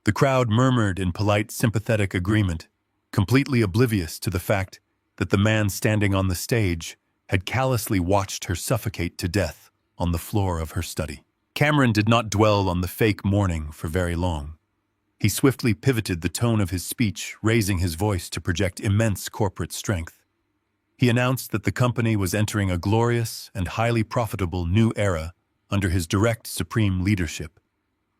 The crowd murmured in polite, sympathetic agreement, completely oblivious to the fact that the man standing on the stage had callously watched her suffocate to death on the floor of her study. Cameron did not dwell on the fake mourning for very long. He swiftly pivoted the tone of his speech, raising his voice to project immense corporate strength. He announced that the company was entering a glorious and highly profitable new era under his direct, supreme leadership.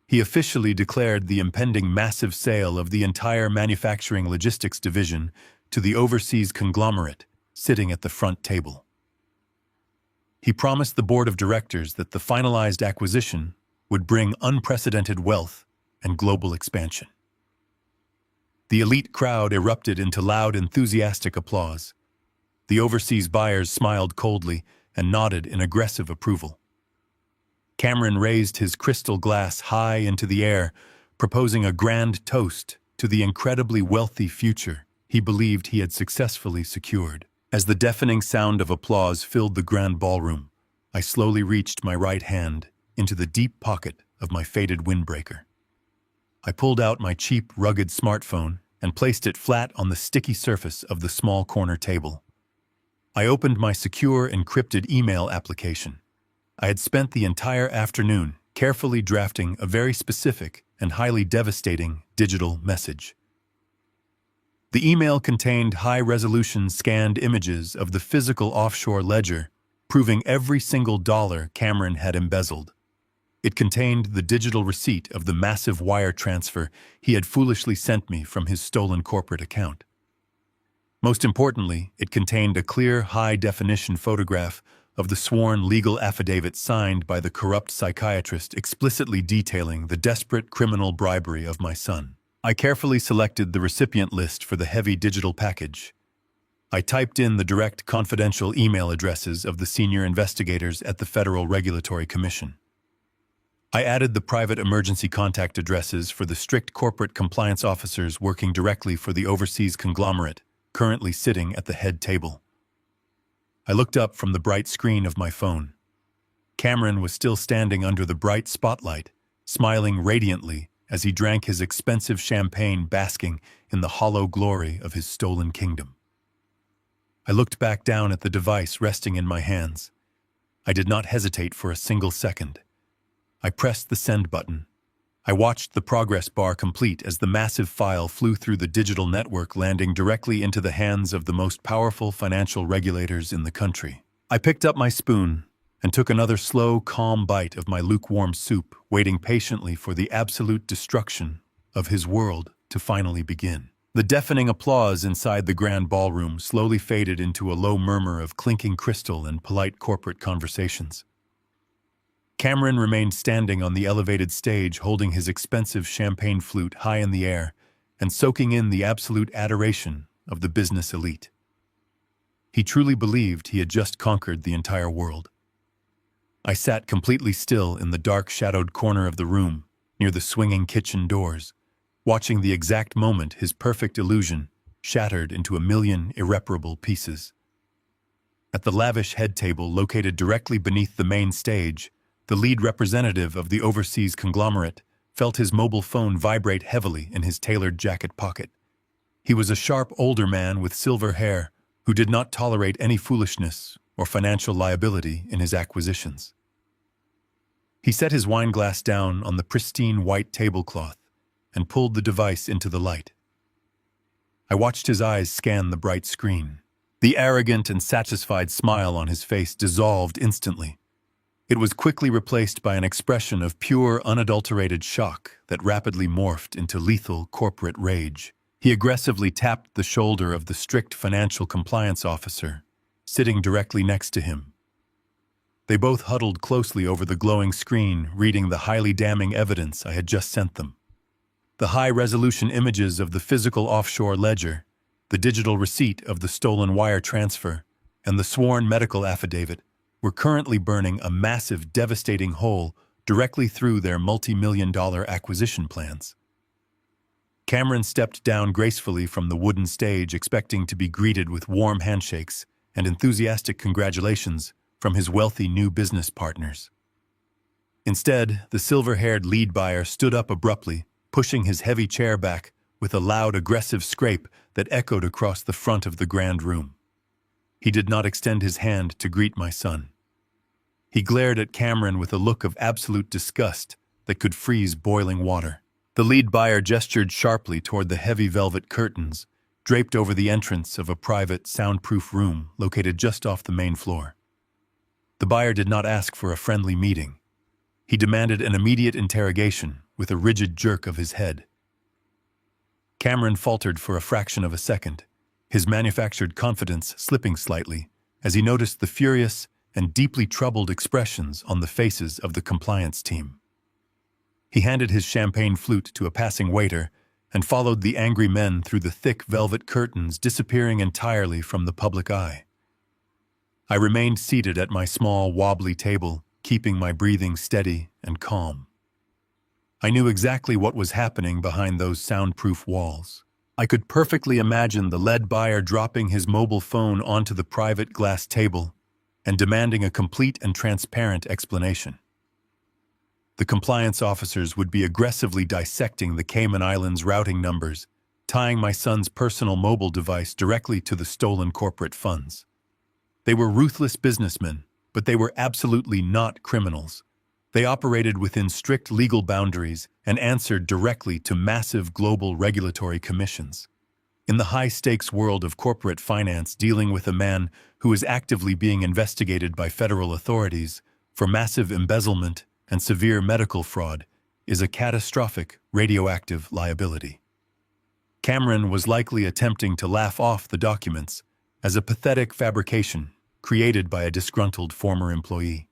He officially declared the impending massive sale of the entire manufacturing logistics division to the overseas conglomerate sitting at the front table. He promised the board of directors that the finalized acquisition would bring unprecedented wealth and global expansion. The elite crowd erupted into loud, enthusiastic applause. The overseas buyers smiled coldly and nodded in aggressive approval. Cameron raised his crystal glass high into the air, proposing a grand toast to the incredibly wealthy future he believed he had successfully secured. As the deafening sound of applause filled the grand ballroom, I slowly reached my right hand into the deep pocket of my faded windbreaker. I pulled out my cheap, rugged smartphone and placed it flat on the sticky surface of the small corner table. I opened my secure, encrypted email application. I had spent the entire afternoon carefully drafting a very specific and highly devastating digital message. The email contained high-resolution scanned images of the physical offshore ledger, proving every single dollar Cameron had embezzled. It contained the digital receipt of the massive wire transfer he had foolishly sent me from his stolen corporate account. Most importantly, it contained a clear, high-definition photograph of the sworn legal affidavit signed by the corrupt psychiatrist explicitly detailing the desperate criminal bribery of my son. I carefully selected the recipient list for the heavy digital package. I typed in the direct confidential email addresses of the senior investigators at the Federal Regulatory Commission. I added the private emergency contact addresses for the strict corporate compliance officers working directly for the overseas conglomerate, currently sitting at the head table. I looked up from the bright screen of my phone. Cameron was still standing under the bright spotlight, smiling radiantly as he drank his expensive champagne, basking in the hollow glory of his stolen kingdom. I looked back down at the device resting in my hands. I did not hesitate for a single second. I pressed the send button. I watched the progress bar complete as the massive file flew through the digital network, landing directly into the hands of the most powerful financial regulators in the country. I picked up my spoon and took another slow, calm bite of my lukewarm soup, waiting patiently for the absolute destruction of his world to finally begin. The deafening applause inside the grand ballroom slowly faded into a low murmur of clinking crystal and polite corporate conversations. Cameron remained standing on the elevated stage, holding his expensive champagne flute high in the air and soaking in the absolute adoration of the business elite. He truly believed he had just conquered the entire world. I sat completely still in the dark, shadowed corner of the room, near the swinging kitchen doors, watching the exact moment his perfect illusion shattered into a million irreparable pieces. At the lavish head table located directly beneath the main stage, the lead representative of the overseas conglomerate felt his mobile phone vibrate heavily in his tailored jacket pocket. He was a sharp older man with silver hair who did not tolerate any foolishness or financial liability in his acquisitions. He set his wine glass down on the pristine white tablecloth and pulled the device into the light. I watched his eyes scan the bright screen. The arrogant and satisfied smile on his face dissolved instantly. It was quickly replaced by an expression of pure, unadulterated shock that rapidly morphed into lethal corporate rage. He aggressively tapped the shoulder of the strict financial compliance officer, sitting directly next to him. They both huddled closely over the glowing screen, reading the highly damning evidence I had just sent them. The high-resolution images of the physical offshore ledger, the digital receipt of the stolen wire transfer, and the sworn medical affidavit were currently burning a massive, devastating hole directly through their multi-million-dollar acquisition plans. Cameron stepped down gracefully from the wooden stage, expecting to be greeted with warm handshakes and enthusiastic congratulations from his wealthy new business partners. Instead, the silver-haired lead buyer stood up abruptly, pushing his heavy chair back with a loud, aggressive scrape that echoed across the front of the grand room. He did not extend his hand to greet my son. He glared at Cameron with a look of absolute disgust that could freeze boiling water. The lead buyer gestured sharply toward the heavy velvet curtains draped over the entrance of a private, soundproof room located just off the main floor. The buyer did not ask for a friendly meeting. He demanded an immediate interrogation with a rigid jerk of his head. Cameron faltered for a fraction of a second, his manufactured confidence slipping slightly as he noticed the furious and deeply troubled expressions on the faces of the compliance team. He handed his champagne flute to a passing waiter and followed the angry men through the thick velvet curtains, disappearing entirely from the public eye. I remained seated at my small, wobbly table, keeping my breathing steady and calm. I knew exactly what was happening behind those soundproof walls. I could perfectly imagine the lead buyer dropping his mobile phone onto the private glass table and demanding a complete and transparent explanation. The compliance officers would be aggressively dissecting the Cayman Islands routing numbers, tying my son's personal mobile device directly to the stolen corporate funds. They were ruthless businessmen, but they were absolutely not criminals. They operated within strict legal boundaries and answered directly to massive global regulatory commissions. In the high-stakes world of corporate finance, dealing with a man who is actively being investigated by federal authorities for massive embezzlement and severe medical fraud is a catastrophic radioactive liability. Cameron was likely attempting to laugh off the documents as a pathetic fabrication created by a disgruntled former employee.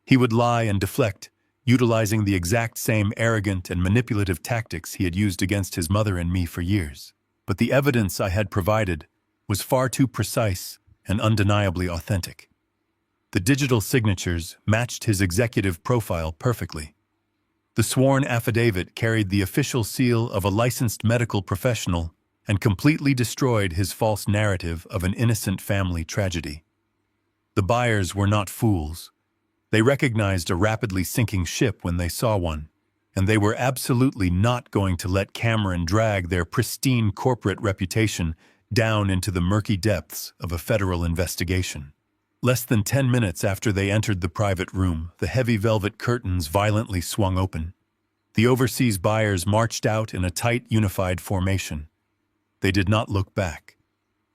He would lie and deflect, utilizing the exact same arrogant and manipulative tactics he had used against his mother and me for years. But the evidence I had provided was far too precise and undeniably authentic. The digital signatures matched his executive profile perfectly. The sworn affidavit carried the official seal of a licensed medical professional and completely destroyed his false narrative of an innocent family tragedy. The buyers were not fools. They recognized a rapidly sinking ship when they saw one, and they were absolutely not going to let Cameron drag their pristine corporate reputation down into the murky depths of a federal investigation. Less than 10 minutes after they entered the private room, the heavy velvet curtains violently swung open. The overseas buyers marched out in a tight, unified formation. They did not look back.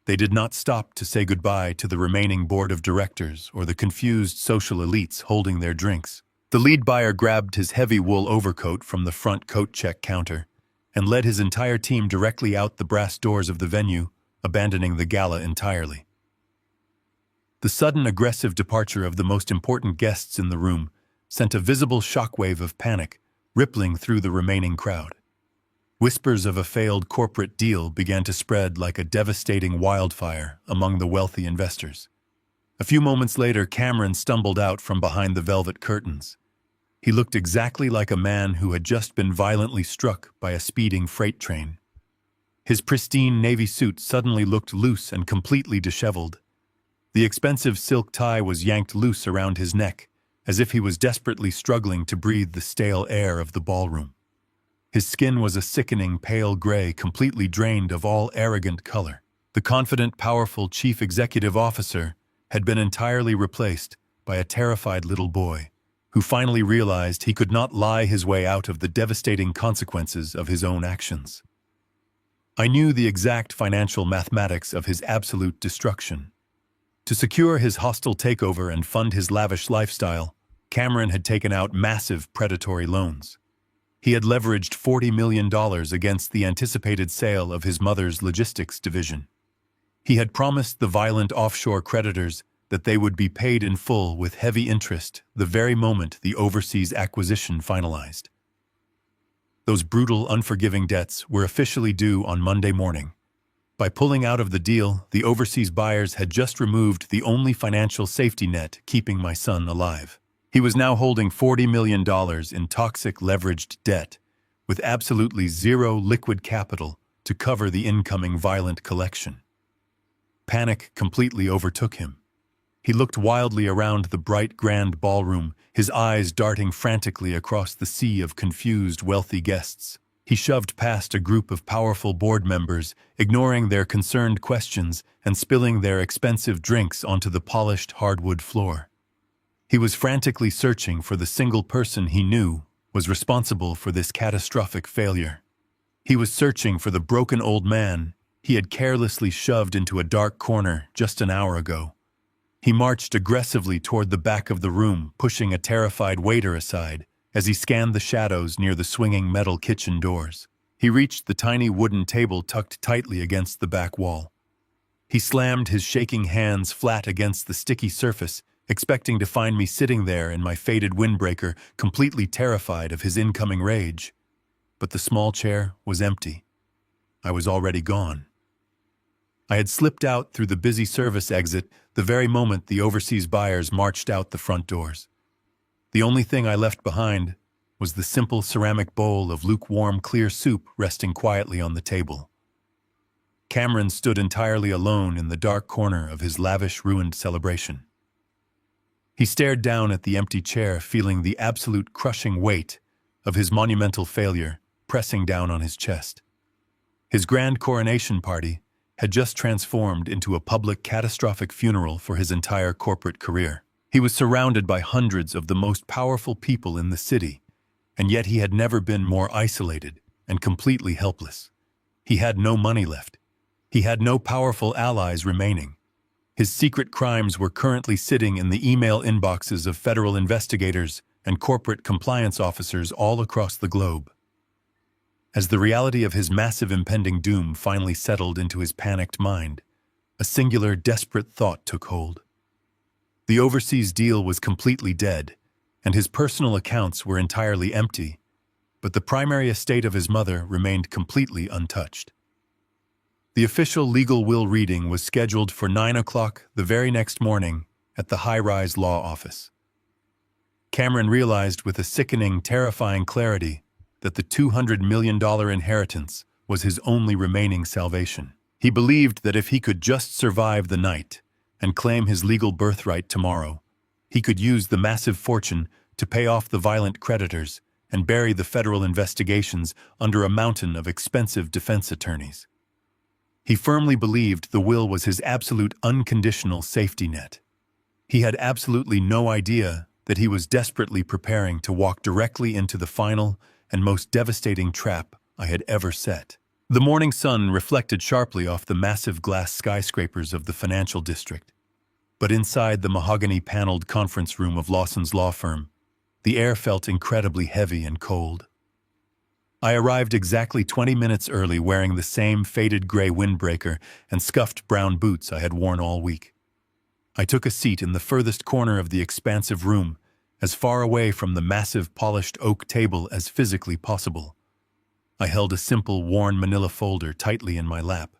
They did not stop to say goodbye to the remaining board of directors or the confused social elites holding their drinks. The lead buyer grabbed his heavy wool overcoat from the front coat check counter and led his entire team directly out the brass doors of the venue, abandoning the gala entirely. The sudden aggressive departure of the most important guests in the room sent a visible shockwave of panic rippling through the remaining crowd. Whispers of a failed corporate deal began to spread like a devastating wildfire among the wealthy investors. A few moments later, Cameron stumbled out from behind the velvet curtains. He looked exactly like a man who had just been violently struck by a speeding freight train. His pristine navy suit suddenly looked loose and completely disheveled. The expensive silk tie was yanked loose around his neck, as if he was desperately struggling to breathe the stale air of the ballroom. His skin was a sickening pale gray, completely drained of all arrogant color. The confident, powerful chief executive officer had been entirely replaced by a terrified little boy, who finally realized he could not lie his way out of the devastating consequences of his own actions. I knew the exact financial mathematics of his absolute destruction. To secure his hostile takeover and fund his lavish lifestyle, Cameron had taken out massive predatory loans. He had leveraged $40 million against the anticipated sale of his mother's logistics division. He had promised the violent offshore creditors that they would be paid in full with heavy interest the very moment the overseas acquisition finalized. Those brutal, unforgiving debts were officially due on Monday morning. By pulling out of the deal, the overseas buyers had just removed the only financial safety net keeping my son alive. He was now holding $40 million in toxic leveraged debt, with absolutely zero liquid capital to cover the incoming violent collection. Panic completely overtook him. He looked wildly around the bright, grand ballroom, his eyes darting frantically across the sea of confused, wealthy guests. He shoved past a group of powerful board members, ignoring their concerned questions and spilling their expensive drinks onto the polished hardwood floor. He was frantically searching for the single person he knew was responsible for this catastrophic failure. He was searching for the broken old man he had carelessly shoved into a dark corner just an hour ago. He marched aggressively toward the back of the room, pushing a terrified waiter aside as he scanned the shadows near the swinging metal kitchen doors. He reached the tiny wooden table tucked tightly against the back wall. He slammed his shaking hands flat against the sticky surface, expecting to find me sitting there in my faded windbreaker, completely terrified of his incoming rage. But the small chair was empty. I was already gone. I had slipped out through the busy service exit the very moment the overseas buyers marched out the front doors. The only thing I left behind was the simple ceramic bowl of lukewarm, clear soup resting quietly on the table. Cameron stood entirely alone in the dark corner of his lavish, ruined celebration. He stared down at the empty chair, feeling the absolute crushing weight of his monumental failure pressing down on his chest. His grand coronation party had just transformed into a public, catastrophic funeral for his entire corporate career. He was surrounded by hundreds of the most powerful people in the city, and yet he had never been more isolated and completely helpless. He had no money left. He had no powerful allies remaining. His secret crimes were currently sitting in the email inboxes of federal investigators and corporate compliance officers all across the globe. As the reality of his massive impending doom finally settled into his panicked mind, a singular, desperate thought took hold. The overseas deal was completely dead, and his personal accounts were entirely empty, but the primary estate of his mother remained completely untouched. The official legal will reading was scheduled for 9 o'clock the very next morning at the high-rise law office. Cameron realized with a sickening, terrifying clarity that the $200 million inheritance was his only remaining salvation. He believed that if he could just survive the night and claim his legal birthright tomorrow, he could use the massive fortune to pay off the violent creditors and bury the federal investigations under a mountain of expensive defense attorneys. He firmly believed the will was his absolute unconditional safety net. He had absolutely no idea that he was desperately preparing to walk directly into the final and most devastating trap I had ever set. The morning sun reflected sharply off the massive glass skyscrapers of the financial district. But inside the mahogany-paneled conference room of Lawson's law firm, the air felt incredibly heavy and cold. I arrived exactly 20 minutes early, wearing the same faded gray windbreaker and scuffed brown boots I had worn all week. I took a seat in the furthest corner of the expansive room, as far away from the massive polished oak table as physically possible. I held a simple, worn manila folder tightly in my lap.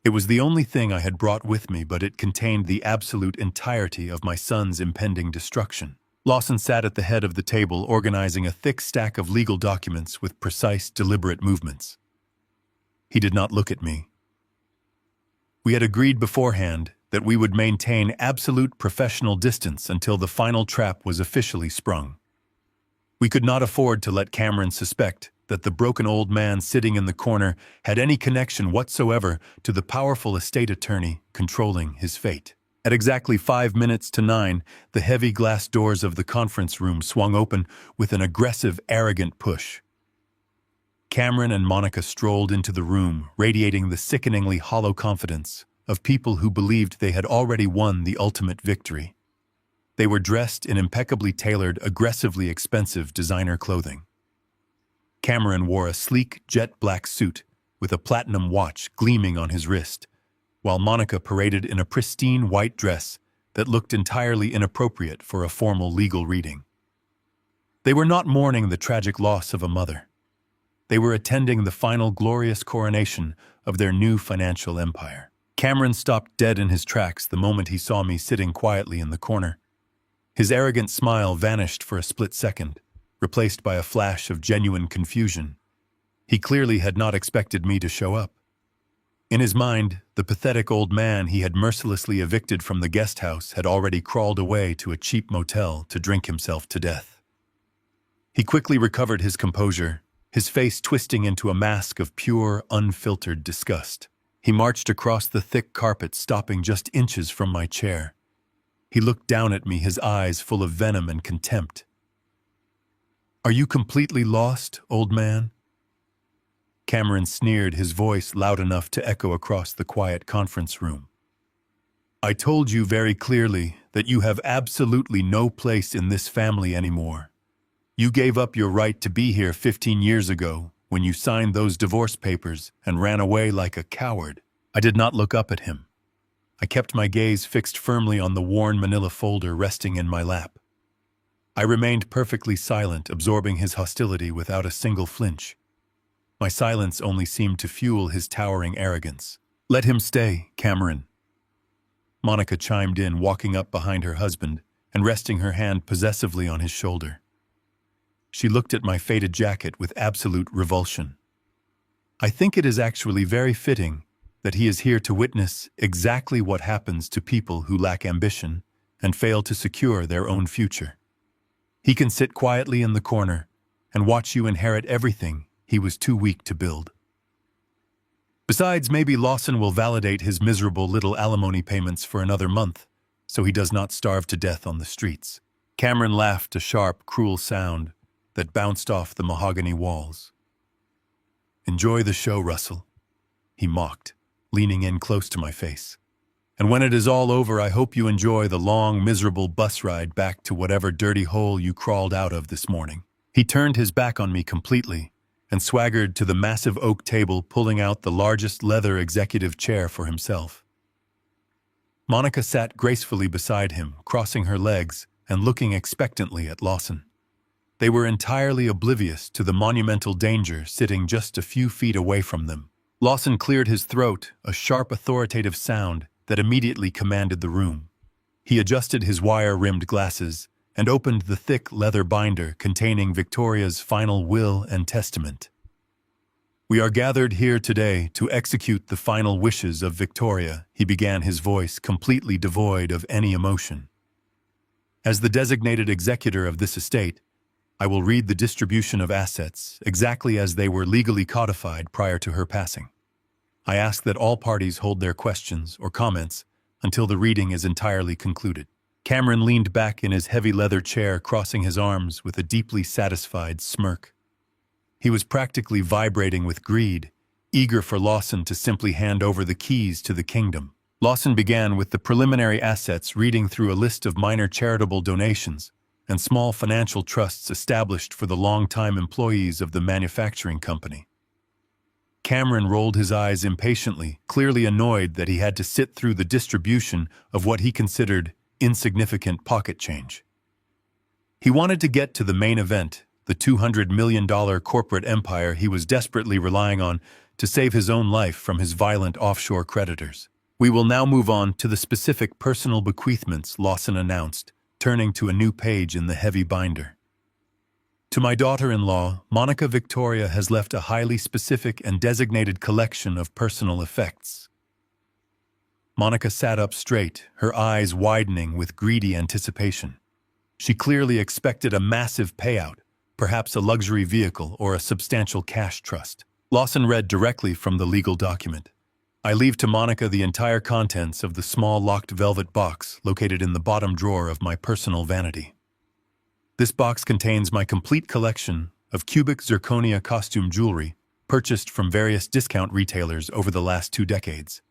It was the only thing I had brought with me, but it contained the absolute entirety of my son's impending destruction. Lawson sat at the head of the table, organizing a thick stack of legal documents with precise, deliberate movements. He did not look at me. We had agreed beforehand that we would maintain absolute professional distance until the final trap was officially sprung. We could not afford to let Cameron suspect that the broken old man sitting in the corner had any connection whatsoever to the powerful estate attorney controlling his fate. At exactly 5 minutes to 9, the heavy glass doors of the conference room swung open with an aggressive, arrogant push. Cameron and Monica strolled into the room, radiating the sickeningly hollow confidence of people who believed they had already won the ultimate victory. They were dressed in impeccably tailored, aggressively expensive designer clothing. Cameron wore a sleek, jet-black suit with a platinum watch gleaming on his wrist, while Monica paraded in a pristine white dress that looked entirely inappropriate for a formal legal reading. They were not mourning the tragic loss of a mother. They were attending the final glorious coronation of their new financial empire. Cameron stopped dead in his tracks the moment he saw me sitting quietly in the corner. His arrogant smile vanished for a split second, replaced by a flash of genuine confusion. He clearly had not expected me to show up. In his mind, the pathetic old man he had mercilessly evicted from the guest house had already crawled away to a cheap motel to drink himself to death. He quickly recovered his composure, his face twisting into a mask of pure, unfiltered disgust. He marched across the thick carpet, stopping just inches from my chair. He looked down at me, his eyes full of venom and contempt. "Are you completely lost, old man?" Cameron sneered, his voice loud enough to echo across the quiet conference room. "I told you very clearly that you have absolutely no place in this family anymore. You gave up your right to be here 15 years ago when you signed those divorce papers and ran away like a coward." I did not look up at him. I kept my gaze fixed firmly on the worn manila folder resting in my lap. I remained perfectly silent, absorbing his hostility without a single flinch. My silence only seemed to fuel his towering arrogance. "Let him stay, Cameron." Monica chimed in, walking up behind her husband and resting her hand possessively on his shoulder. She looked at my faded jacket with absolute revulsion. "I think it is actually very fitting that he is here to witness exactly what happens to people who lack ambition and fail to secure their own future. He can sit quietly in the corner and watch you inherit everything he was too weak to build. Besides, maybe Lawson will validate his miserable little alimony payments for another month, so he does not starve to death on the streets." Cameron laughed, a sharp, cruel sound that bounced off the mahogany walls. "Enjoy the show, Russell," he mocked, leaning in close to my face. "And when it is all over, I hope you enjoy the long, miserable bus ride back to whatever dirty hole you crawled out of this morning." He turned his back on me completely and swaggered to the massive oak table, pulling out the largest leather executive chair for himself. Monica sat gracefully beside him, crossing her legs and looking expectantly at Lawson. They were entirely oblivious to the monumental danger sitting just a few feet away from them. Lawson cleared his throat, a sharp, authoritative sound that immediately commanded the room. He adjusted his wire-rimmed glasses and opened the thick leather binder containing Victoria's final will and testament. "We are gathered here today to execute the final wishes of Victoria," he began, his voice completely devoid of any emotion. "As the designated executor of this estate, I will read the distribution of assets exactly as they were legally codified prior to her passing. I ask that all parties hold their questions or comments until the reading is entirely concluded." Cameron leaned back in his heavy leather chair, crossing his arms with a deeply satisfied smirk. He was practically vibrating with greed, eager for Lawson to simply hand over the keys to the kingdom. Lawson began with the preliminary assets, reading through a list of minor charitable donations and small financial trusts established for the long-time employees of the manufacturing company. Cameron rolled his eyes impatiently, clearly annoyed that he had to sit through the distribution of what he considered insignificant pocket change. He wanted to get to the main event, the $200 million corporate empire he was desperately relying on to save his own life from his violent offshore creditors. "We will now move on to the specific personal bequeathments," Lawson announced, turning to a new page in the heavy binder. "To my daughter-in-law, Monica Victoria has left a highly specific and designated collection of personal effects." Monica sat up straight, her eyes widening with greedy anticipation. She clearly expected a massive payout, perhaps a luxury vehicle or a substantial cash trust. Lawson read directly from the legal document. "I leave to Monica the entire contents of the small locked velvet box located in the bottom drawer of my personal vanity. This box contains my complete collection of cubic zirconia costume jewelry purchased from various discount retailers over the last 2 decades.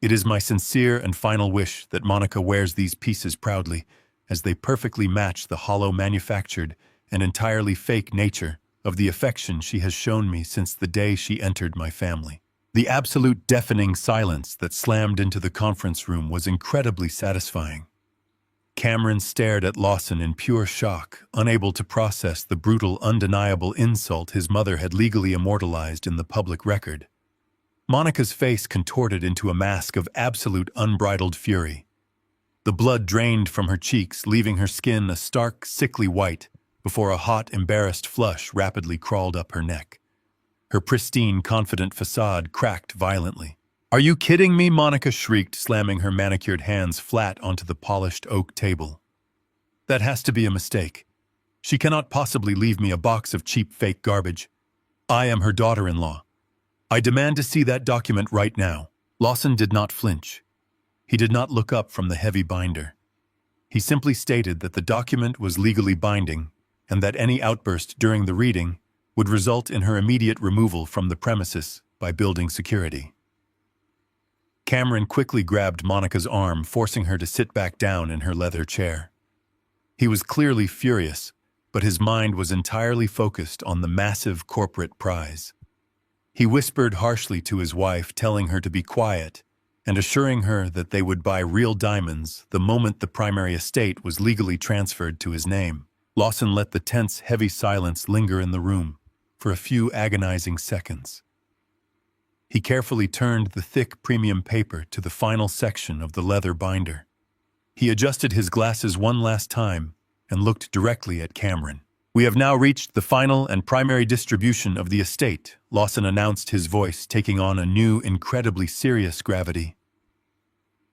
It is my sincere and final wish that Monica wears these pieces proudly, as they perfectly match the hollow, manufactured and entirely fake nature of the affection she has shown me since the day she entered my family." The absolute deafening silence that slammed into the conference room was incredibly satisfying. Cameron stared at Lawson in pure shock, unable to process the brutal, undeniable insult his mother had legally immortalized in the public record. Monica's face contorted into a mask of absolute unbridled fury. The blood drained from her cheeks, leaving her skin a stark, sickly white, before a hot, embarrassed flush rapidly crawled up her neck. Her pristine, confident facade cracked violently. "Are you kidding me?" Monica shrieked, slamming her manicured hands flat onto the polished oak table. "That has to be a mistake. She cannot possibly leave me a box of cheap fake garbage. I am her daughter-in-law. I demand to see that document right now." Lawson did not flinch. He did not look up from the heavy binder. He simply stated that the document was legally binding and that any outburst during the reading would result in her immediate removal from the premises by building security. Cameron quickly grabbed Monica's arm, forcing her to sit back down in her leather chair. He was clearly furious, but his mind was entirely focused on the massive corporate prize. He whispered harshly to his wife, telling her to be quiet and assuring her that they would buy real diamonds the moment the primary estate was legally transferred to his name. Lawson let the tense, heavy silence linger in the room for a few agonizing seconds. He carefully turned the thick premium paper to the final section of the leather binder. He adjusted his glasses one last time and looked directly at Cameron. "We have now reached the final and primary distribution of the estate," Lawson announced, his voice taking on a new, incredibly serious gravity.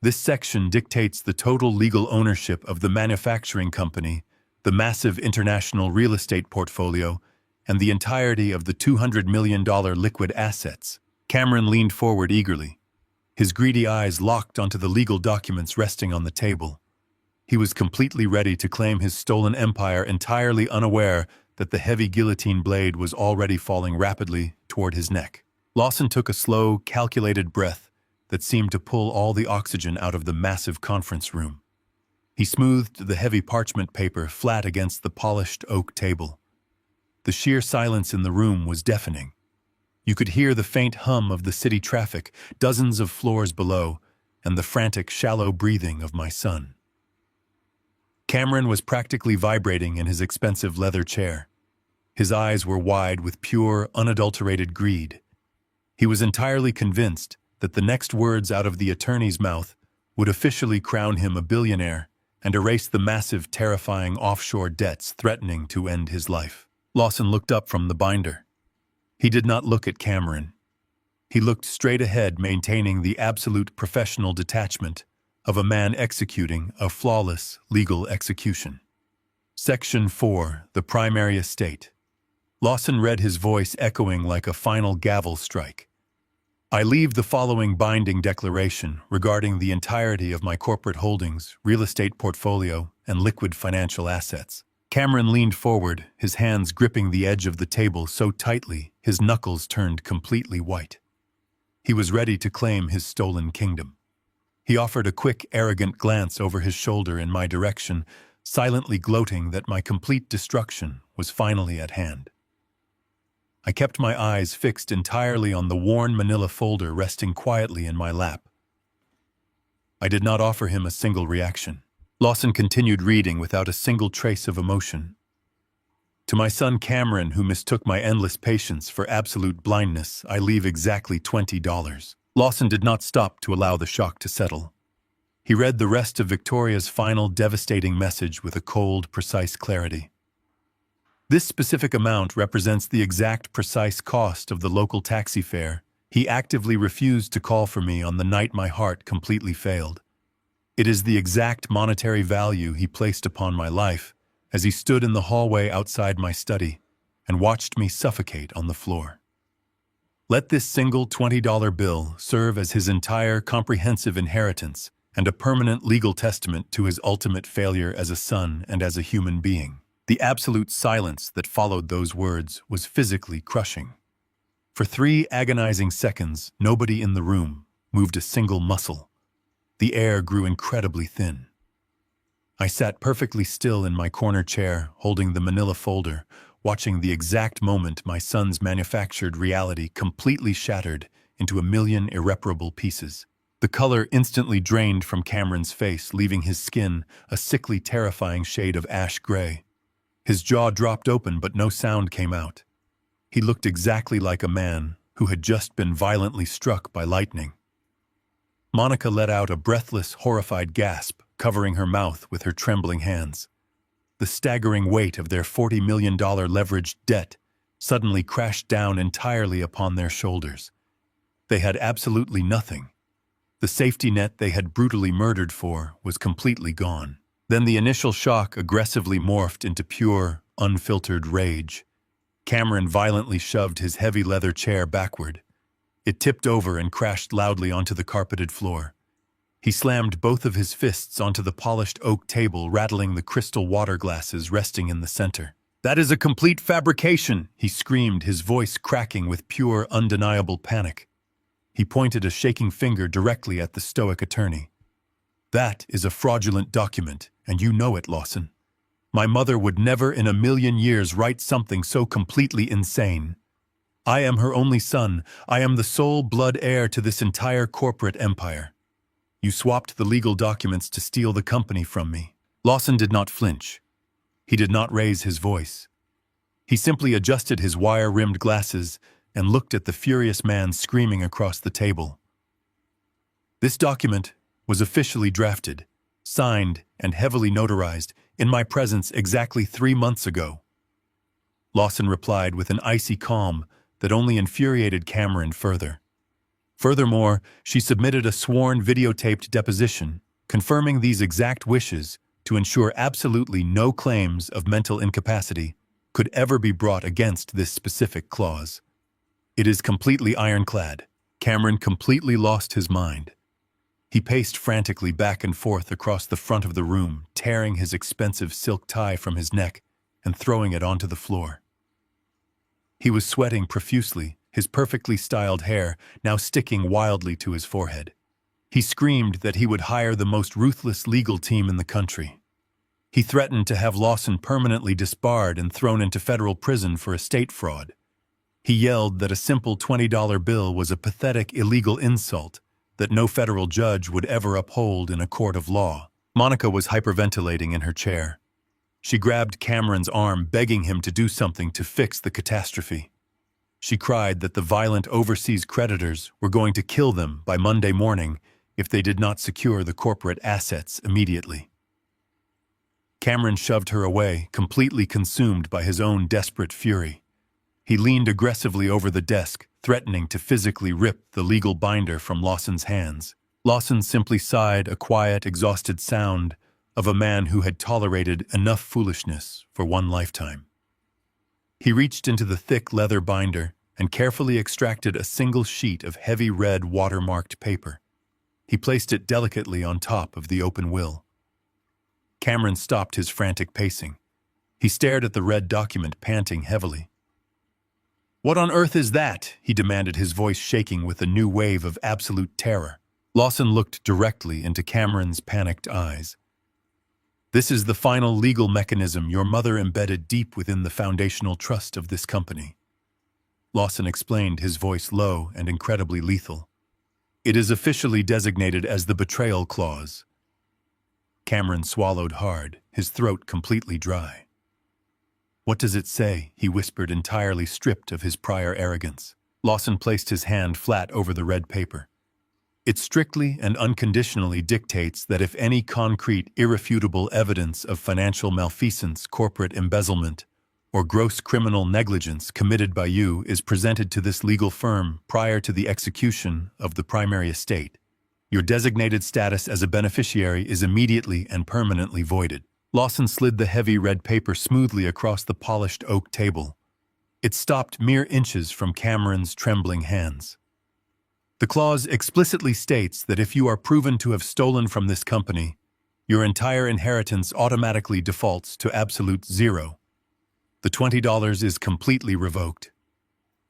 "This section dictates the total legal ownership of the manufacturing company, the massive international real estate portfolio, and the entirety of the $200 million liquid assets." Cameron leaned forward eagerly, his greedy eyes locked onto the legal documents resting on the table. He was completely ready to claim his stolen empire, entirely unaware that the heavy guillotine blade was already falling rapidly toward his neck. Lawson took a slow, calculated breath that seemed to pull all the oxygen out of the massive conference room. He smoothed the heavy parchment paper flat against the polished oak table. The sheer silence in the room was deafening. You could hear the faint hum of the city traffic, dozens of floors below, and the frantic, shallow breathing of my son. Cameron was practically vibrating in his expensive leather chair. His eyes were wide with pure, unadulterated greed. He was entirely convinced that the next words out of the attorney's mouth would officially crown him a billionaire and erase the massive, terrifying offshore debts threatening to end his life. Lawson looked up from the binder. He did not look at Cameron. He looked straight ahead, maintaining the absolute professional detachment of a man executing a flawless legal execution. Section 4, the primary estate. Lawson read, his voice echoing like a final gavel strike. "I leave the following binding declaration regarding the entirety of my corporate holdings, real estate portfolio, and liquid financial assets." Cameron leaned forward, his hands gripping the edge of the table so tightly his knuckles turned completely white. He was ready to claim his stolen kingdom. He offered a quick, arrogant glance over his shoulder in my direction, silently gloating that my complete destruction was finally at hand. I kept my eyes fixed entirely on the worn manila folder resting quietly in my lap. I did not offer him a single reaction. Lawson continued reading without a single trace of emotion. "To my son Cameron, who mistook my endless patience for absolute blindness, I leave exactly $20. Lawson did not stop to allow the shock to settle. He read the rest of Victoria's final devastating message with a cold, precise clarity. "This specific amount represents the exact precise cost of the local taxi fare. He actively refused to call for me on the night my heart completely failed. It is the exact monetary value he placed upon my life as he stood in the hallway outside my study and watched me suffocate on the floor. Let this single $20 bill serve as his entire comprehensive inheritance and a permanent legal testament to his ultimate failure as a son and as a human being." The absolute silence that followed those words was physically crushing. For 3 agonizing seconds, nobody in the room moved a single muscle. The air grew incredibly thin. I sat perfectly still in my corner chair, holding the manila folder, watching the exact moment my son's manufactured reality completely shattered into a million irreparable pieces. The color instantly drained from Cameron's face, leaving his skin a sickly, terrifying shade of ash gray. His jaw dropped open, but no sound came out. He looked exactly like a man who had just been violently struck by lightning. Monica let out a breathless, horrified gasp, covering her mouth with her trembling hands. The staggering weight of their $40 million leveraged debt suddenly crashed down entirely upon their shoulders. They had absolutely nothing. The safety net they had brutally murdered for was completely gone. Then the initial shock aggressively morphed into pure, unfiltered rage. Cameron violently shoved his heavy leather chair backward. It tipped over and crashed loudly onto the carpeted floor. He slammed both of his fists onto the polished oak table, rattling the crystal water glasses resting in the center. "That is a complete fabrication!" he screamed, his voice cracking with pure, undeniable panic. He pointed a shaking finger directly at the stoic attorney. "That is a fraudulent document, and you know it, Lawson. My mother would never in a million years write something so completely insane. I am her only son. I am the sole blood heir to this entire corporate empire. You swapped the legal documents to steal the company from me." Lawson did not flinch. He did not raise his voice. He simply adjusted his wire-rimmed glasses and looked at the furious man screaming across the table. "This document was officially drafted, signed, and heavily notarized in my presence exactly 3 months ago." Lawson replied with an icy calm that only infuriated Cameron further. Furthermore, she submitted a sworn videotaped deposition, confirming these exact wishes to ensure absolutely no claims of mental incapacity could ever be brought against this specific clause. It is completely ironclad. Cameron completely lost his mind. He paced frantically back and forth across the front of the room, tearing his expensive silk tie from his neck and throwing it onto the floor. He was sweating profusely, his perfectly styled hair now sticking wildly to his forehead. He screamed that he would hire the most ruthless legal team in the country. He threatened to have Lawson permanently disbarred and thrown into federal prison for estate fraud. He yelled that a simple $20 bill was a pathetic illegal insult that no federal judge would ever uphold in a court of law. Monica was hyperventilating in her chair. She grabbed Cameron's arm, begging him to do something to fix the catastrophe. She cried that the violent overseas creditors were going to kill them by Monday morning if they did not secure the corporate assets immediately. Cameron shoved her away, completely consumed by his own desperate fury. He leaned aggressively over the desk, threatening to physically rip the legal binder from Lawson's hands. Lawson simply sighed, a quiet, exhausted sound of a man who had tolerated enough foolishness for one lifetime. He reached into the thick leather binder and carefully extracted a single sheet of heavy red watermarked paper. He placed it delicately on top of the open will. Cameron stopped his frantic pacing. He stared at the red document, panting heavily. "What on earth is that?" he demanded, his voice shaking with a new wave of absolute terror. Lawson looked directly into Cameron's panicked eyes. "This is the final legal mechanism your mother embedded deep within the foundational trust of this company," Lawson explained, his voice low and incredibly lethal. "It is officially designated as the betrayal clause." Cameron swallowed hard, his throat completely dry. "What does it say?" he whispered, entirely stripped of his prior arrogance. Lawson placed his hand flat over the red paper. "It strictly and unconditionally dictates that if any concrete, irrefutable evidence of financial malfeasance, corporate embezzlement, or gross criminal negligence committed by you is presented to this legal firm prior to the execution of the primary estate, your designated status as a beneficiary is immediately and permanently voided." Lawson slid the heavy red paper smoothly across the polished oak table. It stopped mere inches from Cameron's trembling hands. "The clause explicitly states that if you are proven to have stolen from this company, your entire inheritance automatically defaults to absolute zero. The $20 is completely revoked.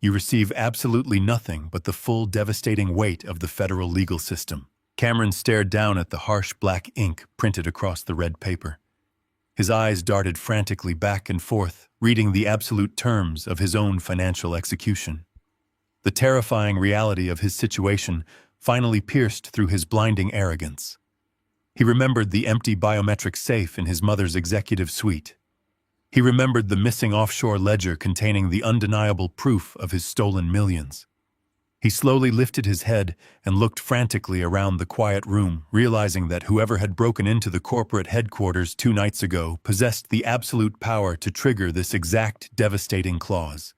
You receive absolutely nothing but the full devastating weight of the federal legal system." Cameron stared down at the harsh black ink printed across the red paper. His eyes darted frantically back and forth, reading the absolute terms of his own financial execution. The terrifying reality of his situation finally pierced through his blinding arrogance. He remembered the empty biometric safe in his mother's executive suite. He remembered the missing offshore ledger containing the undeniable proof of his stolen millions. He slowly lifted his head and looked frantically around the quiet room, realizing that whoever had broken into the corporate headquarters 2 nights ago possessed the absolute power to trigger this exact devastating clause.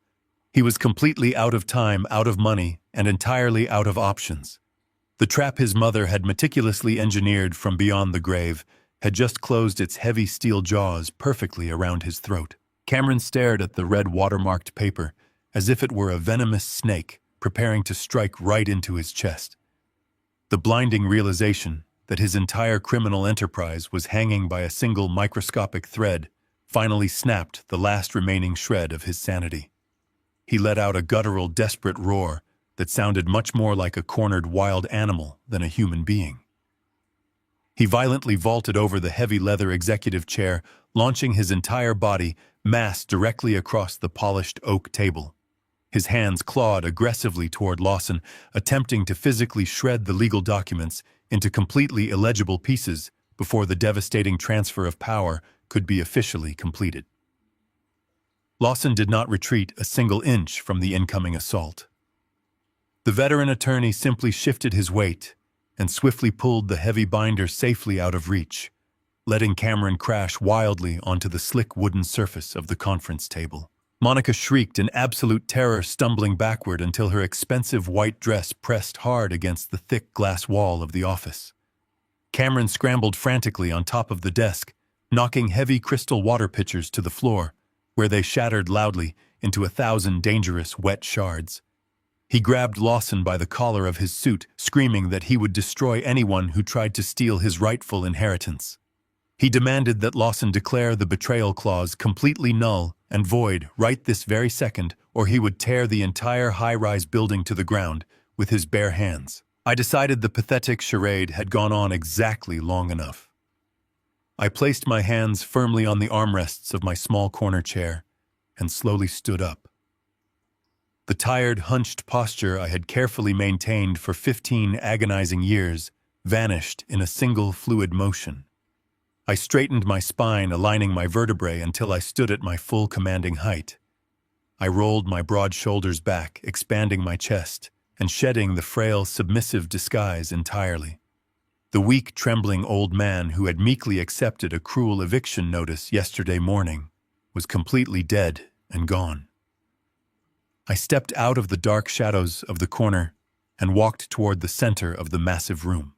He was completely out of time, out of money, and entirely out of options. The trap his mother had meticulously engineered from beyond the grave had just closed its heavy steel jaws perfectly around his throat. Cameron stared at the red watermarked paper as if it were a venomous snake preparing to strike right into his chest. The blinding realization that his entire criminal enterprise was hanging by a single microscopic thread finally snapped the last remaining shred of his sanity. He let out a guttural, desperate roar that sounded much more like a cornered wild animal than a human being. He violently vaulted over the heavy leather executive chair, launching his entire body mass directly across the polished oak table. His hands clawed aggressively toward Lawson, attempting to physically shred the legal documents into completely illegible pieces before the devastating transfer of power could be officially completed. Lawson did not retreat a single inch from the incoming assault. The veteran attorney simply shifted his weight and swiftly pulled the heavy binder safely out of reach, letting Cameron crash wildly onto the slick wooden surface of the conference table. Monica shrieked in absolute terror, stumbling backward until her expensive white dress pressed hard against the thick glass wall of the office. Cameron scrambled frantically on top of the desk, knocking heavy crystal water pitchers to the floor, where they shattered loudly into 1,000 dangerous wet shards. He grabbed Lawson by the collar of his suit, screaming that he would destroy anyone who tried to steal his rightful inheritance. He demanded that Lawson declare the betrayal clause completely null and void right this very second, or he would tear the entire high-rise building to the ground with his bare hands. I decided the pathetic charade had gone on exactly long enough. I placed my hands firmly on the armrests of my small corner chair and slowly stood up. The tired, hunched posture I had carefully maintained for 15 agonizing years vanished in a single fluid motion. I straightened my spine, aligning my vertebrae until I stood at my full commanding height. I rolled my broad shoulders back, expanding my chest, and shedding the frail, submissive disguise entirely. The weak, trembling old man who had meekly accepted a cruel eviction notice yesterday morning was completely dead and gone. I stepped out of the dark shadows of the corner and walked toward the center of the massive room.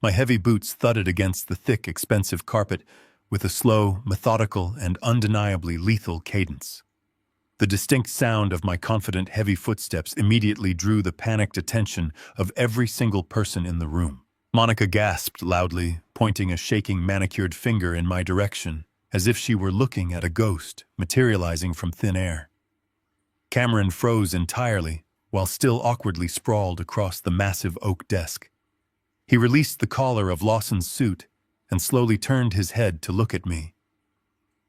My heavy boots thudded against the thick, expensive carpet with a slow, methodical, and undeniably lethal cadence. The distinct sound of my confident, heavy footsteps immediately drew the panicked attention of every single person in the room. Monica gasped loudly, pointing a shaking, manicured finger in my direction, as if she were looking at a ghost materializing from thin air. Cameron froze entirely, while still awkwardly sprawled across the massive oak desk. He released the collar of Lawson's suit and slowly turned his head to look at me.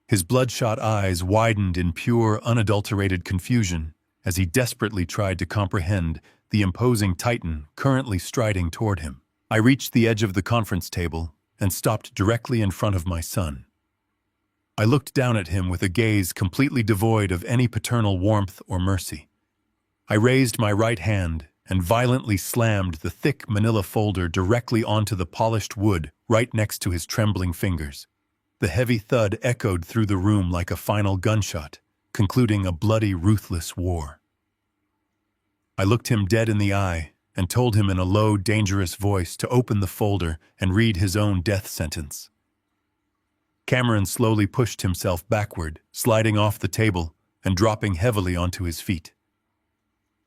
His bloodshot eyes widened in pure, unadulterated confusion as he desperately tried to comprehend the imposing titan currently striding toward him. I reached the edge of the conference table and stopped directly in front of my son. I looked down at him with a gaze completely devoid of any paternal warmth or mercy. I raised my right hand and violently slammed the thick manila folder directly onto the polished wood right next to his trembling fingers. The heavy thud echoed through the room like a final gunshot, concluding a bloody, ruthless war. I looked him dead in the eye and told him in a low, dangerous voice to open the folder and read his own death sentence. Cameron slowly pushed himself backward, sliding off the table and dropping heavily onto his feet.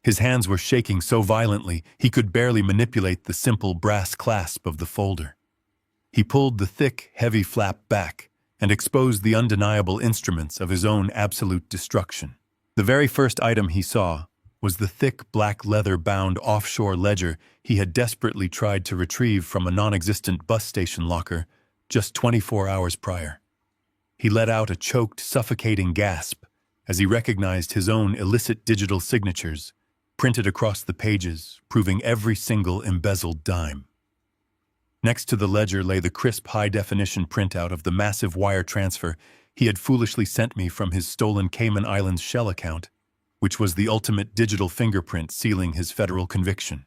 His hands were shaking so violently he could barely manipulate the simple brass clasp of the folder. He pulled the thick, heavy flap back and exposed the undeniable instruments of his own absolute destruction. The very first item he saw was the thick, black leather-bound offshore ledger he had desperately tried to retrieve from a non-existent bus station locker just 24 hours prior. He let out a choked, suffocating gasp as he recognized his own illicit digital signatures printed across the pages, proving every single embezzled dime. Next to the ledger lay the crisp, high-definition printout of the massive wire transfer he had foolishly sent me from his stolen Cayman Islands shell account, which was the ultimate digital fingerprint sealing his federal conviction.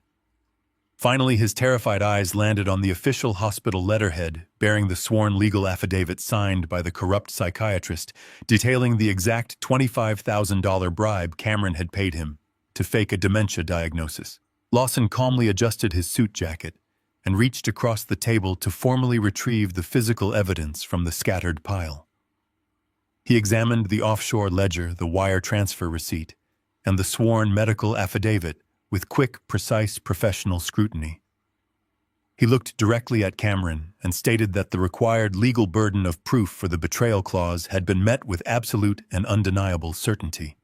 Finally, his terrified eyes landed on the official hospital letterhead bearing the sworn legal affidavit signed by the corrupt psychiatrist detailing the exact $25,000 bribe Cameron had paid him to fake a dementia diagnosis. Lawson calmly adjusted his suit jacket and reached across the table to formally retrieve the physical evidence from the scattered pile. He examined the offshore ledger, the wire transfer receipt, and the sworn medical affidavit with quick, precise, professional scrutiny. He looked directly at Cameron and stated that the required legal burden of proof for the betrayal clause had been met with absolute and undeniable certainty.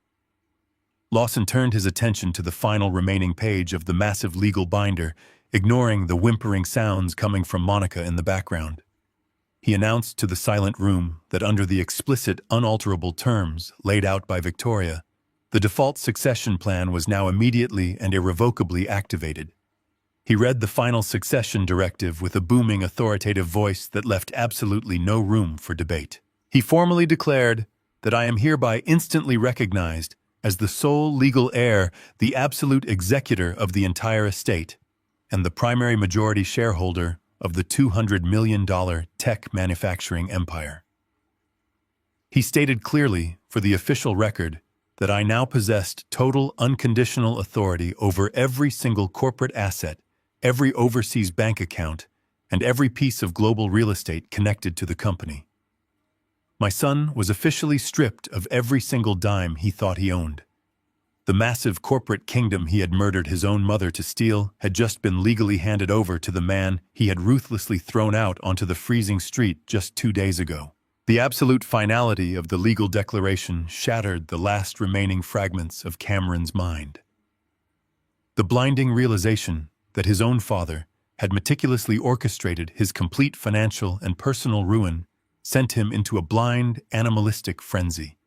Lawson turned his attention to the final remaining page of the massive legal binder, ignoring the whimpering sounds coming from Monica in the background. He announced to the silent room that under the explicit, unalterable terms laid out by Victoria, the default succession plan was now immediately and irrevocably activated. He read the final succession directive with a booming, authoritative voice that left absolutely no room for debate. He formally declared that I am hereby instantly recognized as the sole legal heir, the absolute executor of the entire estate, and the primary majority shareholder of the $200 million tech manufacturing empire. He stated clearly, for the official record, that I now possessed total unconditional authority over every single corporate asset, every overseas bank account, and every piece of global real estate connected to the company. My son was officially stripped of every single dime he thought he owned. The massive corporate kingdom he had murdered his own mother to steal had just been legally handed over to the man he had ruthlessly thrown out onto the freezing street just 2 days ago. The absolute finality of the legal declaration shattered the last remaining fragments of Cameron's mind. The blinding realization that his own father had meticulously orchestrated his complete financial and personal ruin sent him into a blind, animalistic frenzy.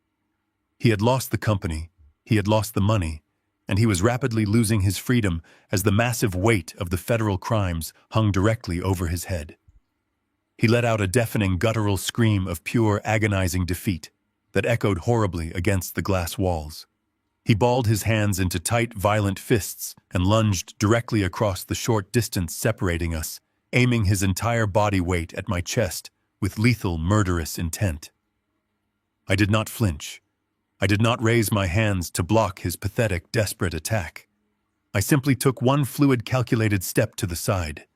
He had lost the company, he had lost the money, and he was rapidly losing his freedom as the massive weight of the federal crimes hung directly over his head. He let out a deafening guttural scream of pure agonizing defeat that echoed horribly against the glass walls. He balled his hands into tight, violent fists and lunged directly across the short distance separating us, aiming his entire body weight at my chest with lethal, murderous intent. I did not flinch. I did not raise my hands to block his pathetic, desperate attack. I simply took one fluid, calculated step to the side.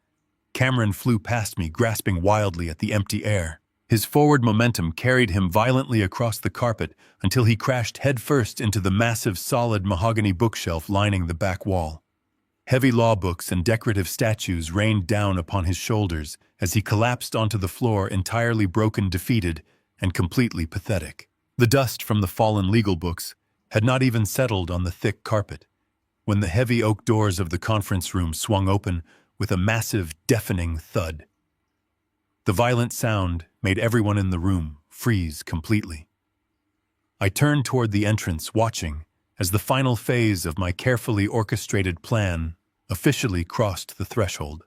Cameron flew past me, grasping wildly at the empty air. His forward momentum carried him violently across the carpet until he crashed headfirst into the massive, solid mahogany bookshelf lining the back wall. Heavy law books and decorative statues rained down upon his shoulders as he collapsed onto the floor, entirely broken, defeated, and completely pathetic. The dust from the fallen legal books had not even settled on the thick carpet when the heavy oak doors of the conference room swung open with a massive, deafening thud. The violent sound made everyone in the room freeze completely. I turned toward the entrance, watching as the final phase of my carefully orchestrated plan officially crossed the threshold.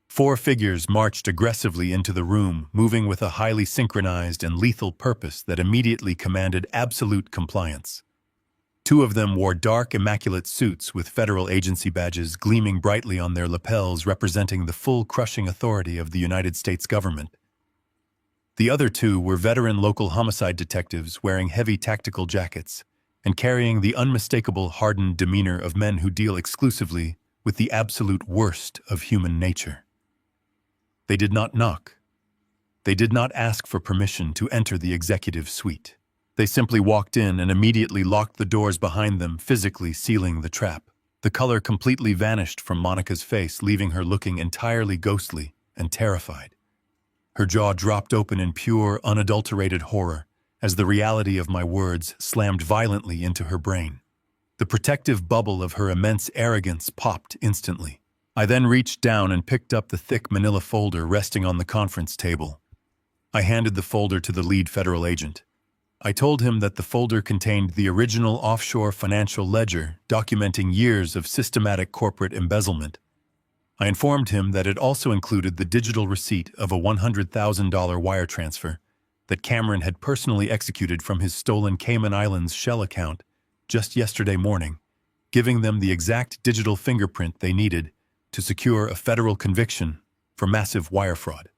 4 figures marched aggressively into the room, moving with a highly synchronized and lethal purpose that immediately commanded absolute compliance. 2 of them wore dark, immaculate suits with federal agency badges gleaming brightly on their lapels, representing the full crushing authority of the United States government. The other 2 were veteran local homicide detectives wearing heavy tactical jackets and carrying the unmistakable, hardened demeanor of men who deal exclusively with the absolute worst of human nature. They did not knock. They did not ask for permission to enter the executive suite. They simply walked in and immediately locked the doors behind them, physically sealing the trap. The color completely vanished from Monica's face, leaving her looking entirely ghostly and terrified. Her jaw dropped open in pure, unadulterated horror as the reality of my words slammed violently into her brain. The protective bubble of her immense arrogance popped instantly. I then reached down and picked up the thick manila folder resting on the conference table. I handed the folder to the lead federal agent. I told him that the folder contained the original offshore financial ledger documenting years of systematic corporate embezzlement. I informed him that it also included the digital receipt of a $100,000 wire transfer that Cameron had personally executed from his stolen Cayman Islands shell account just yesterday morning, giving them the exact digital fingerprint they needed to secure a federal conviction for massive wire fraud.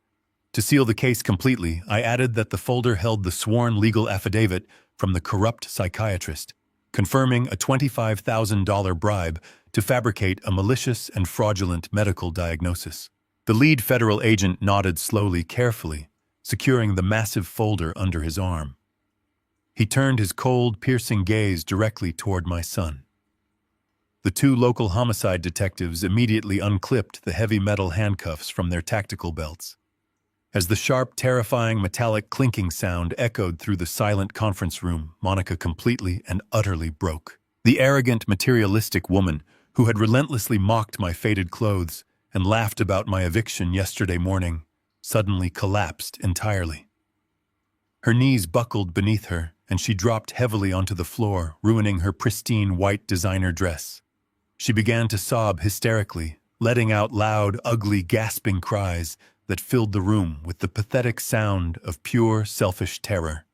To seal the case completely, I added that the folder held the sworn legal affidavit from the corrupt psychiatrist, confirming a $25,000 bribe to fabricate a malicious and fraudulent medical diagnosis. The lead federal agent nodded slowly, carefully, securing the massive folder under his arm. He turned his cold, piercing gaze directly toward my son. The 2 local homicide detectives immediately unclipped the heavy metal handcuffs from their tactical belts. As the sharp, terrifying, metallic clinking sound echoed through the silent conference room, Monica completely and utterly broke. The arrogant, materialistic woman who had relentlessly mocked my faded clothes and laughed about my eviction yesterday morning suddenly collapsed entirely. Her knees buckled beneath her, and she dropped heavily onto the floor, ruining her pristine white designer dress. She began to sob hysterically, letting out loud, ugly, gasping cries that filled the room with the pathetic sound of pure, selfish terror.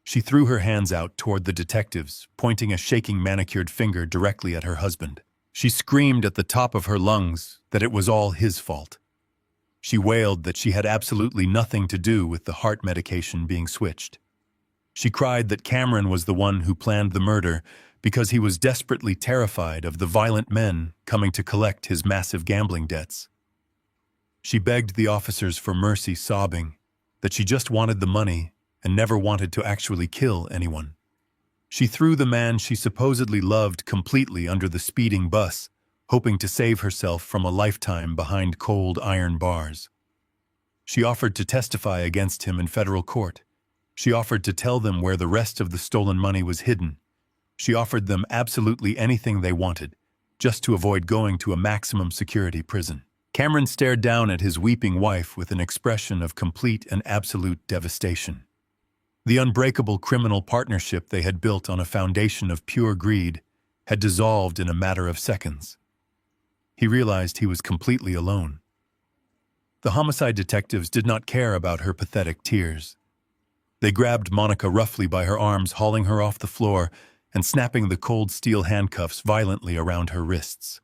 She threw her hands out toward the detectives, pointing a shaking manicured finger directly at her husband. She screamed at the top of her lungs that it was all his fault. She wailed that she had absolutely nothing to do with the heart medication being switched. She cried that Cameron was the one who planned the murder because he was desperately terrified of the violent men coming to collect his massive gambling debts. She begged the officers for mercy, sobbing that she just wanted the money and never wanted to actually kill anyone. She threw the man she supposedly loved completely under the speeding bus, hoping to save herself from a lifetime behind cold iron bars. She offered to testify against him in federal court. She offered to tell them where the rest of the stolen money was hidden. She offered them absolutely anything they wanted, just to avoid going to a maximum security prison. Cameron stared down at his weeping wife with an expression of complete and absolute devastation. The unbreakable criminal partnership they had built on a foundation of pure greed had dissolved in a matter of seconds. He realized he was completely alone. The homicide detectives did not care about her pathetic tears. They grabbed Monica roughly by her arms, hauling her off the floor and snapping the cold steel handcuffs violently around her wrists.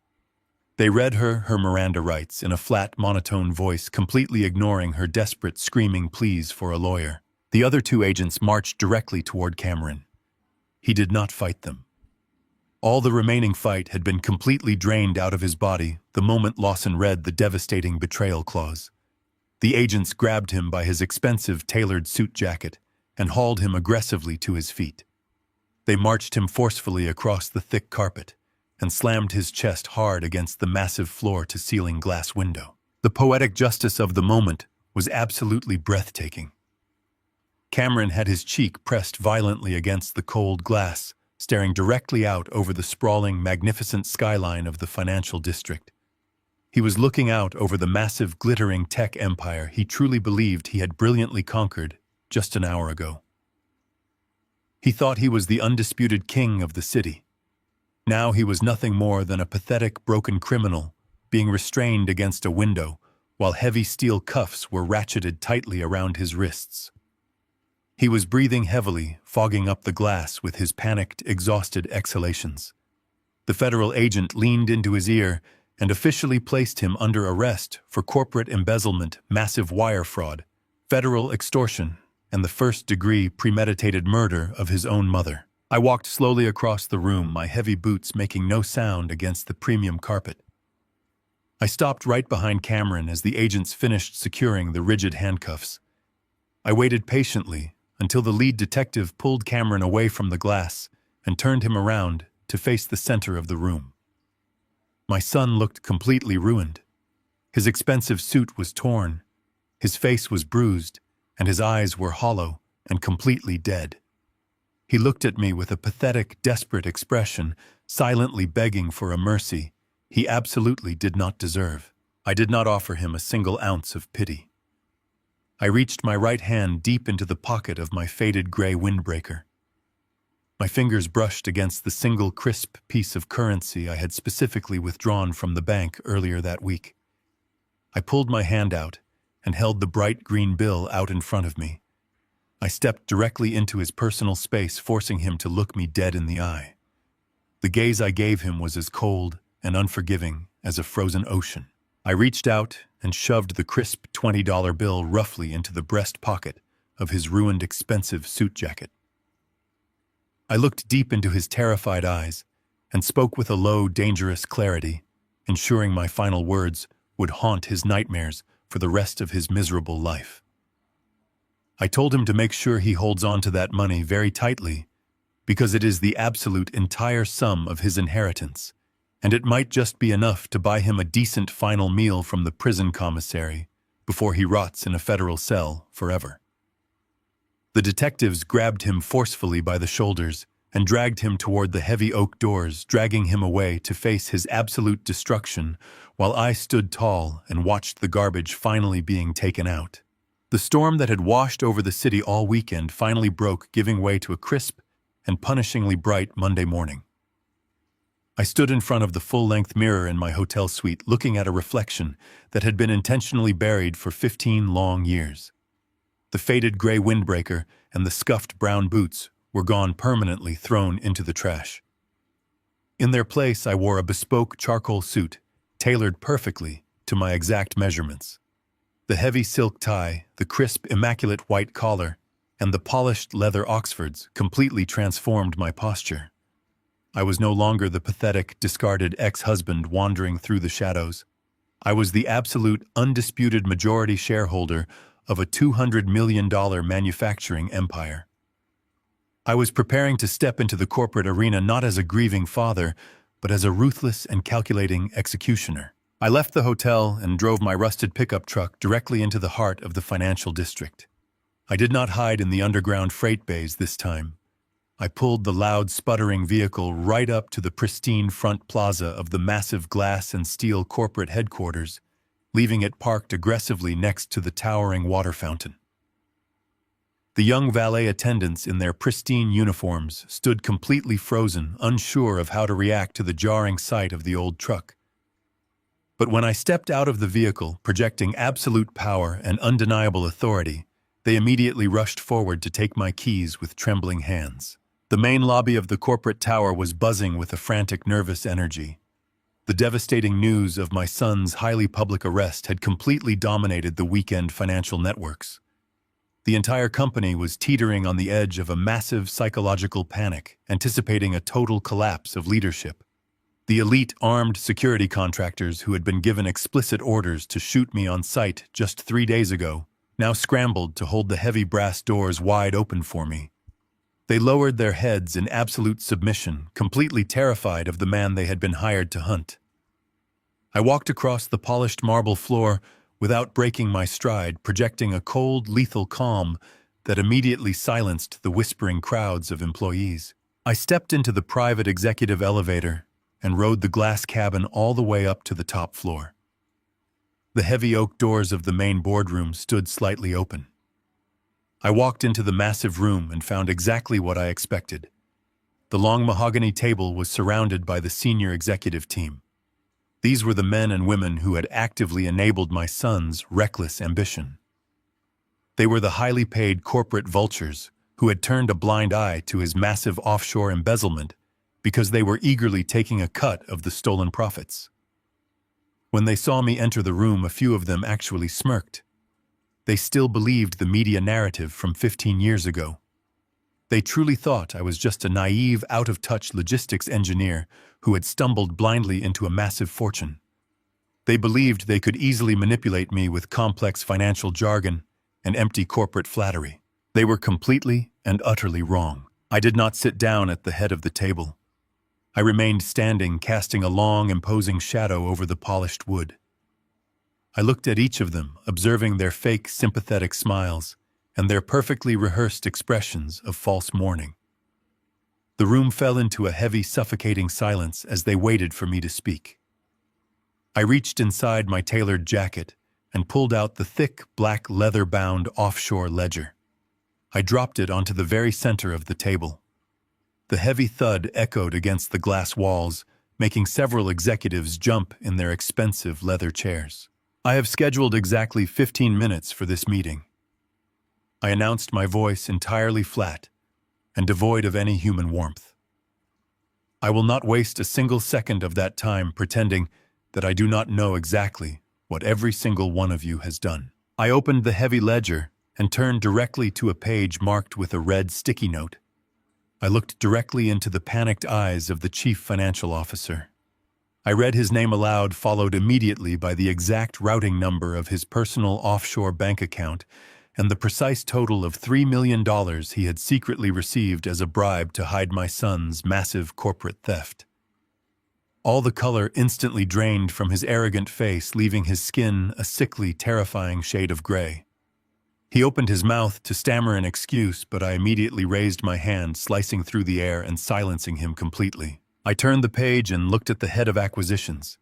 They read her Miranda rights in a flat, monotone voice, completely ignoring her desperate, screaming pleas for a lawyer. The other two agents marched directly toward Cameron. He did not fight them. All the remaining fight had been completely drained out of his body the moment Lawson read the devastating betrayal clause. The agents grabbed him by his expensive, tailored suit jacket and hauled him aggressively to his feet. They marched him forcefully across the thick carpet and slammed his chest hard against the massive floor-to-ceiling glass window. The poetic justice of the moment was absolutely breathtaking. Cameron had his cheek pressed violently against the cold glass, staring directly out over the sprawling, magnificent skyline of the financial district. He was looking out over the massive, glittering tech empire he truly believed he had brilliantly conquered just an hour ago. He thought he was the undisputed king of the city. Now he was nothing more than a pathetic, broken criminal being restrained against a window while heavy steel cuffs were ratcheted tightly around his wrists. He was breathing heavily, fogging up the glass with his panicked, exhausted exhalations. The federal agent leaned into his ear and officially placed him under arrest for corporate embezzlement, massive wire fraud, federal extortion, and the first-degree premeditated murder of his own mother. I walked slowly across the room, my heavy boots making no sound against the premium carpet. I stopped right behind Cameron as the agents finished securing the rigid handcuffs. I waited patiently until the lead detective pulled Cameron away from the glass and turned him around to face the center of the room. My son looked completely ruined. His expensive suit was torn, his face was bruised, and his eyes were hollow and completely dead. He looked at me with a pathetic, desperate expression, silently begging for a mercy he absolutely did not deserve. I did not offer him a single ounce of pity. I reached my right hand deep into the pocket of my faded gray windbreaker. My fingers brushed against the single crisp piece of currency I had specifically withdrawn from the bank earlier that week. I pulled my hand out and held the bright green bill out in front of me. I stepped directly into his personal space, forcing him to look me dead in the eye. The gaze I gave him was as cold and unforgiving as a frozen ocean. I reached out and shoved the crisp $20 bill roughly into the breast pocket of his ruined expensive suit jacket. I looked deep into his terrified eyes and spoke with a low, dangerous clarity, ensuring my final words would haunt his nightmares for the rest of his miserable life. I told him to make sure he holds on to that money very tightly because it is the absolute entire sum of his inheritance, and it might just be enough to buy him a decent final meal from the prison commissary before he rots in a federal cell forever. The detectives grabbed him forcefully by the shoulders and dragged him toward the heavy oak doors, dragging him away to face his absolute destruction, while I stood tall and watched the garbage finally being taken out. The storm that had washed over the city all weekend finally broke, giving way to a crisp and punishingly bright Monday morning. I stood in front of the full-length mirror in my hotel suite, looking at a reflection that had been intentionally buried for 15 long years. The faded gray windbreaker and the scuffed brown boots were gone, permanently thrown into the trash. In their place, I wore a bespoke charcoal suit, tailored perfectly to my exact measurements. The heavy silk tie, the crisp, immaculate white collar, and the polished leather Oxfords completely transformed my posture. I was no longer the pathetic, discarded ex-husband wandering through the shadows. I was the absolute, undisputed majority shareholder of a $200 million manufacturing empire. I was preparing to step into the corporate arena not as a grieving father, but as a ruthless and calculating executioner. I left the hotel and drove my rusted pickup truck directly into the heart of the financial district. I did not hide in the underground freight bays this time. I pulled the loud, sputtering vehicle right up to the pristine front plaza of the massive glass and steel corporate headquarters, leaving it parked aggressively next to the towering water fountain. The young valet attendants in their pristine uniforms stood completely frozen, unsure of how to react to the jarring sight of the old truck. But when I stepped out of the vehicle, projecting absolute power and undeniable authority, they immediately rushed forward to take my keys with trembling hands. The main lobby of the corporate tower was buzzing with a frantic, nervous energy. The devastating news of my son's highly public arrest had completely dominated the weekend financial networks. The entire company was teetering on the edge of a massive psychological panic, anticipating a total collapse of leadership. The elite armed security contractors who had been given explicit orders to shoot me on sight just 3 days ago now scrambled to hold the heavy brass doors wide open for me. They lowered their heads in absolute submission, completely terrified of the man they had been hired to hunt. I walked across the polished marble floor without breaking my stride, projecting a cold, lethal calm that immediately silenced the whispering crowds of employees. I stepped into the private executive elevator and rode the glass cabin all the way up to the top floor. The heavy oak doors of the main boardroom stood slightly open. I walked into the massive room and found exactly what I expected. The long mahogany table was surrounded by the senior executive team. These were the men and women who had actively enabled my son's reckless ambition. They were the highly paid corporate vultures who had turned a blind eye to his massive offshore embezzlement because they were eagerly taking a cut of the stolen profits. When they saw me enter the room, a few of them actually smirked. They still believed the media narrative from 15 years ago. They truly thought I was just a naive, out-of-touch logistics engineer who had stumbled blindly into a massive fortune. They believed they could easily manipulate me with complex financial jargon and empty corporate flattery. They were completely and utterly wrong. I did not sit down at the head of the table. I remained standing, casting a long, imposing shadow over the polished wood. I looked at each of them, observing their fake, sympathetic smiles and their perfectly rehearsed expressions of false mourning. The room fell into a heavy, suffocating silence as they waited for me to speak. I reached inside my tailored jacket and pulled out the thick, black, leather-bound offshore ledger. I dropped it onto the very center of the table. The heavy thud echoed against the glass walls, making several executives jump in their expensive leather chairs. I have scheduled exactly 15 minutes for this meeting. I announced, my voice entirely flat and devoid of any human warmth. I will not waste a single second of that time pretending that I do not know exactly what every single one of you has done. I opened the heavy ledger and turned directly to a page marked with a red sticky note. I looked directly into the panicked eyes of the chief financial officer. I read his name aloud, followed immediately by the exact routing number of his personal offshore bank account and the precise total of $3 million he had secretly received as a bribe to hide my son's massive corporate theft. All the color instantly drained from his arrogant face, leaving his skin a sickly, terrifying shade of gray. He opened his mouth to stammer an excuse, but I immediately raised my hand, slicing through the air and silencing him completely. I turned the page and looked at the head of acquisitions.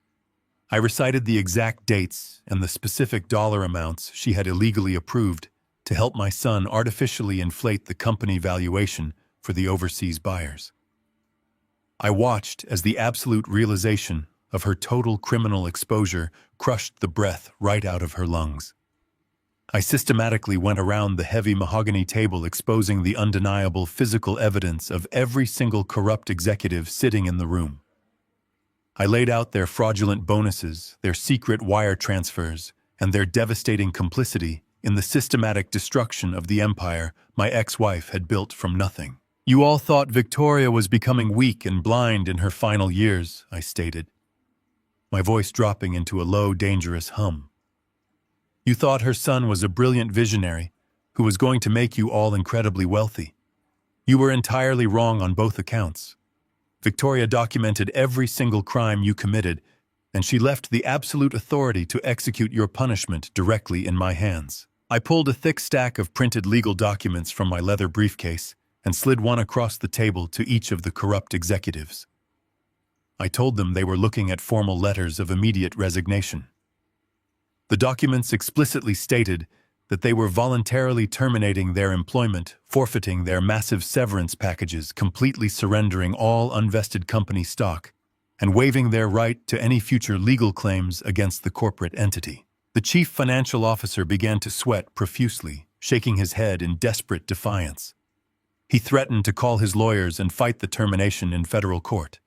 I recited the exact dates and the specific dollar amounts she had illegally approved to help my son artificially inflate the company valuation for the overseas buyers. I watched as the absolute realization of her total criminal exposure crushed the breath right out of her lungs. I systematically went around the heavy mahogany table, exposing the undeniable physical evidence of every single corrupt executive sitting in the room. I laid out their fraudulent bonuses, their secret wire transfers, and their devastating complicity in the systematic destruction of the empire my ex-wife had built from nothing. "You all thought Victoria was becoming weak and blind in her final years," I stated, my voice dropping into a low, dangerous hum. "You thought her son was a brilliant visionary who was going to make you all incredibly wealthy. You were entirely wrong on both accounts. Victoria documented every single crime you committed, and she left the absolute authority to execute your punishment directly in my hands." I pulled a thick stack of printed legal documents from my leather briefcase and slid one across the table to each of the corrupt executives. I told them they were looking at formal letters of immediate resignation. The documents explicitly stated that they were voluntarily terminating their employment, forfeiting their massive severance packages, completely surrendering all unvested company stock, and waiving their right to any future legal claims against the corporate entity. The chief financial officer began to sweat profusely, shaking his head in desperate defiance. He threatened to call his lawyers and fight the termination in federal court.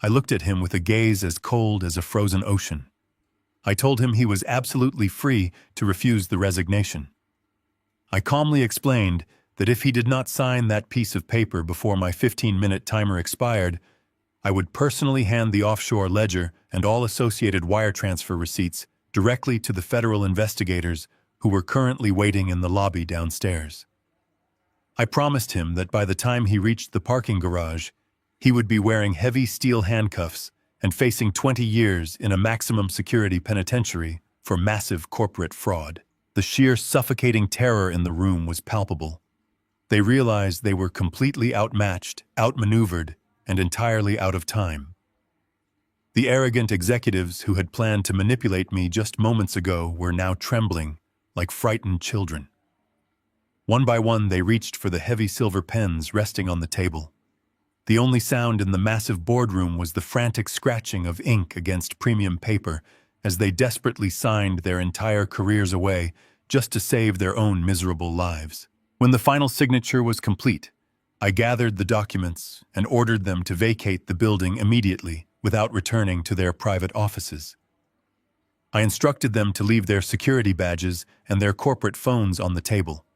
I looked at him with a gaze as cold as a frozen ocean. I told him he was absolutely free to refuse the resignation. I calmly explained that if he did not sign that piece of paper before my 15-minute timer expired, I would personally hand the offshore ledger and all associated wire transfer receipts directly to the federal investigators who were currently waiting in the lobby downstairs. I promised him that by the time he reached the parking garage, he would be wearing heavy steel handcuffs and facing 20 years in a maximum security penitentiary for massive corporate fraud. The sheer suffocating terror in the room was palpable. They realized they were completely outmatched, outmaneuvered, and entirely out of time. The arrogant executives who had planned to manipulate me just moments ago were now trembling like frightened children. One by one, they reached for the heavy silver pens resting on the table. The only sound in the massive boardroom was the frantic scratching of ink against premium paper as they desperately signed their entire careers away just to save their own miserable lives. When the final signature was complete, I gathered the documents and ordered them to vacate the building immediately without returning to their private offices. I instructed them to leave their security badges and their corporate phones on the table.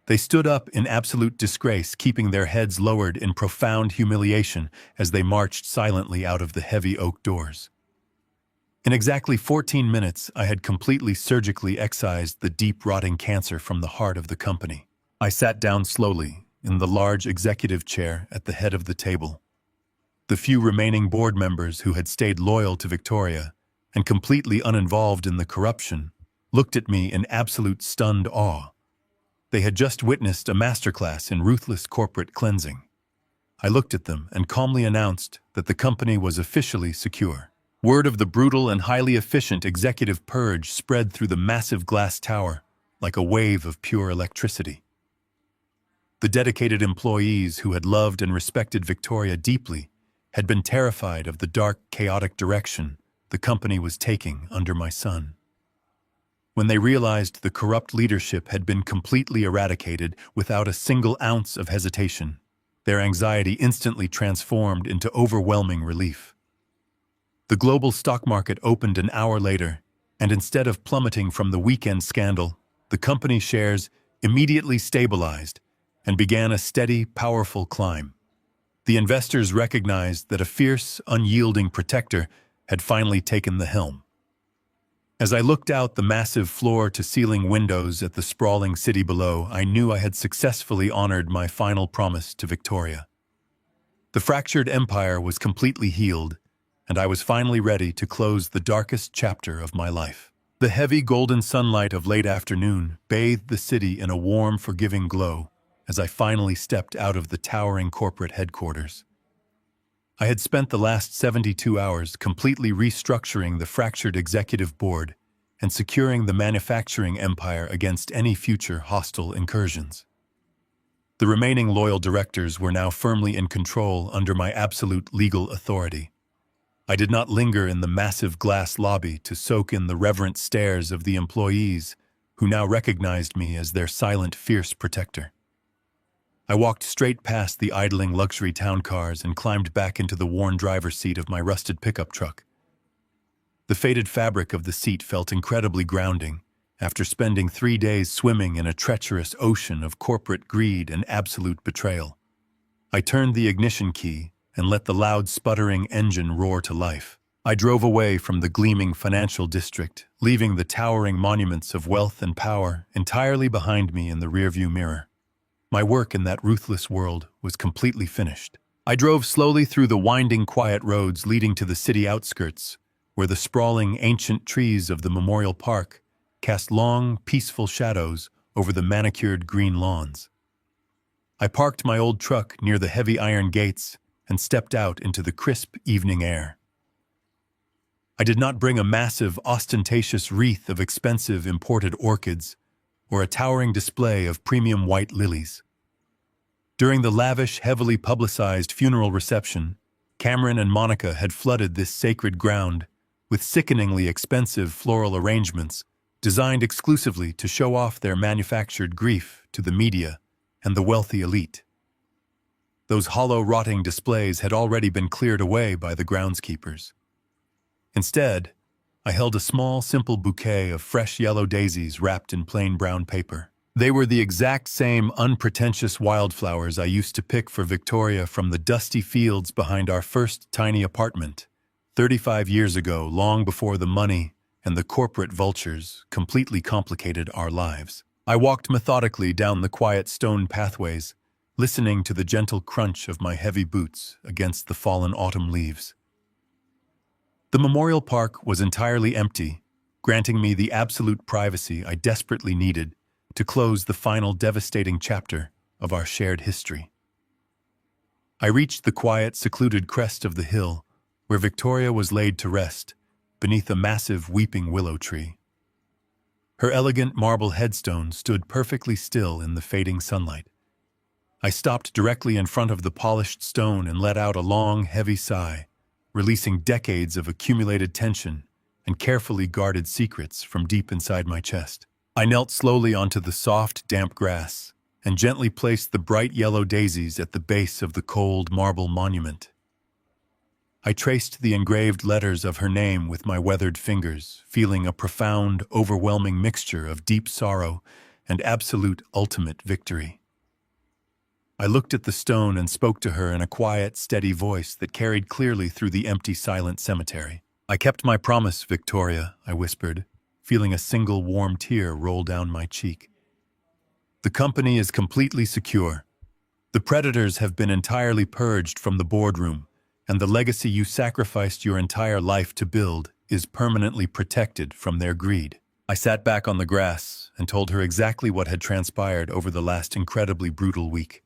They stood up in absolute disgrace, keeping their heads lowered in profound humiliation as they marched silently out of the heavy oak doors. In exactly 14 minutes, I had completely surgically excised the deep-rotting cancer from the heart of the company. I sat down slowly in the large executive chair at the head of the table. The few remaining board members who had stayed loyal to Victoria and completely uninvolved in the corruption looked at me in absolute stunned awe. They had just witnessed a masterclass in ruthless corporate cleansing. I looked at them and calmly announced that the company was officially secure. Word of the brutal and highly efficient executive purge spread through the massive glass tower like a wave of pure electricity. The dedicated employees who had loved and respected Victoria deeply had been terrified of the dark, chaotic direction the company was taking under my son. When they realized the corrupt leadership had been completely eradicated without a single ounce of hesitation, their anxiety instantly transformed into overwhelming relief. The global stock market opened an hour later, and instead of plummeting from the weekend scandal, the company shares immediately stabilized and began a steady, powerful climb. The investors recognized that a fierce, unyielding protector had finally taken the helm. As I looked out the massive floor-to-ceiling windows at the sprawling city below, I knew I had successfully honored my final promise to Victoria. The fractured empire was completely healed, and I was finally ready to close the darkest chapter of my life. The heavy golden sunlight of late afternoon bathed the city in a warm, forgiving glow as I finally stepped out of the towering corporate headquarters. I had spent the last 72 hours completely restructuring the fractured executive board and securing the manufacturing empire against any future hostile incursions. The remaining loyal directors were now firmly in control under my absolute legal authority. I did not linger in the massive glass lobby to soak in the reverent stares of the employees who now recognized me as their silent, fierce protector. I walked straight past the idling luxury town cars and climbed back into the worn driver's seat of my rusted pickup truck. The faded fabric of the seat felt incredibly grounding after spending 3 days swimming in a treacherous ocean of corporate greed and absolute betrayal. I turned the ignition key and let the loud sputtering engine roar to life. I drove away from the gleaming financial district, leaving the towering monuments of wealth and power entirely behind me in the rearview mirror. My work in that ruthless world was completely finished. I drove slowly through the winding, quiet roads leading to the city outskirts, where the sprawling, ancient trees of the Memorial Park cast long, peaceful shadows over the manicured green lawns. I parked my old truck near the heavy iron gates and stepped out into the crisp evening air. I did not bring a massive, ostentatious wreath of expensive imported orchids or a towering display of premium white lilies. During the lavish, heavily publicized funeral reception, Cameron and Monica had flooded this sacred ground with sickeningly expensive floral arrangements designed exclusively to show off their manufactured grief to the media and the wealthy elite. Those hollow, rotting displays had already been cleared away by the groundskeepers. Instead, I held a small, simple bouquet of fresh yellow daisies wrapped in plain brown paper. They were the exact same unpretentious wildflowers I used to pick for Victoria from the dusty fields behind our first tiny apartment, 35 years ago, long before the money and the corporate vultures completely complicated our lives. I walked methodically down the quiet stone pathways, listening to the gentle crunch of my heavy boots against the fallen autumn leaves. The Memorial Park was entirely empty, granting me the absolute privacy I desperately needed to close the final devastating chapter of our shared history. I reached the quiet, secluded crest of the hill where Victoria was laid to rest beneath a massive weeping willow tree. Her elegant marble headstone stood perfectly still in the fading sunlight. I stopped directly in front of the polished stone and let out a long, heavy sigh, releasing decades of accumulated tension and carefully guarded secrets from deep inside my chest. I knelt slowly onto the soft, damp grass and gently placed the bright yellow daisies at the base of the cold marble monument. I traced the engraved letters of her name with my weathered fingers, feeling a profound, overwhelming mixture of deep sorrow and absolute ultimate victory. I looked at the stone and spoke to her in a quiet, steady voice that carried clearly through the empty, silent cemetery. "I kept my promise, Victoria," I whispered, feeling a single warm tear roll down my cheek. "The company is completely secure. The predators have been entirely purged from the boardroom, and the legacy you sacrificed your entire life to build is permanently protected from their greed." I sat back on the grass and told her exactly what had transpired over the last incredibly brutal week.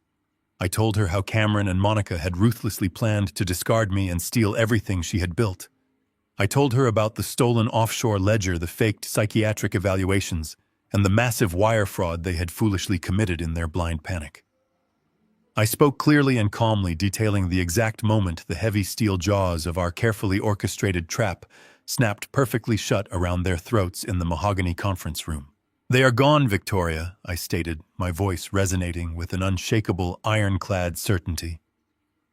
I told her how Cameron and Monica had ruthlessly planned to discard me and steal everything she had built. I told her about the stolen offshore ledger, the faked psychiatric evaluations, and the massive wire fraud they had foolishly committed in their blind panic. I spoke clearly and calmly, detailing the exact moment the heavy steel jaws of our carefully orchestrated trap snapped perfectly shut around their throats in the mahogany conference room. "They are gone, Victoria," I stated, my voice resonating with an unshakable, ironclad certainty.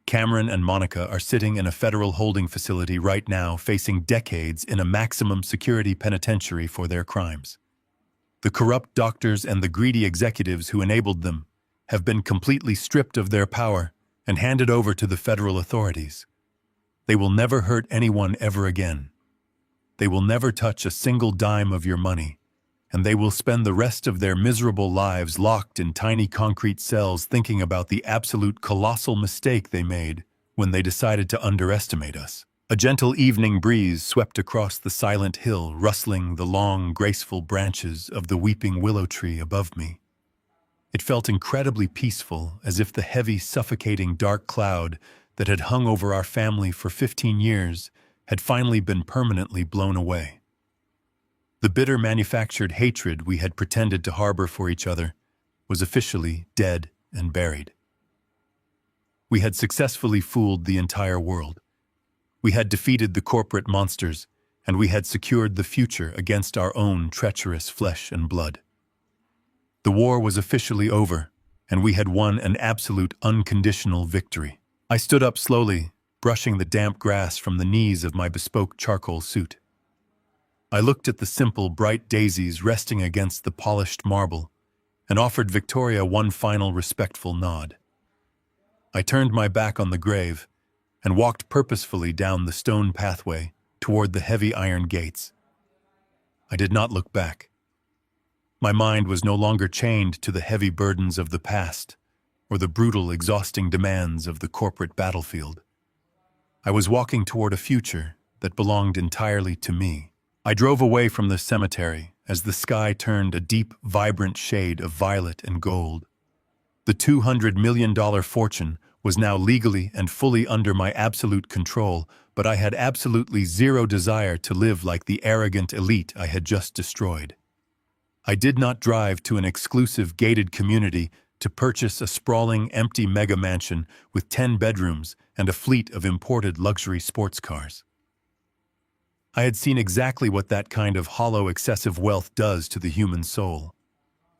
"Cameron and Monica are sitting in a federal holding facility right now, facing decades in a maximum security penitentiary for their crimes. The corrupt doctors and the greedy executives who enabled them have been completely stripped of their power and handed over to the federal authorities. They will never hurt anyone ever again. They will never touch a single dime of your money, and they will spend the rest of their miserable lives locked in tiny concrete cells thinking about the absolute colossal mistake they made when they decided to underestimate us." A gentle evening breeze swept across the silent hill, rustling the long, graceful branches of the weeping willow tree above me. It felt incredibly peaceful, as if the heavy, suffocating dark cloud that had hung over our family for 15 years had finally been permanently blown away. The bitter manufactured hatred we had pretended to harbor for each other was officially dead and buried. We had successfully fooled the entire world. We had defeated the corporate monsters, and we had secured the future against our own treacherous flesh and blood. The war was officially over, and we had won an absolute unconditional victory. I stood up slowly, brushing the damp grass from the knees of my bespoke charcoal suit. I looked at the simple, bright daisies resting against the polished marble and offered Victoria one final respectful nod. I turned my back on the grave and walked purposefully down the stone pathway toward the heavy iron gates. I did not look back. My mind was no longer chained to the heavy burdens of the past or the brutal, exhausting demands of the corporate battlefield. I was walking toward a future that belonged entirely to me. I drove away from the cemetery as the sky turned a deep, vibrant shade of violet and gold. The $200 million fortune was now legally and fully under my absolute control, but I had absolutely zero desire to live like the arrogant elite I had just destroyed. I did not drive to an exclusive gated community to purchase a sprawling, empty mega mansion with 10 bedrooms and a fleet of imported luxury sports cars. I had seen exactly what that kind of hollow, excessive wealth does to the human soul.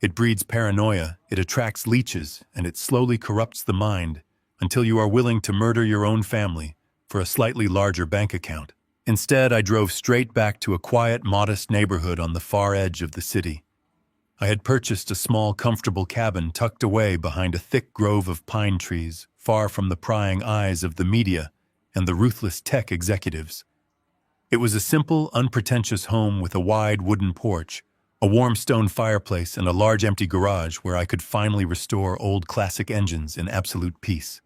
It breeds paranoia, it attracts leeches, and it slowly corrupts the mind until you are willing to murder your own family for a slightly larger bank account. Instead, I drove straight back to a quiet, modest neighborhood on the far edge of the city. I had purchased a small, comfortable cabin tucked away behind a thick grove of pine trees, far from the prying eyes of the media and the ruthless tech executives. It was a simple, unpretentious home with a wide wooden porch, a warm stone fireplace, and a large empty garage where I could finally restore old classic engines in absolute peace.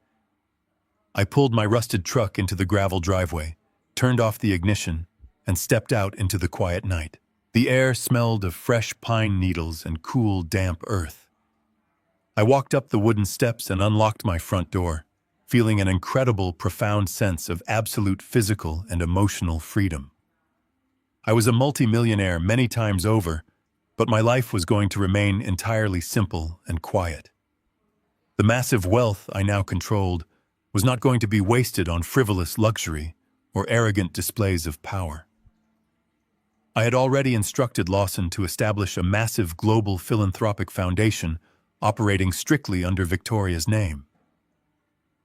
I pulled my rusted truck into the gravel driveway, turned off the ignition, and stepped out into the quiet night. The air smelled of fresh pine needles and cool, damp earth. I walked up the wooden steps and unlocked my front door, feeling an incredible, profound sense of absolute physical and emotional freedom. I was a multimillionaire many times over, but my life was going to remain entirely simple and quiet. The massive wealth I now controlled was not going to be wasted on frivolous luxury or arrogant displays of power. I had already instructed Lawson to establish a massive global philanthropic foundation operating strictly under Victoria's name.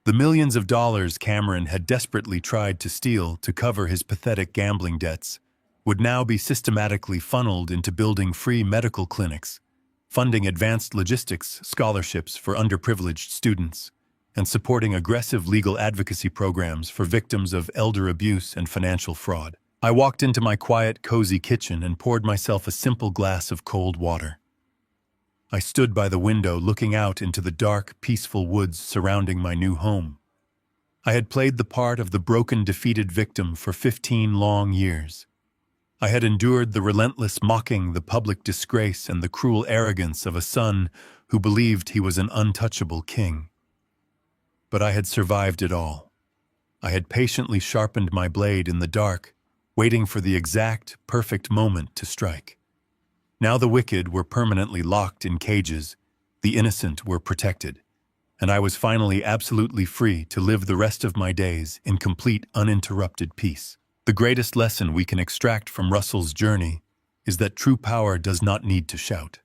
The millions of dollars Cameron had desperately tried to steal to cover his pathetic gambling debts would now be systematically funneled into building free medical clinics, funding advanced logistics scholarships for underprivileged students, and supporting aggressive legal advocacy programs for victims of elder abuse and financial fraud. I walked into my quiet, cozy kitchen and poured myself a simple glass of cold water. I stood by the window looking out into the dark, peaceful woods surrounding my new home. I had played the part of the broken, defeated victim for 15 long years. I had endured the relentless mocking, the public disgrace, and the cruel arrogance of a son who believed he was an untouchable king. But I had survived it all. I had patiently sharpened my blade in the dark, waiting for the exact, perfect moment to strike. Now the wicked were permanently locked in cages, the innocent were protected, and I was finally absolutely free to live the rest of my days in complete, uninterrupted peace. The greatest lesson we can extract from Russell's journey is that true power does not need to shout.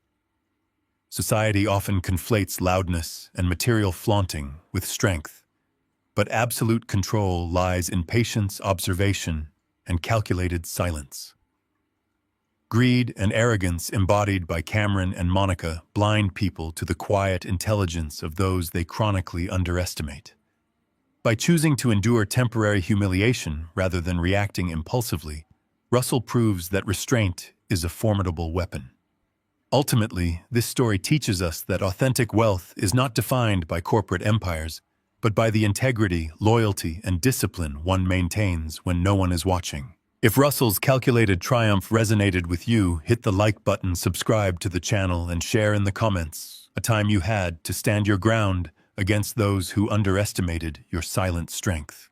Society often conflates loudness and material flaunting with strength, but absolute control lies in patience, observation, and calculated silence. Greed and arrogance embodied by Cameron and Monica blind people to the quiet intelligence of those they chronically underestimate. By choosing to endure temporary humiliation rather than reacting impulsively, Russell proves that restraint is a formidable weapon. Ultimately, this story teaches us that authentic wealth is not defined by corporate empires, but by the integrity, loyalty, and discipline one maintains when no one is watching. If Russell's calculated triumph resonated with you, hit the like button, subscribe to the channel, and share in the comments a time you had to stand your ground against those who underestimated your silent strength.